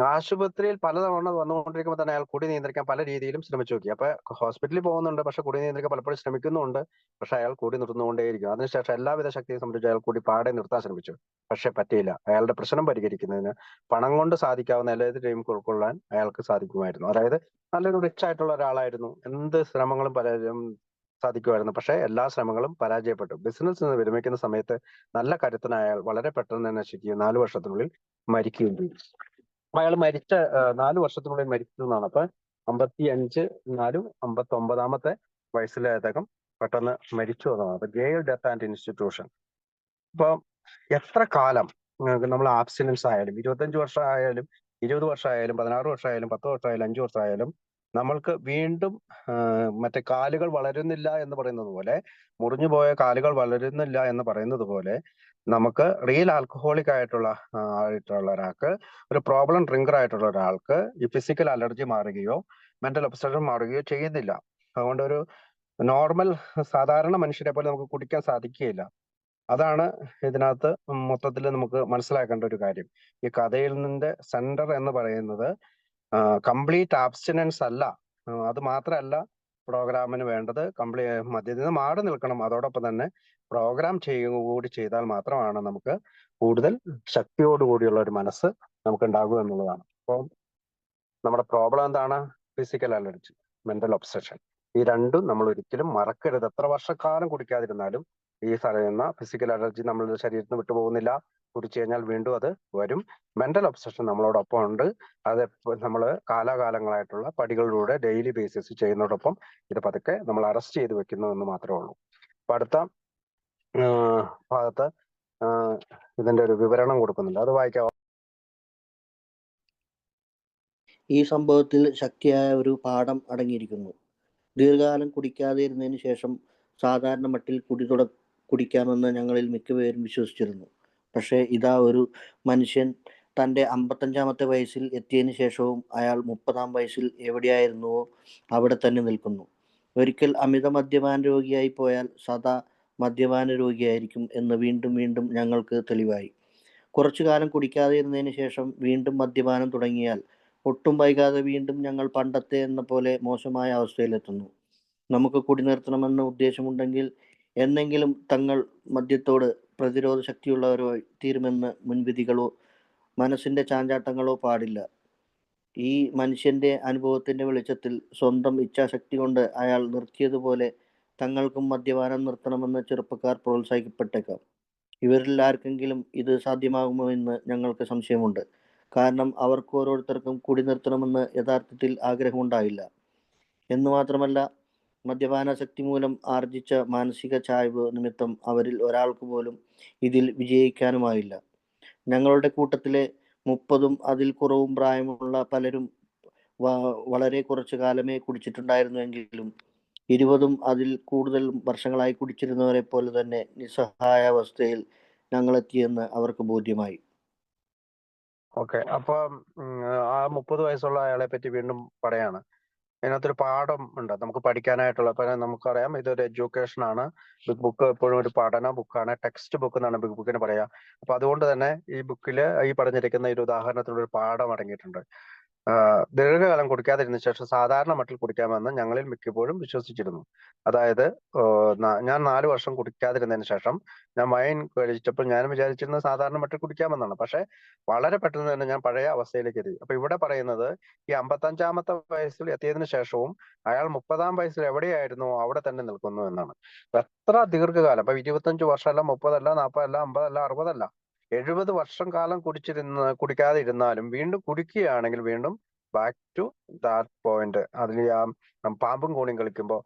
ആശുപത്രിയിൽ പലതവണ വന്നുകൊണ്ടിരിക്കുമ്പോൾ തന്നെ അയാൾ കുടി നിയന്ത്രിക്കാൻ പല രീതിയിലും ശ്രമിച്ചു നോക്കി. അപ്പൊ ഹോസ്പിറ്റലിൽ പോകുന്നുണ്ട്, പക്ഷെ കുടി നിയന്ത്രിക്കാൻ പലപ്പോഴും ശ്രമിക്കുന്നുണ്ട്, പക്ഷെ അയാൾ കുടി നിർത്തുന്നുകൊണ്ടേയിരിക്കും. അതിനുശേഷം എല്ലാവിധ ശക്തിയും സംബന്ധിച്ച് അയാൾ കുടി പാടെ നിർത്താൻ ശ്രമിച്ചു, പക്ഷെ പറ്റിയില്ല. അയാളുടെ പ്രശ്നം പരിഹരിക്കുന്നതിന് പണം കൊണ്ട് സാധിക്കാവുന്ന എല്ലാവരെയും ഉൾക്കൊള്ളാൻ അയാൾക്ക് സാധിക്കുമായിരുന്നു. അതായത് നല്ലൊരു റിച്ച് ആയിട്ടുള്ള ഒരാളായിരുന്നു, എന്ത് ശ്രമങ്ങളും സാധിക്കുമായിരുന്നു. പക്ഷെ എല്ലാ ശ്രമങ്ങളും പരാജയപ്പെട്ടു. ബിസിനസ് നിന്ന് വിരമിക്കുന്ന സമയത്ത് നല്ല കരുത്തനായ അയാൾ വളരെ പെട്ടെന്ന് തന്നെ നശിക്കുകയും 4 വർഷത്തിനുള്ളിൽ മരിക്കുകയും ചെയ്തു. അയാൾ മരിച്ച 4 വർഷത്തിനുള്ളിൽ മരിച്ചു എന്നാണ്. അപ്പൊ 55 4 59 വയസ്സിലെ അദ്ദേഹം പെട്ടെന്ന് മരിച്ചു എന്നാണ്. അപ്പൊ ജയിൽ ഡെത്ത് ആൻഡ് ഇൻസ്റ്റിറ്റ്യൂഷൻ. അപ്പൊ എത്ര കാലം നമ്മൾ ആബ്സിനൻസ് ആയാലും 25 വർഷം ആയാലും 20 വർഷം ആയാലും 16 വർഷം ആയാലും 10 വർഷം ആയാലും 5 വർഷം ആയാലും നമ്മൾക്ക് വീണ്ടും മറ്റേ കാലുകൾ വളരുന്നില്ല എന്ന് പറയുന്നത് പോലെ, മുറിഞ്ഞുപോയ കാലുകൾ വളരുന്നില്ല എന്ന് പറയുന്നത് പോലെ, നമുക്ക് റിയൽ ആൽക്കഹോളിക് ആയിട്ടുള്ള ഒരാൾക്ക്, ഒരു പ്രോബ്ലം ഡ്രിങ്കർ ആയിട്ടുള്ള ഒരാൾക്ക് ഈ ഫിസിക്കൽ അലർജി മാറുകയോ മെന്റൽ ഒബ്സഷൻ മാറുകയോ ചെയ്യുന്നില്ല. അതുകൊണ്ട് ഒരു നോർമൽ സാധാരണ മനുഷ്യരെ പോലെ നമുക്ക് കുടിക്കാൻ സാധിക്കുകയില്ല. അതാണ് ഇതിനകത്ത് മൊത്തത്തിൽ നമുക്ക് മനസ്സിലാക്കേണ്ട ഒരു കാര്യം. ഈ കഥയിൽ നിന്റെ സെന്റർ എന്ന് പറയുന്നത് കംപ്ലീറ്റ് ആബ്സ്റ്റിനൻസ് അല്ല. അത് മാത്രമല്ല പ്രോഗ്രാമിന് വേണ്ടത്, മദ്യത്തിൽ നിന്ന് മാറി നിൽക്കണം. അതോടൊപ്പം തന്നെ പ്രോഗ്രാം ചെയ്യുക കൂടി ചെയ്താൽ മാത്രമാണ് നമുക്ക് കൂടുതൽ ശക്തിയോടുകൂടിയുള്ള ഒരു മനസ്സ് നമുക്ക് ഉണ്ടാകുക എന്നുള്ളതാണ്. അപ്പോൾ നമ്മുടെ പ്രോബ്ലം എന്താണ്? Physical allergy, mental obsession. ഈ രണ്ടും നമ്മൾ ഒരിക്കലും മറക്കരുത്. എത്ര വർഷക്കാലം കുടിക്കാതിരുന്നാലും ഈ പറയുന്ന ഫിസിക്കൽ അലർജി നമ്മളുടെ ശരീരത്തിൽ നിന്ന് വിട്ടുപോകുന്നില്ല. കുടിച്ചു കഴിഞ്ഞാൽ വീണ്ടും അത് വരും. മെന്റൽ ഒബ്സഷൻ നമ്മളോടൊപ്പം ഉണ്ട്. അത് നമ്മൾ കാലാകാലങ്ങളായിട്ടുള്ള പടികളിലൂടെ ഡെയിലി ബേസിസ് ചെയ്യുന്നതോടൊപ്പം ഇത് പതുക്കെ നമ്മൾ അറസ്റ്റ് ചെയ്ത് വെക്കുന്നു എന്ന് മാത്രമേ ഉള്ളൂ. അപ്പൊ അടുത്ത ഭാഗത്ത് ഇതിന്റെ ഒരു വിവരണം കൊടുക്കുന്നുണ്ട്, അത് വായിക്കാം. ഈ സംഭവത്തിൽ ശക്തിയായ ഒരു പാഠം അടങ്ങിയിരിക്കുന്നു. ദീർഘകാലം കുടിക്കാതെ ഇരുന്നതിന് ശേഷം സാധാരണ മട്ടിൽ കുടിക്കാമെന്ന് ഞങ്ങളിൽ മിക്കപേരും വിശ്വസിച്ചിരുന്നു. പക്ഷേ ഇതാ ഒരു മനുഷ്യൻ തൻ്റെ 55-ാമത്തെ വയസ്സിൽ എത്തിയതിനു ശേഷവും അയാൾ 30-ാം വയസ്സിൽ എവിടെയായിരുന്നുവോ അവിടെ തന്നെ നിൽക്കുന്നു. ഒരിക്കൽ അമിത മദ്യപാന രോഗിയായി പോയാൽ സദാ മദ്യപാന രോഗിയായിരിക്കും എന്ന് വീണ്ടും വീണ്ടും ഞങ്ങൾക്ക് തെളിവായി. കുറച്ചു കാലം കുടിക്കാതെ ഇരുന്നതിന് ശേഷം വീണ്ടും മദ്യപാനം തുടങ്ങിയാൽ ഒട്ടും വൈകാതെ വീണ്ടും ഞങ്ങൾ പണ്ടത്തെ എന്ന പോലെ മോശമായ അവസ്ഥയിലെത്തുന്നു. നമുക്ക് കുടി നിർത്തണമെന്ന് ഉദ്ദേശമുണ്ടെങ്കിൽ എന്നെങ്കിലും തങ്ങൾ മദ്യത്തോട് പ്രതിരോധ ശക്തിയുള്ളവരോ തീരുമെന്ന് മുൻവിധികളോ മനസ്സിൻ്റെ ചാഞ്ചാട്ടങ്ങളോ പാടില്ല. ഈ മനുഷ്യൻ്റെ അനുഭവത്തിൻ്റെ വെളിച്ചത്തിൽ സ്വന്തം ഇച്ഛാശക്തി കൊണ്ട് അയാൾ നിർത്തിയതുപോലെ തങ്ങൾക്കും മദ്യപാനം നിർത്തണമെന്ന് ചെറുപ്പക്കാർ പ്രോത്സാഹിക്കപ്പെട്ടേക്കാം. ഇവരിൽ ആർക്കെങ്കിലും ഇത് സാധ്യമാകുമോ എന്ന് ഞങ്ങൾക്ക് സംശയമുണ്ട്. കാരണം അവർക്ക് ഓരോരുത്തർക്കും കുടി നിർത്തണമെന്ന് യഥാർത്ഥത്തിൽ ആഗ്രഹമുണ്ടാവില്ല. എന്നു മാത്രമല്ല, മദ്യപാനാസക്തി മൂലം ആർജിച്ച മാനസിക ചായ്വ് നിമിത്തം അവരിൽ ഒരാൾക്ക് പോലും ഇതിൽ വിജയിക്കാനുമായില്ല. ഞങ്ങളുടെ കൂട്ടത്തിലെ 30-ഉം അതിൽ കുറവും പ്രായമുള്ള പലരും വളരെ കുറച്ചു കാലമേ കുടിച്ചിട്ടുണ്ടായിരുന്നുവെങ്കിലും 20-ഉം അതിൽ കൂടുതൽ വർഷങ്ങളായി കുടിച്ചിരുന്നവരെ പോലെ തന്നെ നിസ്സഹായാവസ്ഥയിൽ ഞങ്ങളെത്തിയെന്ന് അവർക്ക് ബോധ്യമായി. ഓക്കെ, അപ്പൊ ആ 30 വയസ്സുള്ള അയാളെ പറ്റി വീണ്ടും പറയാണ്. അതിനകത്തൊരു പാഠം ഉണ്ട് നമുക്ക് പഠിക്കാനായിട്ടുള്ള. അപ്പൊ നമുക്കറിയാം ഇതൊരു എഡ്യൂക്കേഷൻ ആണ്. ബിഗ് ബുക്ക് എപ്പോഴും ഒരു പഠന ബുക്കാണ്, ടെക്സ്റ്റ് ബുക്ക് എന്നാണ് ബിഗ് ബുക്കിന് പറയാ. അപ്പൊ അതുകൊണ്ട് തന്നെ ഈ ബുക്കിൽ ഈ പറഞ്ഞിരിക്കുന്ന ഒരു ഉദാഹരണത്തിലുള്ള ഒരു പാഠം അടങ്ങിയിട്ടുണ്ട്. ദീർഘകാലം കുടിക്കാതിരുന്ന ശേഷം സാധാരണ മട്ടിൽ കുടിക്കാമെന്ന് ഞങ്ങളിൽ മിക്കപ്പോഴും വിശ്വസിച്ചിരുന്നു. അതായത് ഞാൻ 4 വർഷം കുടിക്കാതിരുന്നതിന് ശേഷം ഞാൻ വൈൻ കഴിച്ചപ്പോൾ ഞാൻ വിചാരിച്ചിരുന്നത് സാധാരണ മട്ടിൽ കുടിക്കാമെന്നാണ്. പക്ഷെ വളരെ പെട്ടെന്ന് തന്നെ ഞാൻ പഴയ അവസ്ഥയിലേക്ക് എത്തി. അപ്പൊ ഇവിടെ പറയുന്നത് ഈ 55-ാമത്തെ വയസ്സിൽ എത്തിയതിനു ശേഷവും അയാൾ 30-ാം വയസ്സിൽ എവിടെയായിരുന്നോ അവിടെ തന്നെ നിൽക്കുന്നു എന്നാണ്. അപ്പൊ എത്ര ദീർഘകാലം, അപ്പൊ 25 വർഷമല്ല, 30 അല്ല, 40 അല്ല, 50 അല്ല, 60 അല്ല, 70 വർഷം കാലം കുടിക്കാതെ ഇരുന്നാലും വീണ്ടും കുടിക്കുകയാണെങ്കിൽ വീണ്ടും ബാക്ക് ടു ദാറ്റ് പോയിന്റ്. അതിൽ പാമ്പും കോണിയും കളിക്കുമ്പോൾ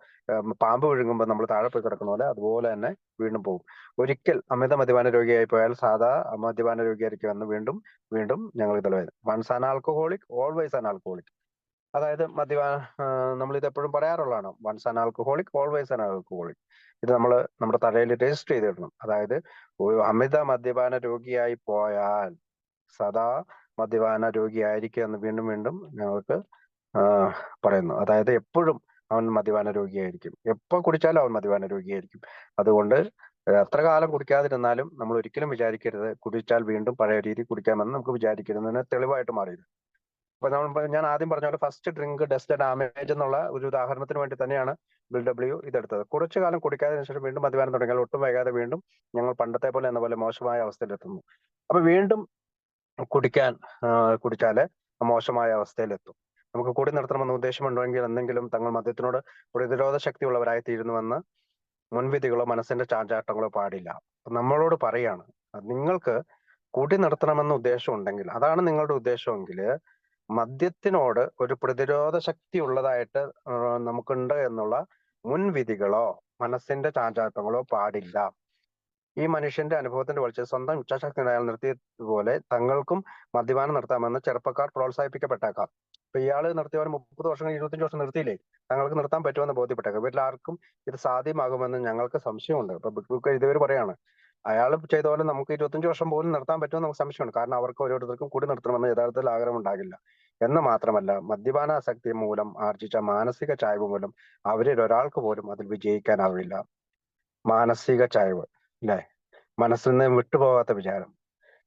പാമ്പ് വിഴുങ്ങുമ്പോൾ നമ്മൾ താഴെ പോയി കിടക്കുന്ന പോലെ അതുപോലെ തന്നെ വീണ്ടും പോകും. ഒരിക്കൽ അമിത മദ്യപാന രോഗിയായി പോയാൽ സാധാ മദ്യപാന രോഗിയായിരിക്കുമെന്ന് വീണ്ടും വീണ്ടും ഞങ്ങൾ ഇതിൽ വരും. Once an alcoholic always an alcoholic. അതായത് നമ്മൾ ഇത് എപ്പോഴും പറയാറുള്ളതാണ്. Once an alcoholic always an alcoholic. ഇത് നമ്മൾ നമ്മുടെ തലയിൽ രജിസ്റ്റർ ചെയ്തിടണം. അതായത് ഒരു അമിത മദ്യപാന രോഗിയായി പോയാൽ സദാ മദ്യപാന രോഗിയായിരിക്കുക എന്ന് വീണ്ടും വീണ്ടും ഞങ്ങൾക്ക് പറയുന്നു. അതായത് എപ്പോഴും അവൻ മദ്യപാന രോഗിയായിരിക്കും, എപ്പോ കുടിച്ചാലും അവൻ മദ്യപാന രോഗിയായിരിക്കും. അതുകൊണ്ട് എത്ര കാലം കുടിക്കാതിരുന്നാലും നമ്മൾ ഒരിക്കലും വിചാരിക്കരുത് കുടിച്ചാൽ വീണ്ടും പഴയ രീതി കുടിക്കാമെന്ന് നമുക്ക് വിചാരിക്കരുന്നതിന് തെളിവായിട്ട് മാറിയത്. ഞാൻ ആദ്യം പറഞ്ഞ പോലെ ഫസ്റ്റ് ഡ്രിങ്ക് ഡസ്റ്റ് ഡാമേജ് എന്നുള്ള ഒരു ഉദാഹരണത്തിന് വേണ്ടി തന്നെയാണ് BW ഇതെടുത്തത്. കുറച്ചു കാലം കുടിക്കാതിന് ശേഷം വീണ്ടും മദ്യപാനം തുടങ്ങിയാൽ ഒട്ടും വൈകാതെ വീണ്ടും ഞങ്ങൾ പണ്ടത്തെ പോലെ എന്ന പോലെ മോശമായ അവസ്ഥയിലെത്തുന്നു. അപ്പൊ വീണ്ടും കുടിച്ചാല് മോശമായ അവസ്ഥയിലെത്തും. നമുക്ക് കൂടി നിർത്തണമെന്ന് ഉദ്ദേശമുണ്ടെങ്കിൽ എന്തെങ്കിലും തങ്ങൾ മദ്യത്തിനോട് പ്രതിരോധ ശക്തിയുള്ളവരായി തീരുന്നുവെന്ന് മുൻവിധികളോ മനസ്സിന്റെ ചാഞ്ചാട്ടങ്ങളോ പാടില്ല. നമ്മളോട് പറയാണ്, നിങ്ങൾക്ക് കൂടി നിർത്തണമെന്ന് ഉദ്ദേശം ഉണ്ടെങ്കിൽ, അതാണ് നിങ്ങളുടെ ഉദ്ദേശമെങ്കിൽ മദ്യത്തിനോട് ഒരു പ്രതിരോധ ശക്തി ഉള്ളതായിട്ട് നമുക്കുണ്ട് എന്നുള്ള മുൻവിധികളോ മനസ്സിന്റെ ചാഞ്ചാട്ടങ്ങളോ പാടില്ല. ഈ മനുഷ്യന്റെ അനുഭവത്തിന്റെ വെളിച്ചത്തിൽ സ്വന്തം ഇച്ഛാശക്തി അയാൾ നിർത്തിയതുപോലെ തങ്ങൾക്കും മദ്യപാനം നിർത്താമെന്ന് ചെറുപ്പക്കാർ പ്രോത്സാഹിപ്പിക്കപ്പെട്ടേക്കാം. ഇപ്പൊ ഇയാള് നിർത്തിയവർ 30 വർഷം 25 വർഷം നിർത്തിയില്ലേ, തങ്ങൾക്ക് നിർത്താൻ പറ്റുമെന്ന് ബോധ്യപ്പെട്ടേക്കാം. വീട്ടിൽ ആർക്കും ഇത് സാധ്യമാകുമെന്ന് ഞങ്ങൾക്ക് സംശയമുണ്ട്. ഇപ്പൊ ബുക്ക് ഇതുവരെ പറയാണ്, അയാൾ ചെയ്ത പോലെ നമുക്ക് 25 വർഷം പോലും നിർത്താൻ പറ്റുമെന്ന് നമുക്ക് സംശയമുണ്ട്. കാരണം അവർക്ക് ഓരോരുത്തർക്കും കൂടി നിർത്തണമെന്ന് യഥാർത്ഥത്തിൽ ആഗ്രഹം ഉണ്ടാകില്ല. എന്ന് മാത്രമല്ല, മദ്യപാനാസക്തി മൂലം ആർജിച്ച മാനസിക ചായ്വ് മൂലം അവരിൽ ഒരാൾക്ക് പോലും അതിൽ വിജയിക്കാനാവില്ല. മാനസിക ചായ്വ് അല്ലെ, മനസ്സിൽ നിന്ന് വിട്ടുപോകാത്ത വിചാരം,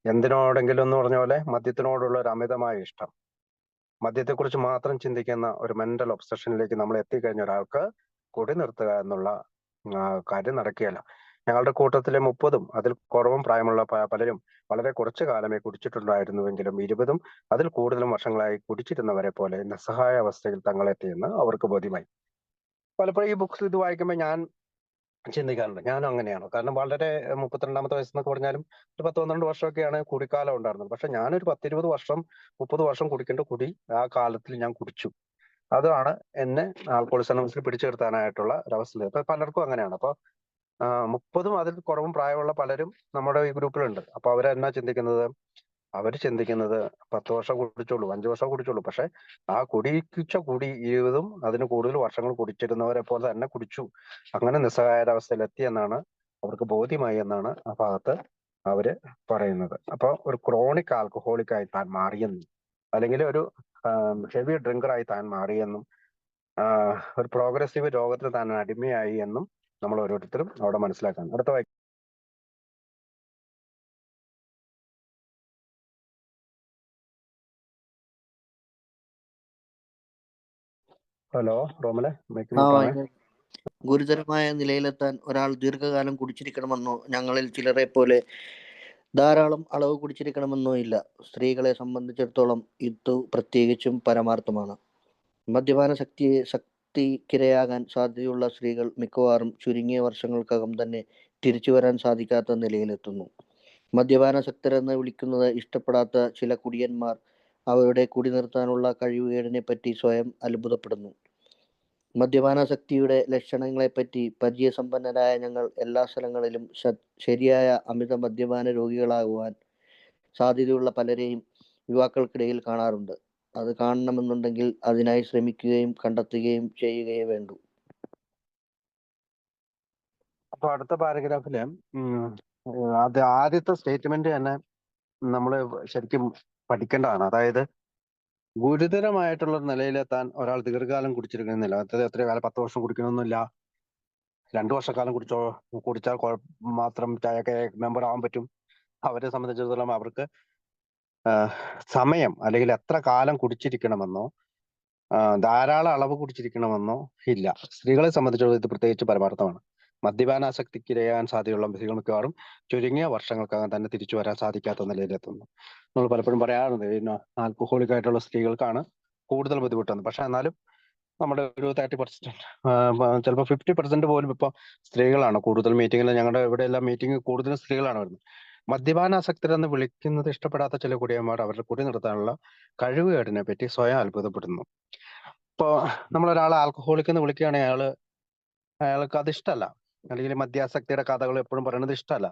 എന്തിനോടെങ്കിലും എന്ന് പറഞ്ഞ പോലെ മദ്യത്തിനോടുള്ള ഒരു അമിതമായ ഇഷ്ടം, മദ്യത്തെക്കുറിച്ച് മാത്രം ചിന്തിക്കുന്ന ഒരു മെന്റൽ ഒബ്സഷനിലേക്ക് നമ്മൾ എത്തിക്കഴിഞ്ഞ ഒരാൾക്ക് കൊടി നിർത്തുക എന്നുള്ള കാര്യം നടക്കുകയല്ല. ഞങ്ങളുടെ കൂട്ടത്തിലെ 30-ഉം അതിൽ കുറവും പ്രായമുള്ള പലരും വളരെ കുറച്ചു കാലമേ കുടിച്ചിട്ടുണ്ടായിരുന്നുവെങ്കിലും 20-ഉം അതിൽ കൂടുതലും വർഷങ്ങളായി കുടിച്ചിരുന്നവരെ പോലെ നിസ്സഹായ അവസ്ഥയിൽ തങ്ങളെത്തിയെന്ന് അവർക്ക് ബോധ്യമായി. പലപ്പോഴും ഈ ബുക്സ് ഇത് വായിക്കുമ്പോൾ ഞാൻ ചിന്തിക്കാറുണ്ട്, ഞാനും അങ്ങനെയാണ്. കാരണം വളരെ 32-ാമത്തെ വയസ്സെന്നൊക്കെ പറഞ്ഞാലും ഒരു 10-12 വർഷമൊക്കെയാണ് കുടിക്കാലം ഉണ്ടായിരുന്നത്. പക്ഷെ ഞാനൊരു 10-20 വർഷം 30 വർഷം കുടിക്കേണ്ട കുടി ആ കാലത്തിൽ ഞാൻ കുടിച്ചു. അതാണ് എന്നെ ആൽക്കഹോളിസം അനോണിമസിൽ പിടിച്ചു നിർത്താനായിട്ടുള്ള ഒരവസ്ഥ. ഇപ്പൊ പലർക്കും അങ്ങനെയാണ്. അപ്പൊ 30-ഉം അതിൽ കുറവും പ്രായമുള്ള പലരും നമ്മുടെ ഈ ഗ്രൂപ്പിലുണ്ട്. അപ്പൊ അവരെന്നാ ചിന്തിക്കുന്നത്, അവര് ചിന്തിക്കുന്നത് 10 വർഷം കുടിച്ചോളൂ, 5 വർഷം കുടിച്ചോളൂ, പക്ഷെ ആ കുടിച്ച കുടി 20-ഉം അതിന് കൂടുതൽ വർഷങ്ങൾ കുടിച്ചിരുന്നവരെ പോലെ തന്നെ കുടിച്ചു. അങ്ങനെ നിസ്സഹായാവസ്ഥയിൽ എത്തിയെന്നാണ് അവർക്ക് ബോധ്യമായി എന്നാണ് ആ ഭാഗത്ത് അവര് പറയുന്നത്. അപ്പൊ ഒരു ക്രോണിക് ആൽക്കഹോളിക് ആയി താൻ മാറിയെന്നും, അല്ലെങ്കിൽ ഒരു ഹെവി ഡ്രിങ്കറായി താൻ മാറിയെന്നും, ഒരു പ്രോഗ്രസീവ് രോഗത്തിന് താൻ അടിമയായി എന്നും നമ്മൾ ഓരോരുത്തരും അവിടെ മനസ്സിലാക്കണം. അടുത്ത ഹലോ റോമലെ, മൈക്ക് മ്യൂട്ടാണേ. ഗുരുതരമായ നിലയിലെത്താൻ ഒരാൾ ദീർഘകാലം കുടിച്ചിരിക്കണമെന്നോ ഞങ്ങളിൽ ചിലരെ പോലെ ധാരാളം അളവ് കുടിച്ചിരിക്കണമെന്നോ ഇല്ല. സ്ത്രീകളെ സംബന്ധിച്ചിടത്തോളം ഇത് പ്രത്യേകിച്ചും പരമാർത്ഥമാണ്. മദ്യപാന ശക്തിക്കിരയാകാൻ സാധ്യതയുള്ള സ്ത്രീകൾ മിക്കവാറും ചുരുങ്ങിയ വർഷങ്ങൾക്കകം തന്നെ തിരിച്ചു വരാൻ സാധിക്കാത്ത നിലയിലെത്തുന്നു. മദ്യപാനാസക്തരെന്ന് വിളിക്കുന്നത് ഇഷ്ടപ്പെടാത്ത ചില കുടിയന്മാർ അവരുടെ കുടി നിർത്താനുള്ള കഴിവുകേടിനെ പറ്റി സ്വയം അത്ഭുതപ്പെടുന്നു. മദ്യപാനാസക്തിയുടെ ലക്ഷണങ്ങളെപ്പറ്റി പരിചയസമ്പന്നരായ ഞങ്ങൾ എല്ലാ സ്ഥലങ്ങളിലും ശരിയായ അമിത മദ്യപാന രോഗികളാകുവാൻ സാധ്യതയുള്ള പലരെയും യുവാക്കൾക്കിടയിൽ കാണാറുണ്ട്. അത് കാണണമെന്നുണ്ടെങ്കിൽ അതിനായി ശ്രമിക്കുകയും കണ്ടെത്തുകയും ചെയ്യുകയേ വേണ്ടൂ. അപ്പൊ അടുത്ത പാരഗ്രാഫില് ആദ്യത്തെ സ്റ്റേറ്റ്മെന്റ് തന്നെ നമ്മൾ ശരിക്കും പഠിക്കേണ്ടതാണ്. അതായത് ഗുരുതരമായിട്ടുള്ള നിലയിലെത്താൻ ഒരാൾ ദീർഘകാലം കുടിച്ചിരിക്കുന്നില്ല. അതായത് എത്ര കാലം, 10 വർഷം കുടിക്കണമെന്നില്ല, 2 വർഷക്കാലം കുടിച്ചാൽ മാത്രം ചായക്കെ മെമ്പർ ആവാൻ പറ്റും. അവരെ സംബന്ധിച്ചിടത്തോളം അവർക്ക് സമയം അല്ലെങ്കിൽ എത്ര കാലം കുടിച്ചിരിക്കണമെന്നോ ധാരാളം അളവ് കുടിച്ചിരിക്കണമെന്നോ ഇല്ല. സ്ത്രീകളെ സംബന്ധിച്ചിടത്തോളം ഇത് പ്രത്യേകിച്ച് പരമാർത്ഥമാണ്. മദ്യപാനാസക്തിക്ക് ഇരയാകാൻ സാധ്യതയുള്ള സ്ത്രീകൾ മിക്കവാറും ചുരുങ്ങിയ വർഷങ്ങൾക്കകം തന്നെ തിരിച്ചു വരാൻ സാധിക്കാത്ത നിലയിലെത്തുന്നു. നമ്മൾ പലപ്പോഴും പറയാറുണ്ട് ആൽക്കഹോളിക് ആയിട്ടുള്ള സ്ത്രീകൾക്കാണ് കൂടുതൽ ബുദ്ധിമുട്ടുന്നത്. പക്ഷെ എന്നാലും നമ്മുടെ ഒരു 30%, ചിലപ്പോൾ 50% പോലും ഇപ്പൊ സ്ത്രീകളാണ് കൂടുതൽ മീറ്റിങ്ങിൽ. ഞങ്ങളുടെ ഇവിടെ എല്ലാം മീറ്റിംഗ് കൂടുതലും സ്ത്രീകളാണ് വരുന്നത്. മദ്യപാനാസക്തരെന്ന് വിളിക്കുന്നത് ഇഷ്ടപ്പെടാത്ത ചില കുടിയന്മാർ അവരുടെ കുടി നിർത്താനുള്ള കഴിവുകേടിനെ പറ്റി സ്വയം അത്ഭുതപ്പെടുന്നു. ഇപ്പോ നമ്മളൊരാളെ ആൽക്കഹോളിക് എന്ന് വിളിക്കുകയാണെങ്കിൽ അയാൾക്ക് അത് ഇഷ്ടമല്ല, അല്ലെങ്കിൽ മദ്യാസക്തിയുടെ കഥകൾ എപ്പോഴും പറയുന്നത് ഇഷ്ടമല്ല.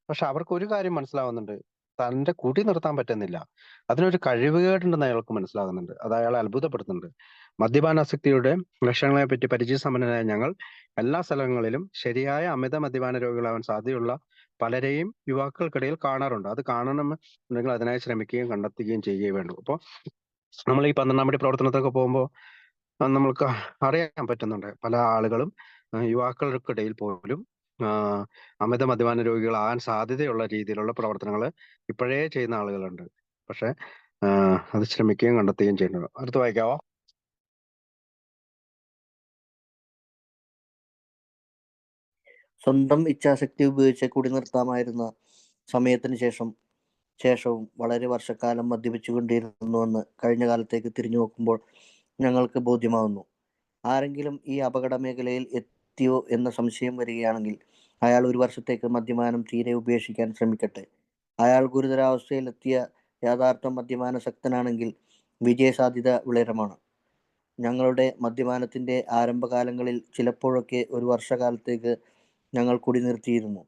പക്ഷെ അവർക്ക് ഒരു കാര്യം മനസ്സിലാവുന്നുണ്ട്, തന്റെ കുടി നിർത്താൻ പറ്റുന്നില്ല, അതിനൊരു കഴിവുകേടുണ്ടെന്ന് അയാൾക്ക് മനസ്സിലാകുന്നുണ്ട്. അത് അയാളെ അത്ഭുതപ്പെടുത്തുന്നുണ്ട്. മദ്യപാനാസക്തിയുടെ ലക്ഷണങ്ങളെ പറ്റി പരിചയസമ്പന്നരായ ഞങ്ങൾ എല്ലാ സ്ഥലങ്ങളിലും ശരിയായ അമിത മദ്യപാന രോഗികളാവാൻ സാധ്യതയുള്ള പലരെയും യുവാക്കൾക്കിടയിൽ കാണാറുണ്ട്. അത് കാണണമെന്നുണ്ടെങ്കിൽ അതിനായി ശ്രമിക്കുകയും കണ്ടെത്തുകയും ചെയ്യുകയും വേണ്ടു. അപ്പോൾ നമ്മൾ ഈ 12-ാം പടി പ്രവർത്തനത്തിലൊക്കെ പോകുമ്പോൾ നമ്മൾക്ക് അറിയാൻ പറ്റുന്നുണ്ട് പല ആളുകളും യുവാക്കൾക്കിടയിൽ പോലും അമിത മദ്യപാന രോഗികളാകാൻ സാധ്യതയുള്ള രീതിയിലുള്ള പ്രവർത്തനങ്ങൾ ഇപ്പോഴേ ചെയ്യുന്ന ആളുകളുണ്ട്. പക്ഷെ അത് ശ്രമിക്കുകയും കണ്ടെത്തുകയും ചെയ്യുന്നത്. അടുത്ത് വായിക്കാവോ? സ്വന്തം ഇച്ഛാശക്തി ഉപയോഗിച്ച് കുടി നിർത്താമായിരുന്ന സമയത്തിന് ശേഷവും വളരെ വർഷക്കാലം മദ്യപിച്ചുകൊണ്ടിരുന്നുവെന്ന് കഴിഞ്ഞ കാലത്തേക്ക് തിരിഞ്ഞു നോക്കുമ്പോൾ ഞങ്ങൾക്ക് ബോധ്യമാകുന്നു. ആരെങ്കിലും ഈ അപകട മേഖലയിൽ എത്തിയോ എന്ന സംശയം വരികയാണെങ്കിൽ അയാൾ ഒരു വർഷത്തേക്ക് മദ്യപാനം തീരെ ഉപേക്ഷിക്കാൻ ശ്രമിക്കട്ടെ. അയാൾ ഗുരുതരാവസ്ഥയിലെത്തിയ യഥാർത്ഥ മദ്യപാനാസക്തനാണെങ്കിൽ വിജയസാധ്യത വിളരമാണ്. ഞങ്ങളുടെ മദ്യപാനത്തിൻ്റെ ആരംഭകാലങ്ങളിൽ ചിലപ്പോഴൊക്കെ ഒരു വർഷകാലത്തേക്ക് ഞങ്ങൾ കുടി നിർത്തിയിരുന്നു.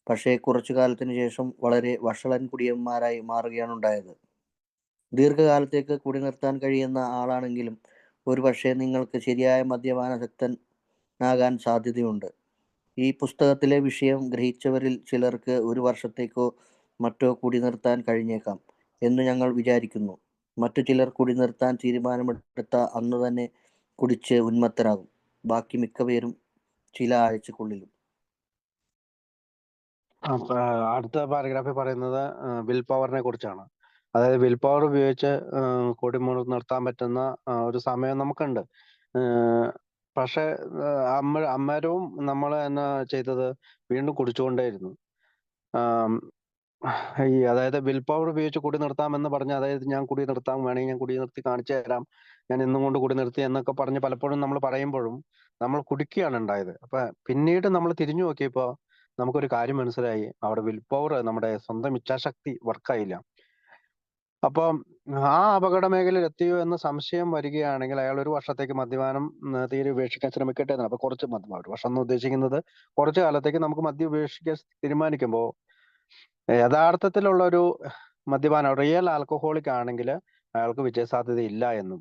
പക്ഷേ കുറച്ചു കാലത്തിന് ശേഷം വളരെ വഷളൻ കുടിയന്മാരായി മാറുകയാണ് ഉണ്ടായത്. ദീർഘകാലത്തേക്ക് കുടി നിർത്താൻ കഴിയുന്ന ആളാണെങ്കിലും ഒരുപക്ഷെ നിങ്ങൾക്ക് ശരിയായ മദ്യപാനാസക്തനാകാൻ സാധ്യതയുണ്ട്. ഈ പുസ്തകത്തിലെ വിഷയം ഗ്രഹിച്ചവരിൽ ചിലർക്ക് ഒരു വർഷത്തേക്കോ മറ്റോ കുടി നിർത്താൻ കഴിഞ്ഞേക്കാം എന്ന് ഞങ്ങൾ വിചാരിക്കുന്നു. മറ്റു ചിലർ കുടി നിർത്താൻ തീരുമാനമെടുത്ത അന്ന് തന്നെ കുടിച്ച് ഉന്മത്തരാകും. ബാക്കി മിക്കപേരും ചില ആഴ്ചക്കുള്ളിലും. അപ്പൊ അടുത്ത പാരഗ്രാഫിൽ പറയുന്നത് വിൽ പവറിനെ കുറിച്ചാണ്. അതായത് വിൽ പവർ ഉപയോഗിച്ച് കൊടി നിർത്താൻ പറ്റുന്ന ഒരു സമയം നമുക്കുണ്ട്. പക്ഷെ അമ്മരവും നമ്മൾ എന്നാ ചെയ്തത്, വീണ്ടും കുടിച്ചുകൊണ്ടേയിരുന്നു. അതായത് വിൽ പവർ ഉപയോഗിച്ച് കുടി നിർത്താമെന്ന് പറഞ്ഞ്, അതായത് ഞാൻ കുടി നിർത്താൻ വേണമെങ്കിൽ ഞാൻ കുടി നിർത്തി കാണിച്ചു തരാം, ഞാൻ ഇന്നും കൊണ്ട് കുടി നിർത്തി എന്നൊക്കെ പറഞ്ഞ് പലപ്പോഴും നമ്മൾ പറയുമ്പോഴും നമ്മൾ കുടിക്കുകയാണ് ഉണ്ടായത്. അപ്പൊ പിന്നീട് നമ്മൾ തിരിഞ്ഞു നോക്കിയപ്പോ നമുക്കൊരു കാര്യം മനസ്സിലായി, അവിടെ വിൽ പവർ, നമ്മുടെ സ്വന്തം ഇച്ഛാശക്തി വർക്കായില്ല. അപ്പം ആ അപകട മേഖലയിൽ എത്തിയോ എന്ന സംശയം വരികയാണെങ്കിൽ അയാൾ ഒരു വർഷത്തേക്ക് മദ്യപാനം തീരെ ഉപേക്ഷിക്കാൻ ശ്രമിക്കട്ടെ എന്നാണ്. അപ്പൊ കുറച്ച് മദ്യം, ഒരു വർഷം എന്ന് ഉദ്ദേശിക്കുന്നത് കുറച്ചു കാലത്തേക്ക് നമുക്ക് മദ്യം ഉപേക്ഷിക്കാൻ തീരുമാനിക്കുമ്പോൾ യഥാർത്ഥത്തിലുള്ള ഒരു മദ്യപാനം, റിയൽ ആൽക്കഹോളിക് ആണെങ്കിൽ അയാൾക്ക് വിജയസാധ്യത ഇല്ല എന്നും,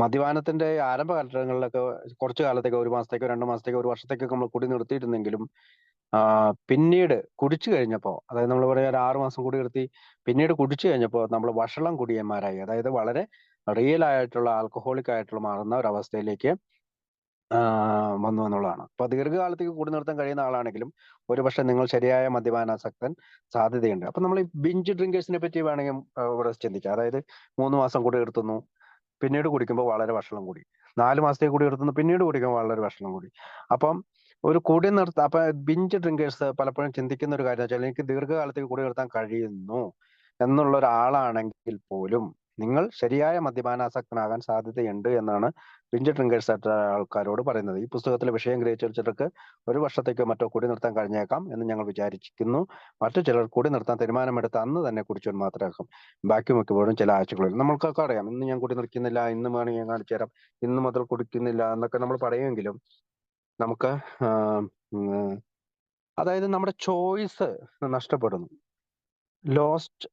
മദ്യപാനത്തിന്റെ ആരംഭഘട്ടങ്ങളിലൊക്കെ കുറച്ചു കാലത്തേക്ക്, 1 മാസത്തേക്കോ 2 മാസത്തേക്കോ ഒരു വർഷത്തേക്കൊക്കെ നമ്മൾ കുടി നിർത്തിയിരുന്നെങ്കിലും പിന്നീട് കുടിച്ചു കഴിഞ്ഞപ്പോൾ, അതായത് നമ്മൾ പറയാ 6 മാസം കുടി നിർത്തി, പിന്നീട് കുടിച്ചു കഴിഞ്ഞപ്പോൾ നമ്മൾ വഷളം കുടിയന്മാരായി, അതായത് വളരെ റിയൽ ആയിട്ടുള്ള ആൽക്കഹോളിക് ആയിട്ടുള്ള മാറുന്ന ഒരവസ്ഥയിലേക്ക് വന്നു എന്നുള്ളതാണ്. അപ്പൊ ദീർഘകാലത്തേക്ക് കൂടി നിർത്താൻ കഴിയുന്ന ആളാണെങ്കിലും ഒരുപക്ഷെ നിങ്ങൾ ശരിയായ മദ്യപാനാസക്തൻ സാധ്യതയുണ്ട്. അപ്പൊ നമ്മൾ ഈ ബിഞ്ച് ഡ്രിങ്കേഴ്സിനെ പറ്റി വേണമെങ്കിൽ ഇവിടെ ചിന്തിക്കാം. അതായത് 3 മാസം കൂടി നിർത്തുന്നു, പിന്നീട് കുടിക്കുമ്പോൾ വളരെ വഷളം കൂടി, 4 മാസത്തേക്ക് കൂടി നിർത്തുന്നു, പിന്നീട് കുടിക്കുമ്പോൾ വളരെ വഷളം കൂടി. അപ്പം ഒരു കുടി അപ്പൊ ബിഞ്ച് ഡ്രിങ്കേഴ്സ് പലപ്പോഴും ചിന്തിക്കുന്ന ഒരു കാര്യം വെച്ചാൽ, എനിക്ക് ദീർഘകാലത്തേക്ക് കുടി നിർത്താൻ കഴിയുന്നു എന്നുള്ള ഒരാളാണെങ്കിൽ പോലും നിങ്ങൾ ശരിയായ മദ്യപാനാസക്തനാകാൻ സാധ്യതയുണ്ട് എന്നാണ് ബിഞ്ച് ഡ്രിങ്കേഴ്സ് ആയിട്ടുള്ള ആൾക്കാരോട് പറയുന്നത്. ഈ പുസ്തകത്തിലെ വിഷയം ഗ്രഹിച്ച ചിലർക്ക് ഒരു വർഷത്തേക്കോ മറ്റോ കുടി നിർത്താൻ കഴിഞ്ഞേക്കാം എന്ന് ഞങ്ങൾ വിചാരിക്കുന്നു. മറ്റു ചിലർ കുടി നിർത്താൻ തീരുമാനമെടുത്ത് അന്ന് തന്നെ കുടിച്ചു മാത്രമാക്കും. ബാക്കി മിക്കപ്പോഴും ചില ആഴ്ചകളിൽ. നമ്മൾക്കൊക്കെ അറിയാം, ഇന്ന് ഞാൻ കുടി നിർത്തുന്നില്ല, ഇന്ന് വേണമെങ്കിൽ ഞാൻ കാണിച്ചു തരാം, ഇന്ന് മുതൽ കുടിക്കുന്നില്ല എന്നൊക്കെ നമ്മൾ പറയുമെങ്കിലും നമുക്ക് അതായത് നമ്മുടെ ചോയ്സ് നഷ്ടപ്പെടുന്നു. Lost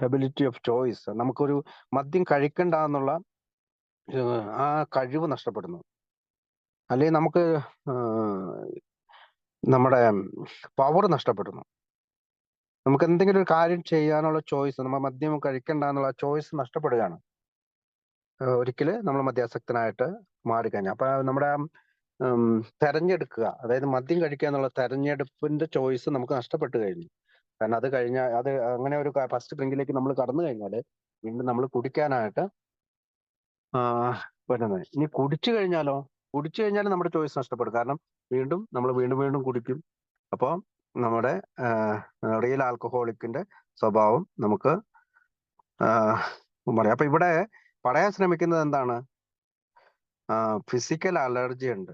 ability of choice. നമുക്കൊരു മദ്യം കഴിക്കണ്ട എന്നുള്ള ആ കഴിവ് നഷ്ടപ്പെടുന്നു. അല്ലെങ്കിൽ നമുക്ക് നമ്മുടെ പവർ നഷ്ടപ്പെടുന്നു. നമുക്ക് എന്തെങ്കിലും ഒരു കാര്യം ചെയ്യാനുള്ള ചോയ്സ്, നമ്മൾ മദ്യം കഴിക്കണ്ട എന്നുള്ള ചോയ്സ് നഷ്ടപ്പെടുകയാണ് ഒരിക്കല് നമ്മൾ മദ്യാസക്തനായിട്ട് മാറിക്കഴിഞ്ഞാൽ. അപ്പൊ നമ്മുടെ തെരഞ്ഞെടുക്കുക, അതായത് മദ്യം കഴിക്കുക എന്നുള്ള തെരഞ്ഞെടുപ്പിന്റെ ചോയ്സ് നമുക്ക് നഷ്ടപ്പെട്ടു കഴിഞ്ഞു. കാരണം അത് കഴിഞ്ഞാൽ അത് അങ്ങനെ ഒരു ഫസ്റ്റ് ഡ്രിങ്കിലേക്ക് നമ്മൾ കടന്നു കഴിഞ്ഞാൽ വീണ്ടും നമ്മൾ കുടിക്കാനായിട്ട് വരുന്നത്. ഇനി കുടിച്ചു കഴിഞ്ഞാൽ നമ്മുടെ ചോയ്സ് നഷ്ടപ്പെടും. കാരണം നമ്മൾ വീണ്ടും വീണ്ടും കുടിക്കും. അപ്പോൾ നമ്മുടെ റിയൽ ആൽക്കഹോളിക്കിന്റെ സ്വഭാവം നമുക്ക് പറയാം. അപ്പൊ ഇവിടെ പറയാൻ ശ്രമിക്കുന്നത് എന്താണ്? ഫിസിക്കൽ അലർജി ഉണ്ട്,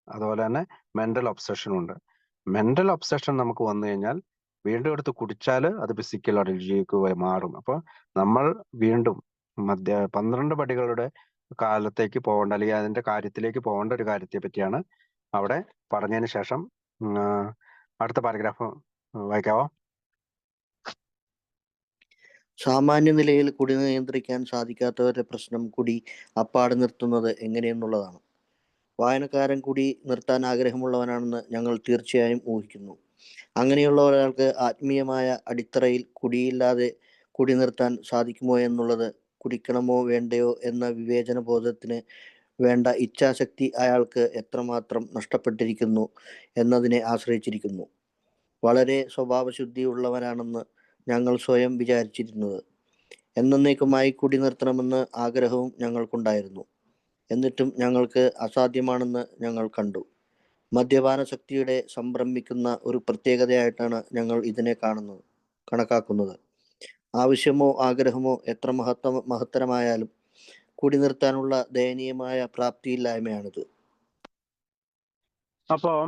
അതുപോലെ തന്നെ മെന്റൽ ഒബ്സഷൻ ഉണ്ട്. മെന്റൽ ഒബ്സഷൻ നമുക്ക് വന്നു കഴിഞ്ഞാൽ വീണ്ടും എടുത്ത് കുടിച്ചാൽ അത് ഫിസിക്കൽ അലർജിക്ക് മാറും. അപ്പൊ നമ്മൾ വീണ്ടും 12 പടികളുടെ കാലത്തേക്ക് പോകേണ്ട, അല്ലെങ്കിൽ അതിന്റെ കാര്യത്തിലേക്ക് പോകേണ്ട ഒരു കാര്യത്തെ പറ്റിയാണ് അവിടെ പറഞ്ഞതിന് ശേഷം അടുത്ത പാരഗ്രാഫ് വായിക്കാവോ? സാമാന്യ നിലയിൽ കുടി നിയന്ത്രിക്കാൻ സാധിക്കാത്തവരുടെ പ്രശ്നം കുടി അപ്പാടെ നിർത്തുന്നത് എങ്ങനെയെന്നുള്ളതാണ്. വായനക്കാരൻ കുടി നിർത്താൻ ആഗ്രഹമുള്ളവനാണെന്ന് ഞങ്ങൾ തീർച്ചയായും ഊഹിക്കുന്നു. അങ്ങനെയുള്ള ഒരാൾക്ക് ആത്മീയമായ അടിത്തറയിൽ കുടിയില്ലാതെ കുടി നിർത്താൻ സാധിക്കുമോ എന്നുള്ളത് കുടിക്കണമോ വേണ്ടയോ എന്ന വിവേചന ബോധത്തിന് വേണ്ട ഇച്ഛാശക്തി അയാൾക്ക് എത്രമാത്രം നഷ്ടപ്പെട്ടിരിക്കുന്നു എന്നതിനെ ആശ്രയിച്ചിരിക്കുന്നു. വളരെ സ്വഭാവശുദ്ധിയുള്ളവരാണെന്ന് ഞങ്ങൾ സ്വയം വിചാരിച്ചിരുന്നത്. എന്നേക്കുമായി കുടി നിർത്തണമെന്ന് ആഗ്രഹവും ഞങ്ങൾക്കുണ്ടായിരുന്നു. എന്നിട്ടും ഞങ്ങൾക്ക് അസാധ്യമാണെന്ന് ഞങ്ങൾ കണ്ടു. മദ്യപാനശക്തിയുടെ സംഭ്രമിക്കുന്ന ഒരു പ്രത്യേകതയായിട്ടാണ് ഞങ്ങൾ ഇതിനെ കണക്കാക്കുന്നത്. ആവശ്യമോ ആഗ്രഹമോ എത്ര മഹത്തരമായാലും കുടി നിർത്താനുള്ള ദയനീയമായ പ്രാപ്തിയില്ലായ്മയാണിത്. അപ്പോൾ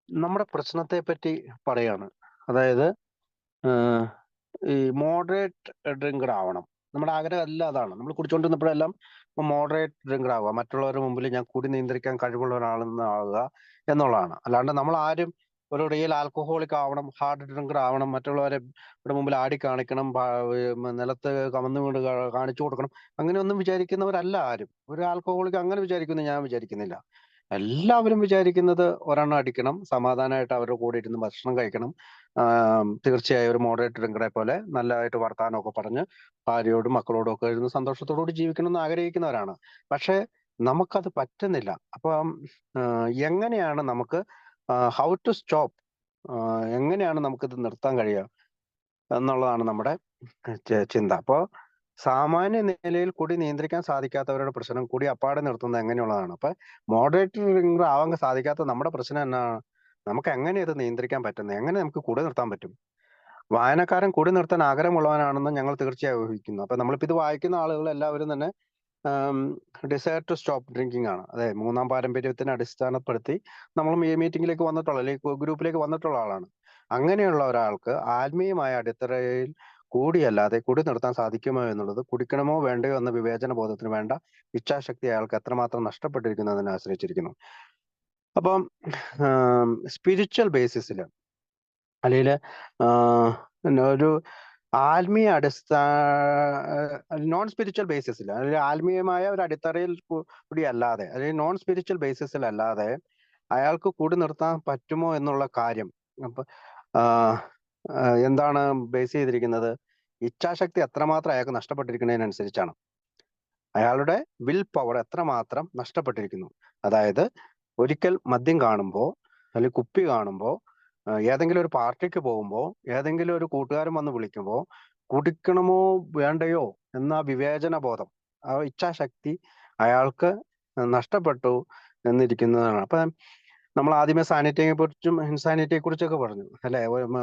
നമ്മുടെ പ്രശ്നത്തെ പറ്റി പറയാണ്. അതായത് ഈ മോഡറേറ്റ് ഡ്രിങ്കർ ആവണം. നമ്മുടെ ആഗ്രഹം എല്ലാം അതാണ്. നമ്മൾ കുടിച്ചുകൊണ്ടിരുന്നപ്പോഴെല്ലാം മോഡറേറ്റ് ഡ്രിങ്കർ ആവുക, മറ്റുള്ളവരുടെ മുമ്പിൽ ഞാൻ കുടി നിയന്ത്രിക്കാൻ കഴിവുള്ള ഒരാളെന്നാവുക എന്നുള്ളതാണ്. അല്ലാണ്ട് നമ്മൾ ആരും ഒരു റിയൽ ആൽക്കഹോളിക് ആവണം, ഹാർഡ് ഡ്രിങ്കർ ആവണം, മറ്റുള്ളവരെ മുമ്പിൽ ആടി കാണിക്കണം, നിലത്ത് കമന്നു വീണ് കാണിച്ചു കൊടുക്കണം, അങ്ങനെയൊന്നും വിചാരിക്കുന്നവരല്ല ആരും. ഒരു ആൽക്കഹോളിക് അങ്ങനെ വിചാരിക്കുന്നു ഞാൻ വിചാരിക്കുന്നില്ല. എല്ലാവരും വിചാരിക്കുന്നത് ഒരെണ്ണം അടിക്കണം, സമാധാനമായിട്ട് അവരുടെ കൂടെ ഇരുന്ന് ഭക്ഷണം കഴിക്കണം, തീർച്ചയായും ഒരു മോഡറേറ്റ് ഡ്രിങ്കറെ പോലെ നല്ലതായിട്ട് വർത്താനമൊക്കെ പറഞ്ഞ് ഭാര്യയോടും മക്കളോടും ഒക്കെ ഇരുന്ന് സന്തോഷത്തോടുകൂടി ജീവിക്കണം എന്ന് ആഗ്രഹിക്കുന്നവരാണ്. പക്ഷെ നമുക്കത് പറ്റുന്നില്ല. അപ്പം എങ്ങനെയാണ് നമുക്ക് ഹൗ ടു സ്റ്റോപ്പ്, എങ്ങനെയാണ് നമുക്കിത് നിർത്താൻ കഴിയുക എന്നുള്ളതാണ് നമ്മുടെ ചിന്ത. അപ്പോൾ സാമാന്യ നിലയിൽ കുടി നിയന്ത്രിക്കാൻ സാധിക്കാത്തവരുടെ പ്രശ്നം കുടി അപ്പാടെ നിർത്തുന്നത് എങ്ങനെയുള്ളതാണ്. അപ്പൊ മോഡറേറ്റ് ഡ്രിങ്കർ ആവാൻ സാധിക്കാത്ത നമ്മുടെ പ്രശ്നം എന്നാണ്? നമുക്ക് എങ്ങനെ ഇത് നിയന്ത്രിക്കാൻ പറ്റുന്നത്? എങ്ങനെ നമുക്ക് കുടി നിർത്താൻ പറ്റും? വായനക്കാരൻ കുടി നിർത്താൻ ആഗ്രഹമുള്ളവനാണെന്ന് ഞങ്ങൾ തീർച്ചയായും ഊഹിക്കുന്നു. അപ്പൊ നമ്മളിപ്പോ ഇത് വായിക്കുന്ന ആളുകൾ എല്ലാവരും തന്നെ ഡിസയർ ടു സ്റ്റോപ്പ് ഡ്രിങ്കിങ് ആണ്. അതെ, 3-ാം പാരമ്പര്യത്തിനെ അടിസ്ഥാനപ്പെടുത്തി നമ്മൾ ഈ മീറ്റിംഗിലേക്ക് വന്നിട്ടുള്ള, അല്ലെങ്കിൽ ഗ്രൂപ്പിലേക്ക് വന്നിട്ടുള്ള ആളാണ്. അങ്ങനെയുള്ള ഒരാൾക്ക് ആത്മീയമായ അടിത്തറയിൽ കൂടിയല്ലാതെ കുടി നിർത്താൻ സാധിക്കുമോ എന്നുള്ളത് കുടിക്കണമോ വേണ്ടയോ എന്ന വിവേചന ബോധത്തിന് വേണ്ട ഇച്ഛാശക്തി അയാൾക്ക് എത്രമാത്രം നഷ്ടപ്പെട്ടിരിക്കുന്നതിനെ ആശ്രയിച്ചിരിക്കുന്നു. അപ്പം സ്പിരിച്വൽ ബേസിസിൽ, അല്ലെങ്കിൽ ഒരു ആത്മീയ നോൺ സ്പിരിച്വൽ ബേസിസിൽ, അല്ലെങ്കിൽ ആത്മീയമായ ഒരു അടിത്തറയിൽ കൂടി അല്ലാതെ, അല്ലെങ്കിൽ നോൺ സ്പിരിച്വൽ ബേസിസിൽ അല്ലാതെ അയാൾക്ക് കൂടി നിർത്താൻ പറ്റുമോ എന്നുള്ള കാര്യം അപ്പൊ എന്താണ് ബേസ് ചെയ്തിരിക്കുന്നത്? ഇച്ഛാശക്തി എത്രമാത്രം അയാൾക്ക് നഷ്ടപ്പെട്ടിരിക്കുന്നതിനനുസരിച്ചാണ്. അയാളുടെ വിൽ പവർ എത്രമാത്രം നഷ്ടപ്പെട്ടിരിക്കുന്നു. അതായത് ഒരിക്കൽ മദ്യം കാണുമ്പോൾ, അല്ലെങ്കിൽ കുപ്പി കാണുമ്പോൾ, ഏതെങ്കിലും ഒരു പാർട്ടിക്ക് പോകുമ്പോൾ, ഏതെങ്കിലും ഒരു കൂട്ടുകാരൻ വന്ന് വിളിക്കുമ്പോൾ കുടിക്കണമോ വേണ്ടയോ എന്ന വിവേചന ബോധം, ആ ഇച്ഛാശക്തി അയാൾക്ക് നഷ്ടപ്പെട്ടു എന്നിരിക്കുന്നതാണ്. അപ്പൊ നമ്മൾ ആദ്യമേ സാനിറ്റിയെ കുറിച്ചും ഇൻസാനിറ്റിയെ കുറിച്ചൊക്കെ പറഞ്ഞു, അല്ലെ?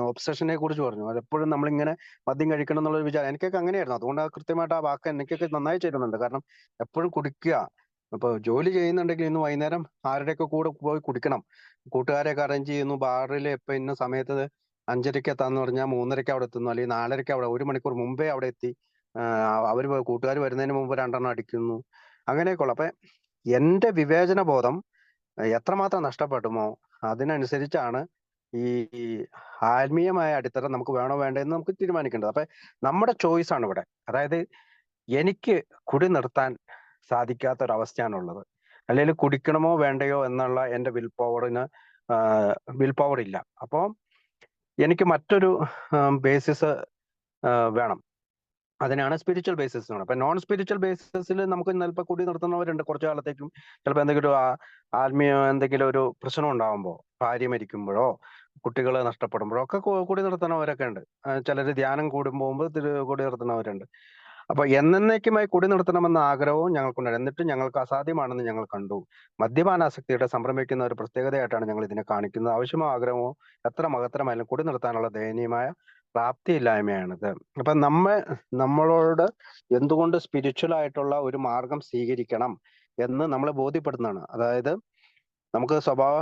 ഒബ്സഷനെ കുറിച്ച് പറഞ്ഞു. അതെപ്പോഴും നമ്മളിങ്ങനെ മദ്യം കഴിക്കണം എന്നുള്ളൊരു വിചാരം എനിക്കൊക്കെ അങ്ങനെയായിരുന്നു. അതുകൊണ്ട് കൃത്യമായിട്ട് ആ വാക്ക് എനിക്കൊക്കെ നന്നായി ചേരുന്നുണ്ട്. കാരണം എപ്പോഴും കുടിക്കുക, ഇപ്പൊ ജോലി ചെയ്യുന്നുണ്ടെങ്കിൽ ഇന്ന് വൈകുന്നേരം ആരുടെയൊക്കെ കൂടെ പോയി കുടിക്കണം. കൂട്ടുകാരെയൊക്കെ അറേഞ്ച് ചെയ്യുന്നു, ബാറിൽ ഇപ്പൊ ഇന്ന സമയത്ത് 5:30 എത്താന്ന് പറഞ്ഞാൽ 3:30 അവിടെ എത്തുന്നു, അല്ലെങ്കിൽ 4:30 അവിടെ, 1 മണിക്കൂർ മുമ്പേ അവിടെ എത്തി അവര് കൂട്ടുകാർ വരുന്നതിന് മുമ്പ് 2 അടിക്കുന്നു, അങ്ങനെയൊക്കെ ഉള്ള. അപ്പൊ എന്റെ വിവേചന ബോധം എത്രമാത്രം നഷ്ടപ്പെടുമോ അതിനനുസരിച്ചാണ് ഈ ആത്മീയമായ അടിത്തറ നമുക്ക് വേണോ വേണ്ടെന്ന് നമുക്ക് തീരുമാനിക്കേണ്ടത്. അപ്പൊ നമ്മുടെ ചോയ്സ് ആണ് ഇവിടെ. അതായത് എനിക്ക് കുടി നിർത്താൻ സാധിക്കാത്ത ഒരവസ്ഥയാണുള്ളത്, അല്ലെങ്കിൽ കുടിക്കണമോ വേണ്ടയോ എന്നുള്ള എന്റെ വിൽ പവർ ഇല്ല. അപ്പോൾ എനിക്ക് മറ്റൊരു ബേസിസ് വേണം. അതിനാണ് സ്പിരിച്വൽ ബേസിസ് എന്ന് പറയുന്നത്. അപ്പൊ നോൺ സ്പിരിച്വൽ ബേസിസിൽ നമുക്ക് ചിലപ്പോൾ കുടി നിർത്തുന്നവരുണ്ട് കുറച്ചു കാലത്തേക്കും. ചിലപ്പോൾ എന്തെങ്കിലും ആത്മീയ എന്തെങ്കിലും ഒരു പ്രശ്നം ഉണ്ടാകുമ്പോൾ, ഭാര്യ മരിക്കുമ്പോഴോ കുട്ടികൾ നഷ്ടപ്പെടുമ്പോഴോ ഒക്കെ കൂടി നിർത്തുന്നവരൊക്കെ ഉണ്ട്. ചിലര് ധ്യാനം കൂടുമ്പോൾ കൂടി നിർത്തുന്നവരുണ്ട്. അപ്പൊ എന്നേക്കുമായി കുടി നിർത്തണമെന്ന ആഗ്രഹവും ഞങ്ങൾക്കുണ്ടായിരുന്നു. എന്നിട്ട് ഞങ്ങൾക്ക് അസാധ്യമാണെന്ന് ഞങ്ങൾ കണ്ടു. മദ്യപാനാസക്തിയുടെ സംഭ്രമിക്കുന്ന ഒരു പ്രത്യേകതയായിട്ടാണ് ഞങ്ങൾ ഇതിനെ കാണിക്കുന്നത്. ആവശ്യമോ ആഗ്രഹമോ എത്ര മഹത്തരമായാലും കുടി നിർത്താനുള്ള ദയനീയമായ പ്രാപ്തിയില്ലായ്മയാണിത്. അപ്പൊ നമ്മളോട് എന്തുകൊണ്ട് സ്പിരിച്വൽ ആയിട്ടുള്ള ഒരു മാർഗം സ്വീകരിക്കണം എന്ന് നമ്മളെ ബോധ്യപ്പെടുന്നതാണ്. അതായത് നമുക്ക് സ്വഭാവ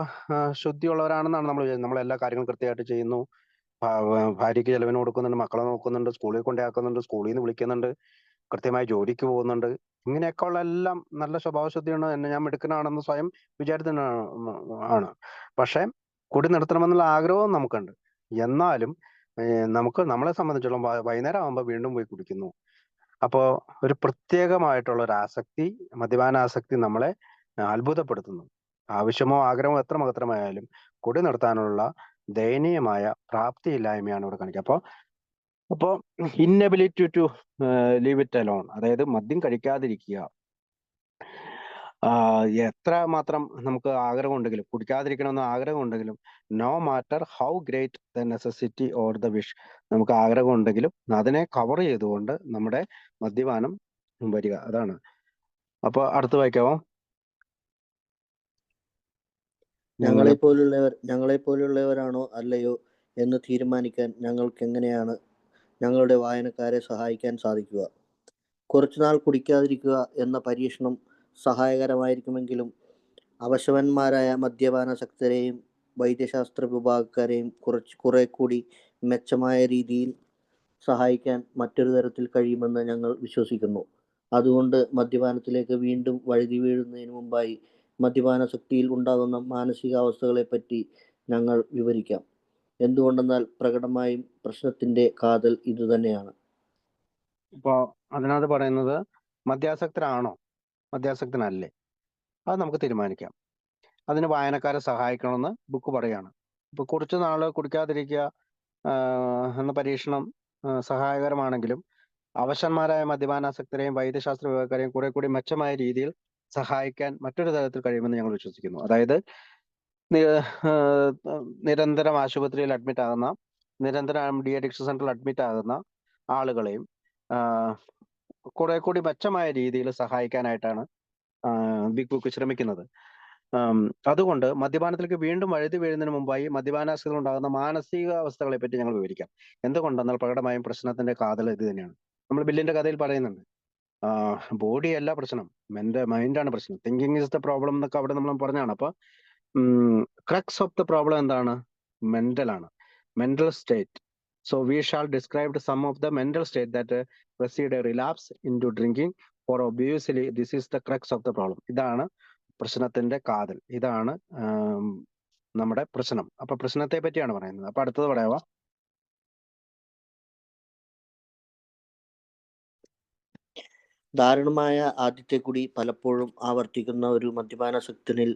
ശുദ്ധിയുള്ളവരാണെന്നാണ് നമ്മൾ വിചാരിക്കുന്നത്. നമ്മൾ എല്ലാ കാര്യങ്ങളും കൃത്യമായിട്ട് ചെയ്യുന്നു. ഭാര്യയ്ക്ക് ചെലവിന് കൊടുക്കുന്നുണ്ട്, മക്കളെ നോക്കുന്നുണ്ട്, സ്കൂളിൽ കൊണ്ടാക്കുന്നുണ്ട്, സ്കൂളിൽ നിന്ന് വിളിക്കുന്നുണ്ട്, കൃത്യമായി ജോലിക്ക് പോകുന്നുണ്ട്. ഇങ്ങനെയൊക്കെ ഉള്ള എല്ലാം നല്ല സ്വഭാവശുദ്ധിയാണ്. എന്നെ ഞാൻ മിടുക്കനാണെന്ന് സ്വയം വിചാരത്തിന് ആണ്. പക്ഷെ കുടി നിർത്തണമെന്നുള്ള ആഗ്രഹവും നമുക്കുണ്ട്. എന്നാലും നമുക്ക് നമ്മളെ സംബന്ധിച്ചിടത്തോളം വൈകുന്നേരം ആകുമ്പോൾ വീണ്ടും പോയി കുടിക്കുന്നു. അപ്പോ ഒരു പ്രത്യേകമായിട്ടുള്ള ഒരു ആസക്തി, മദ്യപാനാസക്തി നമ്മളെ അത്ഭുതപ്പെടുത്തുന്നു. ആവശ്യമോ ആഗ്രഹമോ എത്ര മഹത്തരമായാലും കുടി നിർത്താനുള്ള ദയനീയമായ പ്രാപ്തിയില്ലായ്മയാണ് ഇവിടെ കാണിക്കുക. അപ്പോ inability to leave it alone, അതായത് മദ്യം കഴിക്കാതിരിക്കുക. എത്ര മാത്രം നമുക്ക് ആഗ്രഹം ഉണ്ടെങ്കിലും, കുടിക്കാതിരിക്കണമെന്ന് ആഗ്രഹം ഉണ്ടെങ്കിലും, no matter how great the necessity or the wish, നമുക്ക് ആഗ്രഹം ഉണ്ടെങ്കിലും അതിനെ കവർ ചെയ്തുകൊണ്ട് നമ്മുടെ മദ്യപാനം വരിക. അതാണ്. അപ്പൊ അടുത്ത് വായിക്കാവോ? ഞങ്ങളെ പോലുള്ളവരാണോ അല്ലയോ എന്ന് തീരുമാനിക്കാൻ ഞങ്ങൾക്ക് എങ്ങനെയാണ് ഞങ്ങളുടെ വായനക്കാരെ സഹായിക്കാൻ സാധിക്കുക? കുറച്ചുനാൾ കുടിക്കാതിരിക്കുക എന്ന പരീക്ഷണം സഹായകരമായിരിക്കുമെങ്കിലും അവശവന്മാരായ മദ്യപാനാസക്തരെയും വൈദ്യശാസ്ത്ര വിഭാഗക്കാരെയും കുറെ കൂടി മെച്ചമായ രീതിയിൽ സഹായിക്കാൻ മറ്റൊരു തരത്തിൽ കഴിയുമെന്ന് ഞങ്ങൾ വിശ്വസിക്കുന്നു. അതുകൊണ്ട് മദ്യപാനത്തിലേക്ക് വീണ്ടും വഴുതി വീഴുന്നതിന് മുമ്പായി മദ്യപാനാസക്തിയിൽ ഉണ്ടാകുന്ന മാനസികാവസ്ഥകളെപ്പറ്റി ഞങ്ങൾ വിവരിക്കാം. എന്തുകൊണ്ടെന്നാൽ പ്രകടമായും പ്രശ്നത്തിന്റെ കാതൽ ഇതുതന്നെയാണ്. ഇപ്പോ അതിനകത്ത് പറയുന്നത് മദ്യാസക്തരാണോ മദ്യാസക്തനല്ലേ, അത് നമുക്ക് തീരുമാനിക്കാം. അതിന് വായനക്കാരെ സഹായിക്കണമെന്ന് ബുക്ക് പറയാണ്. ഇപ്പൊ കുറച്ചു നാള് കുടിക്കാതിരിക്കുക എന്ന പരീക്ഷണം സഹായകരമാണെങ്കിലും അവശന്മാരായ മദ്യപാനാസക്തരെയും വൈദ്യശാസ്ത്ര വിഭാഗക്കാരെയും കുറെ കൂടി മെച്ചമായ രീതിയിൽ സഹായിക്കാൻ മറ്റൊരു തരത്തിൽ കഴിയുമെന്ന് ഞങ്ങൾ വിശ്വസിക്കുന്നു. അതായത് നിരന്തരം ആശുപത്രിയിൽ അഡ്മിറ്റ് ആകുന്ന, നിരന്തരം ഡി അഡിക്ഷൻ സെന്ററിൽ അഡ്മിറ്റ് ആകുന്ന ആളുകളെയും കുറെ കൂടി മെച്ചമായ രീതിയിൽ സഹായിക്കാനായിട്ടാണ് ബിഗ് ബുക്ക് ശ്രമിക്കുന്നത്. അതുകൊണ്ട് മദ്യപാനത്തിലേക്ക് വീണ്ടും വഴുതി വീഴുന്നതിന് മുമ്പായി മദ്യപാനാസക്തിയിൽ ഉണ്ടാകുന്ന മാനസിക അവസ്ഥകളെ പറ്റി ഞങ്ങൾ വിവരിക്കാം. എന്തുകൊണ്ടെന്നാൽ പ്രകടമായും പ്രശ്നത്തിന്റെ കാതൽ ഇത് തന്നെയാണ്. നമ്മൾ ബില്ലിന്റെ കഥയിൽ പറയുന്നുണ്ട്, ബോഡി അല്ല പ്രശ്നം, മൈൻഡാണ് പ്രശ്നം. തിങ്കിങ് ഇസ് ദ പ്രോബ്ലം എന്നൊക്കെ അവിടെ നമ്മൾ പറഞ്ഞാണ്. അപ്പൊ ക്രക്സ് ഓഫ് ദ പ്രോബ്ലം എന്താണ്? മെന്റൽ ആണ്, mental state. So we shall describe some of the mental state that precede a relapse into drinking or obviously this is the crux of the problem. ഇതാണ് പ്രശ്നത്തിന്റെ കാതൽ, ഇതാണ് നമ്മുടെ പ്രശ്നം. അപ്പൊ പ്രശ്നത്തെ പറ്റിയാണ് പറയുന്നത്. അപ്പൊ അടുത്തത് പറയാവാ. ദാരുണമായ ആദ്യത്തെ കുടി പലപ്പോഴും ആവർത്തിക്കുന്ന ഒരു മദ്യപാനാസക്തനിൽ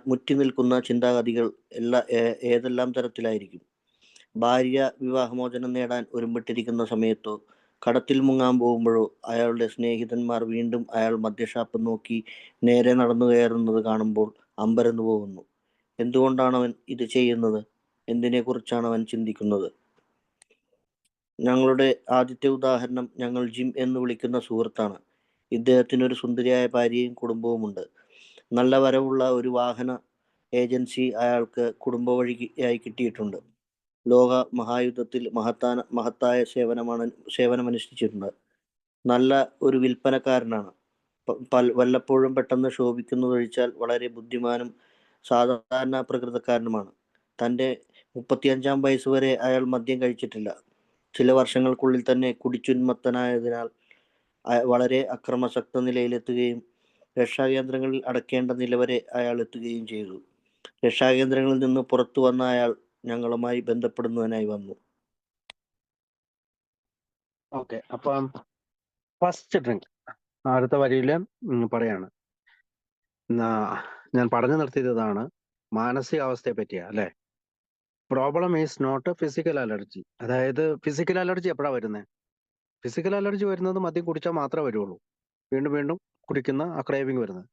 മുറ്റി നിൽക്കുന്ന ചിന്താഗതികൾ ഏതെല്ലാം തരത്തിലായിരിക്കും? ഭാര്യ വിവാഹമോചനം നേടാൻ ഒരുമ്പിട്ടിരിക്കുന്ന സമയത്തോ, കടത്തിൽ മുങ്ങാൻ പോകുമ്പോഴോ അയാളുടെ സ്നേഹിതന്മാർ വീണ്ടും അയാൾ മദ്യഷാപ്പ് നോക്കി നേരെ നടന്നു കയറുന്നത് കാണുമ്പോൾ അമ്പരന്നു പോകുന്നു. എന്തുകൊണ്ടാണ് അവൻ ഇത് ചെയ്യുന്നത്? എന്തിനെക്കുറിച്ചാണ് അവൻ ചിന്തിക്കുന്നത്? ഞങ്ങളുടെ ആദ്യത്തെ ഉദാഹരണം ഞങ്ങൾ ജിം എന്ന് വിളിക്കുന്ന സുഹൃത്താണ്. ഇദ്ദേഹത്തിനൊരു സുന്ദരിയായ ഭാര്യയും കുടുംബവുമുണ്ട്. നല്ല വരവുള്ള ഒരു വാഹന ഏജൻസി അയാൾക്ക് കുടുംബ വഴിയായി കിട്ടിയിട്ടുണ്ട്. ലോക മഹായുദ്ധത്തിൽ മഹത്തായ സേവനമനുഷ്ഠിച്ചിട്ടുണ്ട്. നല്ല ഒരു വിൽപ്പനക്കാരനാണ്. വല്ലപ്പോഴും പെട്ടെന്ന് ശോഭിക്കുന്നതൊഴിച്ചാൽ വളരെ ബുദ്ധിമാനും സാധാരണ പ്രകൃതക്കാരനുമാണ്. തൻ്റെ 35-ാം വയസ്സ് വരെ അയാൾ മദ്യം കഴിച്ചിട്ടില്ല. ചില വർഷങ്ങൾക്കുള്ളിൽ തന്നെ കുടിച്ചുന്മത്തനായതിനാൽ വളരെ അക്രമാസക്ത നിലയിലെത്തുകയും രക്ഷാകേന്ദ്രങ്ങളിൽ അടക്കേണ്ട നില വരെ അയാൾ എത്തുകയും ചെയ്തു. രക്ഷാകേന്ദ്രങ്ങളിൽ നിന്ന് പുറത്തു വന്ന അയാൾ ഞങ്ങളുമായി ബന്ധപ്പെടുന്നതിനായി വന്നു. ഓക്കെ, അപ്പം ഫസ്റ്റ് ഡ്രിങ്ക് അടുത്ത വരിയില് പറയാണ്. ഞാൻ പറഞ്ഞു നിർത്തിയത് ഇതാണ്, മാനസികാവസ്ഥയെ പറ്റിയാ അല്ലെ. Problem is not physical allergy. അതായത് ഫിസിക്കൽ അലർജി എപ്പോഴാ വരുന്നത്? ഫിസിക്കൽ അലർജി വരുന്നത് മദ്യം കുടിച്ചാൽ മാത്രമേ വരുള്ളൂ. വീണ്ടും വീണ്ടും കുടിക്കുന്ന ആ ക്രേവിങ് വരുന്നത്.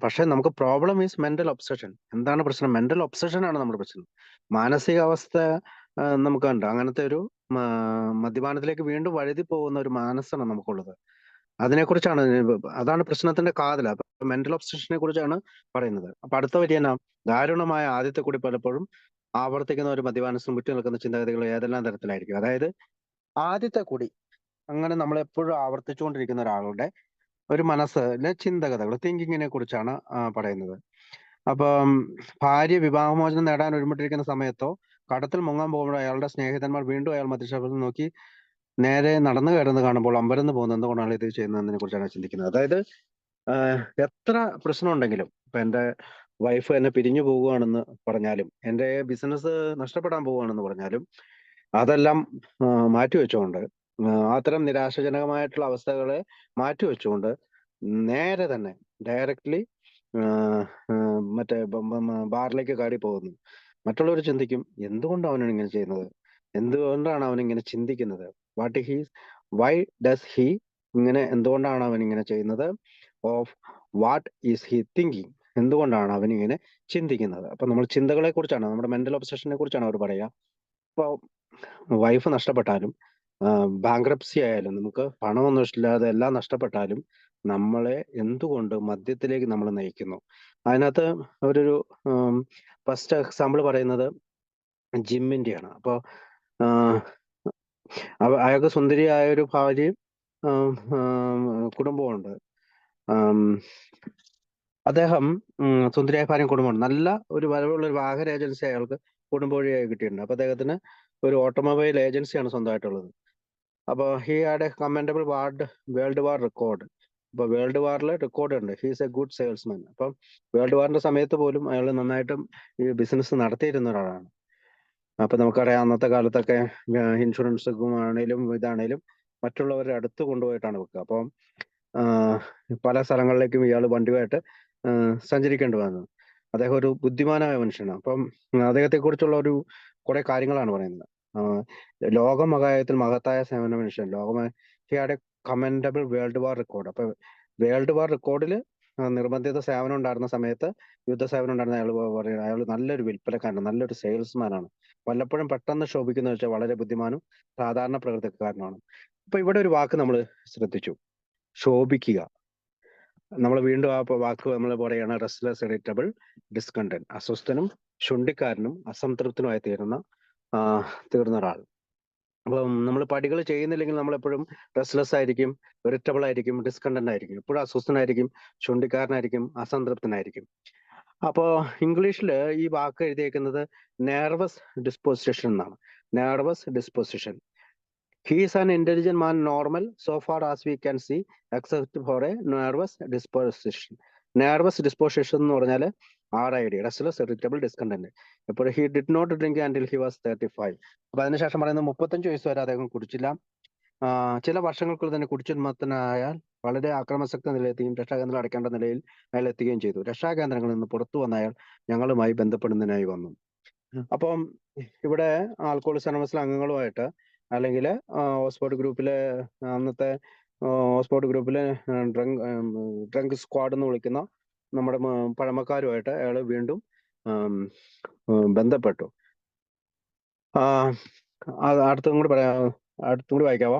പക്ഷെ നമുക്ക് പ്രോബ്ലം ഈസ് മെന്റൽ ഒബ്സഷൻ. എന്താണ് പ്രശ്നം? മെന്റൽ ഒബ്സഷൻ ആണ് നമ്മുടെ പ്രശ്നം. മാനസികാവസ്ഥ നമുക്ക് കണ്ടു അങ്ങനത്തെ ഒരു മദ്യപാനത്തിലേക്ക് വീണ്ടും വഴുതി പോകുന്ന ഒരു മനസ്സാണ് നമുക്കുള്ളത്. അതിനെക്കുറിച്ചാണ് അതാണ് പ്രശ്നത്തിന്റെ കാതൽ. അപ്പൊ മെന്റൽ ഒബ്സഷനെ കുറിച്ചാണ് പറയുന്നത്. അപ്പൊ അടുത്ത വരി എന്നാ, ദാരുണമായ ആദ്യത്തെ കൂടി പലപ്പോഴും ആവർത്തിക്കുന്ന ഒരു മദ്യപാനത്തിന് മുറ്റി നിൽക്കുന്ന ചിന്താഗതികൾ ഏതെല്ലാം തരത്തിലായിരിക്കും. അതായത് ആദ്യത്തെ കൂടി അങ്ങനെ നമ്മൾ എപ്പോഴും ആവർത്തിച്ചുകൊണ്ടിരിക്കുന്ന ഒരാളുടെ ഒരു മനസ്സിലെ ചിന്തകഥകൾ, തിങ്കിങ്ങിനെ കുറിച്ചാണ് പറയുന്നത്. അപ്പം ഭാര്യ വിവാഹമോചനം നേടാൻ ഒരുമിട്ടിരിക്കുന്ന സമയത്തോ കടത്തിൽ മുങ്ങാൻ പോകുമ്പോൾ അയാളുടെ സ്നേഹിതന്മാർ വീണ്ടും അയാൾ മദ്യശാലയിൽ നോക്കി നേരെ നടന്നു കയറുന്നത് കാണുമ്പോൾ അമ്പരന്ന് പോകുന്നത് എന്തുകൊണ്ടാണ് ഇത് ചെയ്യുന്നതിനെ കുറിച്ചാണ് ചിന്തിക്കുന്നത്. അതായത് എത്ര പ്രശ്നം ഉണ്ടെങ്കിലും, ഇപ്പൊ എന്റെ വൈഫ് എന്നെ പിരിഞ്ഞു പോവുകയാണെന്ന് പറഞ്ഞാലും, എന്റെ ബിസിനസ് നഷ്ടപ്പെടാൻ പോവുകയാണെന്ന് പറഞ്ഞാലും, അതെല്ലാം മാറ്റിവെച്ചുകൊണ്ട്, അത്തരം നിരാശാജനകമായിട്ടുള്ള അവസ്ഥകളെ മാറ്റിവെച്ചുകൊണ്ട് നേരെ തന്നെ ഡയറക്ട്ലി മറ്റേ ബാറിലേക്ക് കാടി പോകുന്നു. മറ്റുള്ളവർ ചിന്തിക്കും, എന്തുകൊണ്ടാണ് അവനാണ് ഇങ്ങനെ ചെയ്യുന്നത്, എന്തുകൊണ്ടാണ് അവൻ ഇങ്ങനെ ചിന്തിക്കുന്നത്, വൈ ഡസ് ഹി ഇങ്ങനെ, എന്തുകൊണ്ടാണ് അവൻ ഇങ്ങനെ ചെയ്യുന്നത്, of what is he thinking, എന്തുകൊണ്ടാണ് അവൻ ഇങ്ങനെ ചിന്തിക്കുന്നത്. അപ്പൊ നമ്മൾ ചിന്തകളെ കുറിച്ചാണ്, നമ്മുടെ മെന്റൽ ഒബ്സഷനെ കുറിച്ചാണ് അവർ പറയുക. ഇപ്പൊ വൈഫ് നഷ്ടപ്പെട്ടാലും, ബാങ്ക്രപ്സി ആയാലും, നമുക്ക് പണമൊന്നും ഇഷ്ടമില്ലാതെ എല്ലാം നഷ്ടപ്പെട്ടാലും നമ്മളെ എന്തുകൊണ്ട് മദ്യത്തിലേക്ക് നമ്മൾ നയിക്കുന്നു. അതിനകത്ത് ഒരു ഫസ്റ്റ് എക്സാമ്പിൾ പറയുന്നത് ജിമ്മിന്റെയാണ്. അപ്പൊ അയാൾക്ക് സുന്ദരിയായ ഒരു ഭാര്യയും കുടുംബമുണ്ട്. അദ്ദേഹം സുന്ദരിയായ ഭാര്യയും കുടുംബമുണ്ട്. നല്ല ഒരു വരവുള്ള ഒരു വാഹന ഏജൻസി അയാൾക്ക് കുടുംബ വഴിയായി കിട്ടിയിട്ടുണ്ട്. അപ്പൊ അദ്ദേഹത്തിന് ഒരു ഓട്ടോമൊബൈൽ ഏജൻസിയാണ് സ്വന്തമായിട്ടുള്ളത്. അപ്പോൾ he had A commendable world war record. അപ്പൊ വേൾഡ് വാറിൽ റെക്കോർഡ് ഉണ്ട്, ഹീസ് എ ഗുഡ് സെയിൽസ്മാൻ. അപ്പം വേൾഡ് വാറിന്റെ സമയത്ത് പോലും അയാൾ നന്നായിട്ടും ഈ ബിസിനസ് നടത്തിയിരുന്ന ഒരാളാണ്. അപ്പൊ നമുക്കറിയാം അന്നത്തെ കാലത്തൊക്കെ ഇൻഷുറൻസ് ആണേലും ഇതാണേലും മറ്റുള്ളവരുടെ അടുത്ത് കൊണ്ടുപോയിട്ടാണ് വെക്കുക. അപ്പം പല സ്ഥലങ്ങളിലേക്കും ഇയാൾ വണ്ടിയുമായിട്ട് സഞ്ചരിക്കേണ്ടി വന്നു. അദ്ദേഹം ഒരു ബുദ്ധിമാനായ മനുഷ്യനാണ്. അപ്പം അദ്ദേഹത്തെ കുറിച്ചുള്ള ഒരു കുറെ കാര്യങ്ങളാണ് പറയുന്നത്. ലോകമഹായത്തിൽ മഹത്തായ സേവന മനുഷ്യൻ, he had A commendable world war record. അപ്പൊ വേൾഡ് വാർ റെക്കോർഡിൽ നിർബന്ധിത സേവനം ഉണ്ടായിരുന്ന സമയത്ത്, യുദ്ധസേവനം ഉണ്ടായിരുന്ന അയാൾ പറയുന്നത് അയാൾ നല്ലൊരു വിൽപ്പനക്കാരനാണ്, നല്ലൊരു സെയിൽസ്മാനാണ്. വല്ലപ്പോഴും പെട്ടെന്ന് ശോഭിക്കുന്ന വെച്ചാൽ വളരെ ബുദ്ധിമാനും സാധാരണ പ്രകൃതിക്കാരനാണ്. അപ്പൊ ഇവിടെ ഒരു വാക്ക് നമ്മൾ ശ്രദ്ധിച്ചു, ശോഭിക്കുക. നമ്മൾ വീണ്ടും ആ വാക്ക് നമ്മൾ പറയുകയാണ്, റെസ്റ്റ്ലെസ്, ഇറിറ്റബിൾ, ഡിസ്കണ്ടന്റ്. അസ്വസ്ഥനും ശുണ്ഠിക്കാരനും അസംതൃപ്തനുമായി തീർന്ന ഒരാൾ. അപ്പം നമ്മൾ പടികൾ ചെയ്യുന്നില്ലെങ്കിൽ നമ്മൾ എപ്പോഴും റെസ്റ്റ്ലെസ് ആയിരിക്കും, ഇറിറ്റബിൾ ആയിരിക്കും, ഡിസ്കണ്ടന്റ് ആയിരിക്കും, എപ്പോഴും അസ്വസ്ഥനായിരിക്കും, ശുണ്ഠിക്കാരനായിരിക്കും, അസംതൃപ്തനായിരിക്കും. അപ്പോ ഇംഗ്ലീഷിൽ ഈ വാക്ക് എഴുതിയേക്കുന്നത് നെർവസ് ഡിസ്പോസിഷൻ എന്നാണ്. Nervous disposition. He is an intelligent man, normal so far as we can see, except for a nervous disposition. Nervous disposition എന്ന് പറഞ്ഞാൽ RID, restless, irritable, discontent. അപ്പോൾ he did not drink until he was 35. അപ്പൊ അതിനുശേഷം പറയുന്നത് 35 വയസ്സ് വരെ അദ്ദേഹം കുടിച്ചില്ല. ചില വർഷങ്ങൾക്കുള്ളിൽ തന്നെ കുടിച്ചുന്മത്തനായാൽ വളരെ ആക്രമണശക്തി നിലയെത്തുകയും രക്ഷാകേന്ദ്രം അടയ്ക്കേണ്ട നിലയിൽ അയാൾ എത്തുകയും ചെയ്തു. രക്ഷാകേന്ദ്രങ്ങളിൽ നിന്ന് പുറത്തു വന്ന അയാൾ ഞങ്ങളുമായി ബന്ധപ്പെടുന്നതിനായി വന്നു. അപ്പം ഇവിടെ ആൽക്കോളിക് അനോണിമസിലെ അംഗങ്ങളുമായിട്ട്, അല്ലെങ്കിൽ ഓക്സ്ഫോർഡ് ഗ്രൂപ്പിലെ അന്നത്തെ ഓക്സ്ഫോർഡ് ഗ്രൂപ്പിലെ ഡ്രങ്ക് സ്ക്വാഡ് എന്ന് വിളിക്കുന്ന നമ്മുടെ പഴമക്കാരുമായിട്ട് അയാൾ വീണ്ടും ബന്ധപ്പെട്ടു. അടുത്തും കൂടി വായിക്കാവോ?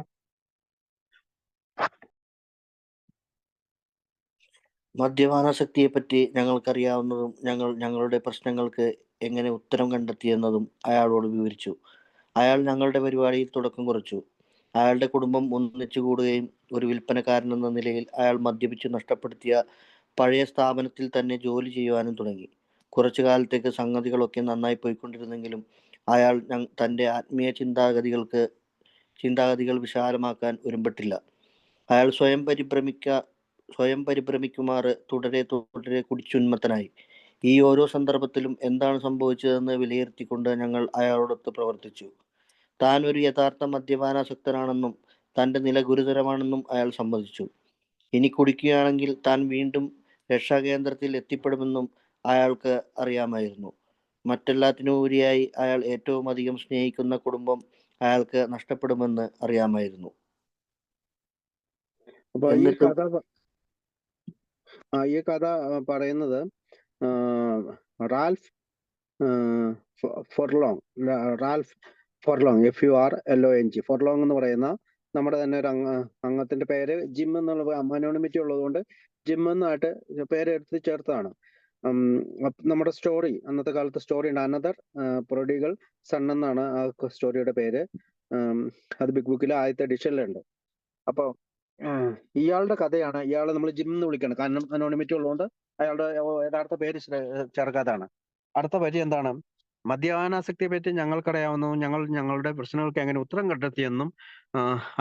മദ്യപാനാസക്തിയെപ്പറ്റി ഞങ്ങൾക്കറിയാവുന്നതും ഞങ്ങളുടെ പ്രശ്നങ്ങൾക്ക് എങ്ങനെ ഉത്തരം കണ്ടെത്തിയെന്നതും അയാളോട് വിവരിച്ചു. അയാൾ ഞങ്ങളുടെ പരിപാടിയിൽ തുടക്കം കുറിച്ചു. അയാളുടെ കുടുംബം ഒന്നിച്ചു കൂടുകയും ഒരു വിൽപ്പനക്കാരൻ എന്ന നിലയിൽ അയാൾ മദ്യപിച്ചു നഷ്ടപ്പെടുത്തിയ പഴയ സ്ഥാപനത്തിൽ തന്നെ ജോലി ചെയ്യുവാനും തുടങ്ങി. കുറച്ചു കാലത്തേക്ക് സംഗതികളൊക്കെ നന്നായി പോയിക്കൊണ്ടിരുന്നെങ്കിലും അയാൾ തൻ്റെ ആത്മീയ ചിന്താഗതികൾ വിശാലമാക്കാൻ ഒരുമ്പെട്ടില്ല. അയാൾ സ്വയം പരിഭ്രമിക്കുമാറ് തുടരെ കുടിച്ചുന്മത്തനായി. ഈ ഓരോ സന്ദർഭത്തിലും എന്താണ് സംഭവിച്ചതെന്ന് വിലയിരുത്തിക്കൊണ്ട് ഞങ്ങൾ അയാളോടൊത്ത് പ്രവർത്തിച്ചു. താൻ ഒരു യഥാർത്ഥ മദ്യപാനാസക്തനാണെന്നും തൻ്റെ നില ഗുരുതരമാണെന്നും അയാൾ സമ്മതിച്ചു. ഇനി കുടിക്കുകയാണെങ്കിൽ താൻ വീണ്ടും രക്ഷാകേന്ദ്രത്തിൽ എത്തിപ്പെടുമെന്നും അയാൾക്ക് അറിയാമായിരുന്നു. മറ്റെല്ലാത്തിനുപരിയായി അയാൾ ഏറ്റവും അധികം സ്നേഹിക്കുന്ന കുടുംബം അയാൾക്ക് നഷ്ടപ്പെടുമെന്ന് അറിയാമായിരുന്നു. അപ്പൊ ഈ കഥ ഈ കഥ പറയുന്നത് റാൽഫ് ഫൊർലോങ് റാൽഫ് ഫൊർലോങ് FURLONG ഫൊർലോങ് എന്ന് പറയുന്ന നമ്മുടെ തന്നെ ഒരു അംഗത്തിന്റെ പേര് ജിം എന്നുള്ള അനോണിമിറ്റി ഉള്ളതുകൊണ്ട് ജിം എന്നായിട്ട് പേരെടുത്ത് ചേർത്താണ്. നമ്മുടെ സ്റ്റോറി, അന്നത്തെ കാലത്ത് സ്റ്റോറി ഉണ്ട്, അനദർ പ്രൊഡിഗൽ സൺ എന്നാണ് ആ സ്റ്റോറിയുടെ പേര്. അത് ബിഗ് ബുക്കിൽ ആദ്യത്തെ എഡിഷനിലുണ്ട്. അപ്പൊ ഇയാളുടെ കഥയാണ്. ഇയാളെ നമ്മൾ ജിം എന്ന് വിളിക്കണം, കാരണം അനോണിമിറ്റി ഉള്ളതുകൊണ്ട് അയാളുടെ യഥാർത്ഥ പേര് ചേർക്കാതാണ്. അടുത്ത വരി എന്താണ്? മദ്യപാനാസക്തിയെ പറ്റി ഞങ്ങൾക്കറിയാവുന്നു, ഞങ്ങൾ ഞങ്ങളുടെ പ്രശ്നങ്ങൾക്ക് എങ്ങനെ ഉത്തരം കണ്ടെത്തിയെന്നും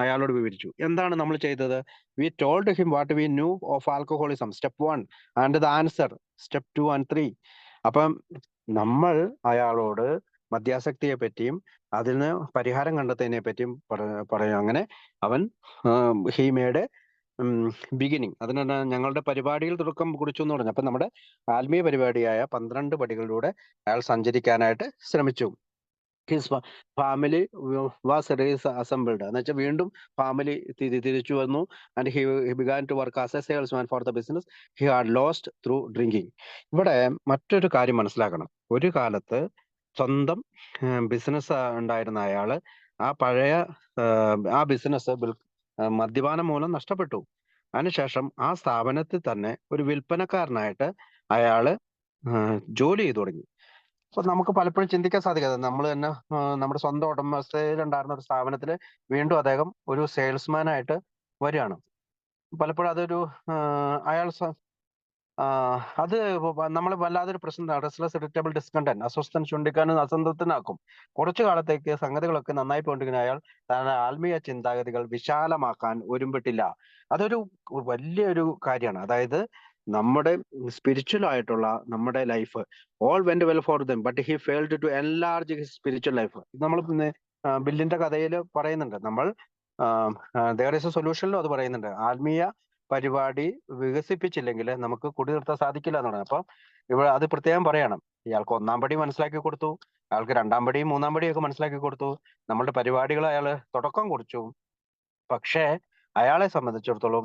അയാളോട് വിവരിച്ചു. എന്താണ് നമ്മൾ ചെയ്തത്? V told him what we new of alcoholism step 1 and the answer step 2 and 3. അപ്പം നമ്മൾ അയാളോട് മദ്യാസക്തിയെ പറ്റിയും അതിന് പരിഹാരം കണ്ടെത്തുന്നതിനെ പറ്റിയും പറയും. അങ്ങനെ അവൻ ഹി മേഡ് ബിഗിനിങ്, അതിനാണ് ഞങ്ങളുടെ പരിപാടിയിൽ തുടക്കം കുറിച്ചു എന്ന് പറഞ്ഞു. അപ്പൊ നമ്മുടെ ആത്മീയ പരിപാടിയായ 12 പടികളിലൂടെ അയാൾ സഞ്ചരിക്കാനായിട്ട് ശ്രമിച്ചു. ഹിസ് ഫാമിലി വാസ് അസംബിൾഡ് എന്ന് വെച്ചാൽ വീണ്ടും ഫാമിലി തിരിച്ചു വന്നു. And he began to work as a salesman for the business he had lost through drinking. ഇവിടെ മറ്റൊരു കാര്യം മനസ്സിലാക്കണം. ഒരു കാലത്ത് സ്വന്തം ബിസിനസ് ഉണ്ടായിരുന്ന അയാള് ആ പഴയ ആ ബിസിനസ് മദ്യപാനം മൂലം നഷ്ടപ്പെട്ടു. അതിനുശേഷം ആ സ്ഥാപനത്തിൽ തന്നെ ഒരു വിൽപ്പനക്കാരനായിട്ട് അയാള് ജോലി ചെയ്തു തുടങ്ങി. അപ്പൊ നമുക്ക് പലപ്പോഴും ചിന്തിക്കാൻ സാധിക്കാതെ നമ്മൾ തന്നെ നമ്മുടെ സ്വന്തം ഉടമസ്ഥയിലുണ്ടായിരുന്ന ഒരു സ്ഥാപനത്തിൽ വീണ്ടും അദ്ദേഹം ഒരു സെയിൽസ്മാൻ ആയിട്ട് വരികയാണ്. പലപ്പോഴും അതൊരു അയാൾ അത് നമ്മളെ വല്ലാതൊരു പ്രശ്നം, റെസ്റ്റ്ലെസ്, ഇറിറ്റബിൾ, ഡിസ്കണ്ടന്റ്, അസ്വസ്ഥൻ, ചുണ്ടിക്കാനും അസംതൃപ്തനാക്കും. കുറച്ചു കാലത്തേക്ക് സംഗതികളൊക്കെ നന്നായി പോയിട്ടിരിക്കുന്ന അയാൾ തന്റെ ആത്മീയ ചിന്താഗതികൾ വിശാലമാക്കാൻ ഒരുമ്പെട്ടില്ല. അതൊരു വലിയൊരു കാര്യമാണ്. അതായത് നമ്മുടെ സ്പിരിച്വൽ ആയിട്ടുള്ള നമ്മുടെ life all went well for them but he failed to enlarge his spiritual life. നമ്മൾ ബില്ലിന്റെ കഥയിൽ പറയുന്നുണ്ട്. നമ്മൾ ദേർ ഇസ് എ സൊല്യൂഷനിലും അത് പറയുന്നുണ്ട്. ആത്മീയ പരിപാടി വികസിപ്പിച്ചില്ലെങ്കിൽ നമുക്ക് കുടി നിർത്താൻ സാധിക്കില്ല എന്ന് പറയുന്നത്. അപ്പൊ ഇവിടെ അത് പ്രത്യേകം പറയണം. ഇയാൾക്ക് 1-ാം പടി മനസ്സിലാക്കി കൊടുത്തു, അയാൾക്ക് 2-ാം പടിയും 3-ാം പടിയും ഒക്കെ മനസ്സിലാക്കി കൊടുത്തു, നമ്മളുടെ പരിപാടികൾ അയാൾ തുടക്കം കുറിച്ചു. പക്ഷേ അയാളെ സംബന്ധിച്ചിടത്തോളം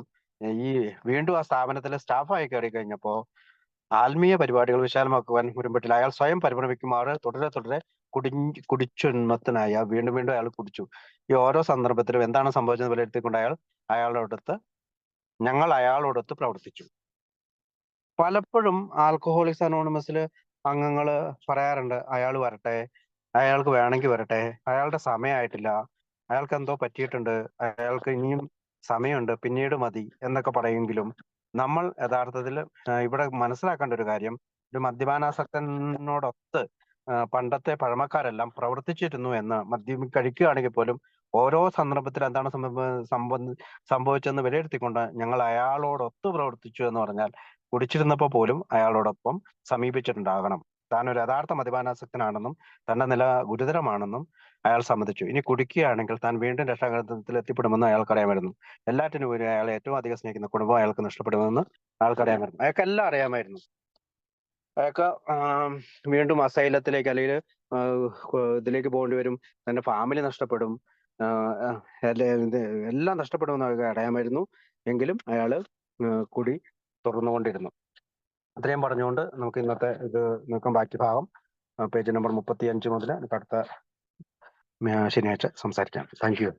ഈ വീണ്ടും ആ സ്ഥാപനത്തിലെ സ്റ്റാഫായി കയറി കഴിഞ്ഞപ്പോ ആത്മീയ പരിപാടികൾ വിശാലമാക്കുവാൻ ഒരുമ്പെട്ടില്ല. അയാൾ സ്വയം പരിഭ്രമിക്കുമാറ് തുടരെ കുടിച്ചുന്മത്തനായി വീണ്ടും വീണ്ടും അയാൾ കുടിച്ചു. ഈ ഓരോ സന്ദർഭത്തിലും എന്താണ് സംഭവിച്ചത് വിലയിരുത്തിക്കൊണ്ട് ഞങ്ങൾ അയാളോടൊത്ത് പ്രവർത്തിച്ചു. പലപ്പോഴും ആൽക്കഹോളിക്സ് അനോണിമസിൽ അംഗങ്ങൾ പറയാറുണ്ട്, അയാൾ വരട്ടെ, അയാൾക്ക് വേണമെങ്കിൽ വരട്ടെ, അയാളുടെ സമയമായിട്ടില്ല, അയാൾക്ക് എന്തോ പറ്റിയിട്ടുണ്ട്, അയാൾക്ക് ഇനിയും സമയമുണ്ട്, പിന്നീട് മതി എന്നൊക്കെ പറയുമെങ്കിലും നമ്മൾ യഥാർത്ഥത്തിൽ ഇവിടെ മനസ്സിലാക്കേണ്ട ഒരു കാര്യം, ഒരു മദ്യപാനാസക്തനോടൊത്ത് പണ്ടത്തെ പഴമക്കാരെല്ലാം പ്രവർത്തിച്ചിരുന്നു എന്ന്. മദ്യം കഴിക്കുകയാണെങ്കിൽ പോലും ഓരോ സന്ദർഭത്തിൽ എന്താണ് സംഭവിച്ചെന്ന് വിലയിരുത്തിക്കൊണ്ട് ഞങ്ങൾ അയാളോടൊത്ത് പ്രവർത്തിച്ചു എന്ന് പറഞ്ഞാൽ കുടിച്ചിരുന്നപ്പോൾ പോലും അയാളോടൊപ്പം സമീപിച്ചിട്ടുണ്ടാകണം. താൻ ഒരു യഥാർത്ഥ മദ്യപാനാസക്തനാണെന്നും തന്റെ നില ഗുരുതരമാണെന്നും അയാൾ സമ്മതിച്ചു. ഇനി കുടിക്കുകയാണെങ്കിൽ താൻ വീണ്ടും രക്ഷാകർത്തത്തിൽ എത്തിപ്പെടുമെന്ന് അയാൾക്കറിയാമായിരുന്നു. എല്ലാറ്റിനും ഉപരി അയാളെ ഏറ്റവും അധികം സ്നേഹിക്കുന്ന കുടുംബം അയാൾക്ക് നഷ്ടപ്പെടുമെന്ന് അയാൾക്കറിയാമായിരുന്നു. അയാൾക്കെല്ലാം അറിയാമായിരുന്നു. അയാൾക്ക് വീണ്ടും അസൈലത്തിലേക്ക് അല്ലെങ്കിൽ ഇതിലേക്ക് പോകേണ്ടി വരും, തന്റെ ഫാമിലി നഷ്ടപ്പെടും, എല്ലാം നഷ്ടപ്പെടുമെന്ന് അയാൾക്ക് അറിയാമായിരുന്നു. എങ്കിലും അയാള് കുടി തുറന്നുകൊണ്ടിരുന്നു. അത്രയും പറഞ്ഞുകൊണ്ട് നമുക്ക് ഇന്നത്തെ ഇത് നോക്കാം. ബാക്കി ഭാഗം പേജ് നമ്പർ 35 മുതൽ അടുത്ത ശനിയാഴ്ച സംസാരിക്കാം. Thank you.